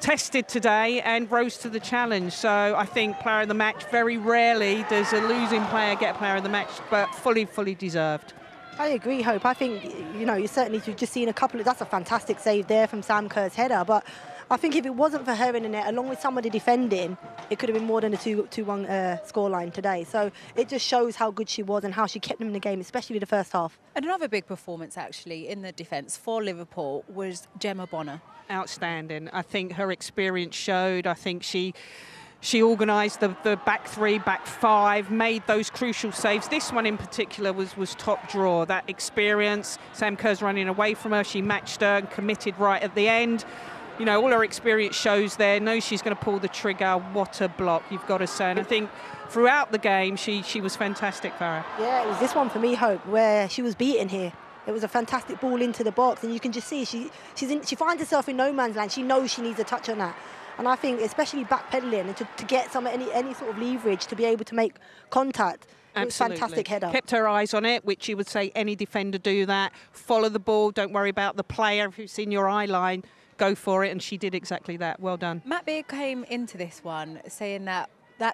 tested today and rose to the challenge. So I think player of the match, very rarely does a losing player get player of the match, but fully deserved. I agree, Hope. I think, you know, you've just seen a couple of... That's a fantastic save there from Sam Kerr's header. But I think if it wasn't for her in the net, along with somebody defending, it could have been more than a 2-1 scoreline today. So it just shows how good she was and how she kept them in the game, especially the first half. And another big performance, actually, in the defence for Liverpool was Gemma Bonner. Outstanding. I think her experience showed. I think she organised the back three, back five, made those crucial saves. This one in particular was top draw. That experience, Sam Kerr's running away from her, she matched her and committed right at the end. You know, all her experience shows there, knows she's going to pull the trigger. What a block, you've got to say. And I think throughout the game, she was fantastic for her. Yeah, it was this one for me, Hope, where she was beaten here. It was a fantastic ball into the box, and you can just see she finds herself in no man's land. She knows she needs a touch on that. And I think, especially backpedaling and to get any sort of leverage to be able to make contact, it was fantastic header. Kept her eyes on it, which you would say any defender do that. Follow the ball, don't worry about the player. If you've seen your eye line, go for it, and she did exactly that. Well done. Matt Beard came into this one saying that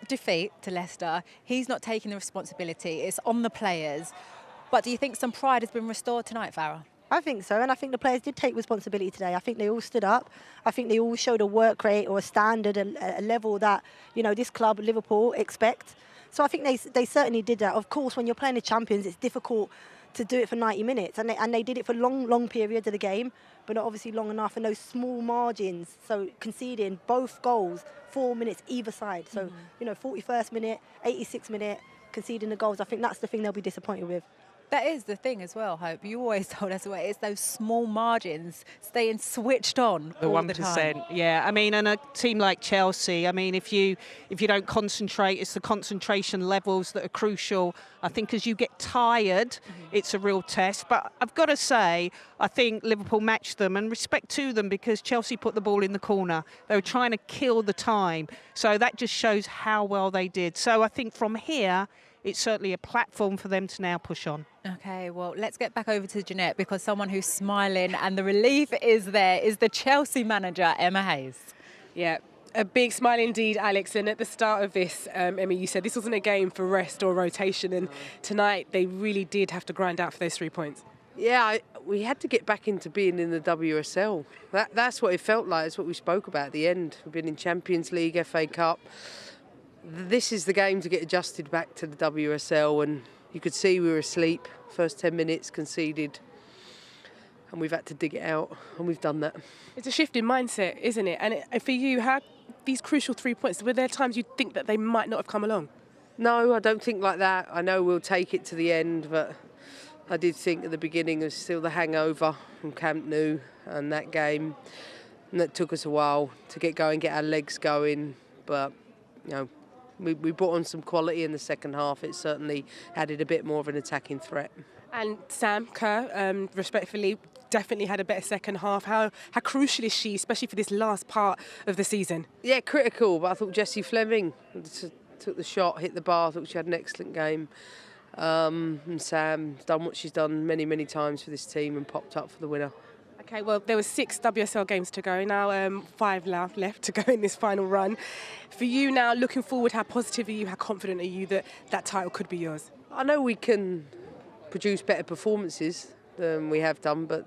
defeat to Leicester, he's not taking the responsibility. It's on the players. But do you think some pride has been restored tonight, Farah? I think so, and I think the players did take responsibility today. I think they all stood up. I think they all showed a work rate or a standard, a level that, you know, this club, Liverpool, expect. So I think they certainly did that. Of course, when you're playing the champions, it's difficult to do it for 90 minutes, and they did it for long periods of the game, but not obviously long enough in those small margins. So conceding both goals, 4 minutes either side. So, you know, 41st minute, 86th minute, conceding the goals. I think that's the thing they'll be disappointed with. That is the thing as well, Hope. You always told us well, it's those small margins, staying switched on the all 1%. The time. Yeah, I mean, and a team like Chelsea, I mean, if you don't concentrate, it's the concentration levels that are crucial. I think as you get tired, it's a real test. But I've got to say, I think Liverpool matched them, and respect to them, because Chelsea put the ball in the corner. They were trying to kill the time. So that just shows how well they did. So I think from here, it's certainly a platform for them to now push on. OK, well, let's get back over to Jeanette, because someone who's smiling and the relief is there is the Chelsea manager, Emma Hayes. Yeah, a big smile indeed, Alex. And at the start of this, Emma, you said this wasn't a game for rest or rotation. And tonight, they really did have to grind out for those 3 points. Yeah, we had to get back into being in the WSL. That's what it felt like. It's what we spoke about at the end. We've been in Champions League, FA Cup. This is the game to get adjusted back to the WSL, and you could see we were asleep. First 10 minutes conceded, and we've had to dig it out, and we've done that. It's a shift in mindset, isn't it? And for you, how these crucial 3 points, were there times you'd think that they might not have come along? No, I don't think like that. I know we'll take it to the end, but I did think at the beginning there was still the hangover from Camp Nou and that game, and that took us a while to get going, get our legs going, but, you know, we brought on some quality in the second half. It certainly added a bit more of an attacking threat. And Sam Kerr, respectfully, definitely had a better second half. How crucial is she, especially for this last part of the season? Yeah, critical, but I thought Jessie Fleming took the shot, hit the bar. I thought she had an excellent game. And Sam's done what she's done many times for this team and popped up for the winner. OK, well, there were 6 WSL games to go. Now 5 left to go in this final run. For you now, looking forward, how positive are you, how confident are you that that title could be yours? I know we can produce better performances than we have done, but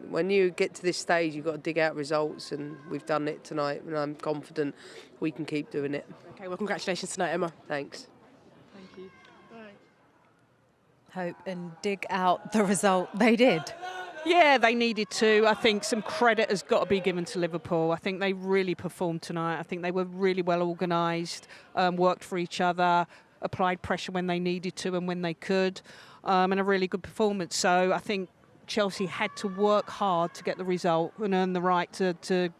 when you get to this stage, you've got to dig out results, and we've done it tonight, and I'm confident we can keep doing it. OK, well, congratulations tonight, Emma. Thanks. Thank you. Hope and dig out the result. They did. Yeah, they needed to. I think some credit has got to be given to Liverpool. I think they really performed tonight. I think they were really well organised, worked for each other, applied pressure when they needed to and when they could, and a really good performance. So I think Chelsea had to work hard to get the result and earn the right to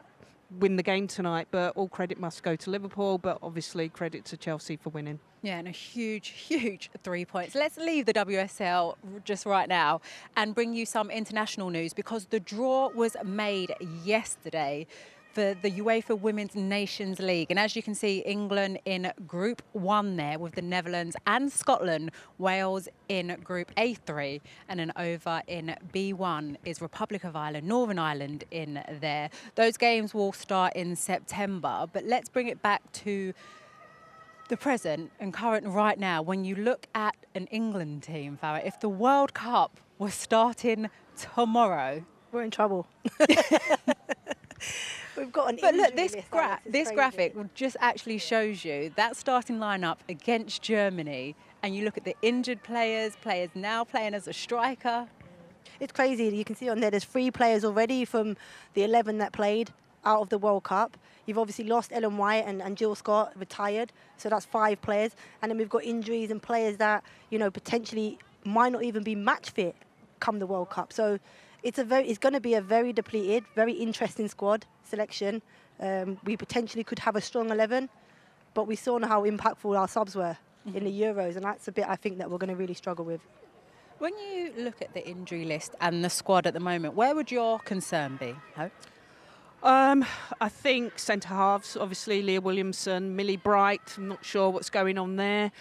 win the game tonight. But all credit must go to Liverpool, but obviously credit to Chelsea for winning. Yeah, and a huge, huge 3 points. Let's leave the WSL just right now and bring you some international news, because the draw was made yesterday for the UEFA Women's Nations League. And as you can see, England in Group 1 there with the Netherlands and Scotland. Wales in Group A3, and then over in B1 is Republic of Ireland, Northern Ireland in there. Those games will start in September, but let's bring it back to the present and current right now. When you look at an England team, Farah, if the World Cup was starting tomorrow, we're in trouble. We've got an But look, injury list, this graphic just actually shows you that starting lineup against Germany, and you look at the injured players now playing as a striker. It's crazy. You can see on there, there's 3 players already from the 11 that played out of the World Cup. You've obviously lost Ellen White and Jill Scott, retired, so that's 5 players. And then we've got injuries and players that, you know, potentially might not even be match fit come the World Cup. So it's going to be a very depleted, very interesting squad selection. We potentially could have a strong 11, but we saw how impactful our subs were in the Euros, and that's a bit I think that we're going to really struggle with. When you look at the injury list and the squad at the moment, where would your concern be? Hope? I think centre halves, obviously Leah Williamson, Millie Bright. I'm not sure what's going on there,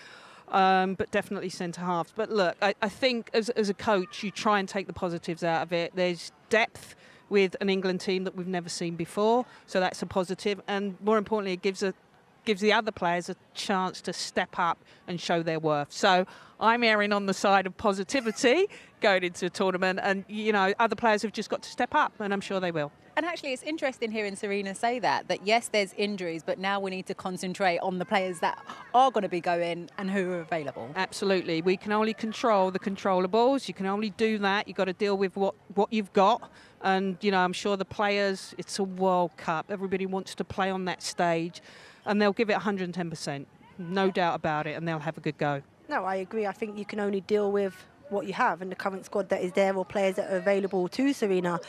but definitely centre halves. But look, I think as a coach, you try and take the positives out of it. There's depth with an England team that we've never seen before, so that's a positive. And more importantly, it gives the other players a chance to step up and show their worth. So I'm erring on the side of positivity going into a tournament, and you know, other players have just got to step up, and I'm sure they will. And actually, it's interesting hearing Serena say that yes, there's injuries, but now we need to concentrate on the players that are going to be going and who are available. Absolutely. We can only control the controllables. You can only do that. You've got to deal with what you've got. And, you know, I'm sure the players, it's a World Cup. Everybody wants to play on that stage, and they'll give it 110%. No doubt about it, and they'll have a good go. No, I agree. I think you can only deal with what you have and the current squad that is there, or players that are available to Serena.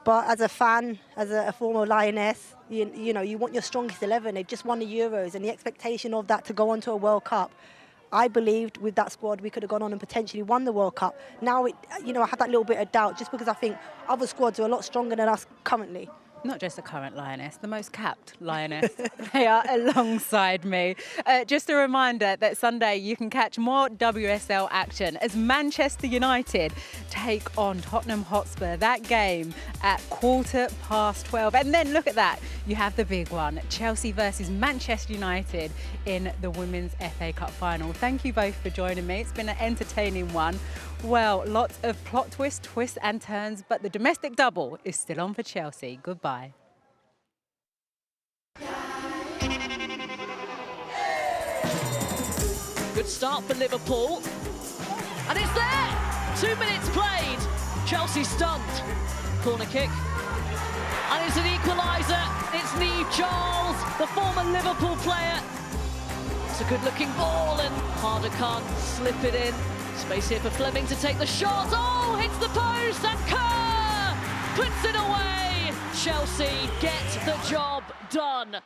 But as a fan, as a former Lioness, you know, you want your strongest 11. They've just won the Euros, and the expectation of that to go on to a World Cup, I believed with that squad we could have gone on and potentially won the World Cup. Now, you know, I have that little bit of doubt just because I think other squads are a lot stronger than us currently. Not just the current Lioness, the most capped Lioness player alongside me. Just a reminder that Sunday you can catch more WSL action as Manchester United take on Tottenham Hotspur. That game at 12:15. And then look at that, you have the big one, Chelsea versus Manchester United in the Women's FA Cup final. Thank you both for joining me. It's been an entertaining one. Well, lots of plot twists and turns, but the domestic double is still on for Chelsea. Goodbye. Good start for Liverpool. And it's there! 2 minutes played. Chelsea stunned. Corner kick. And it's an equaliser. It's Niamh Charles, the former Liverpool player. It's a good-looking ball, and Harder can't slip it in. Space here for Fleming to take the shot. Oh, hits the post, and Kerr puts it away. Chelsea get the job done.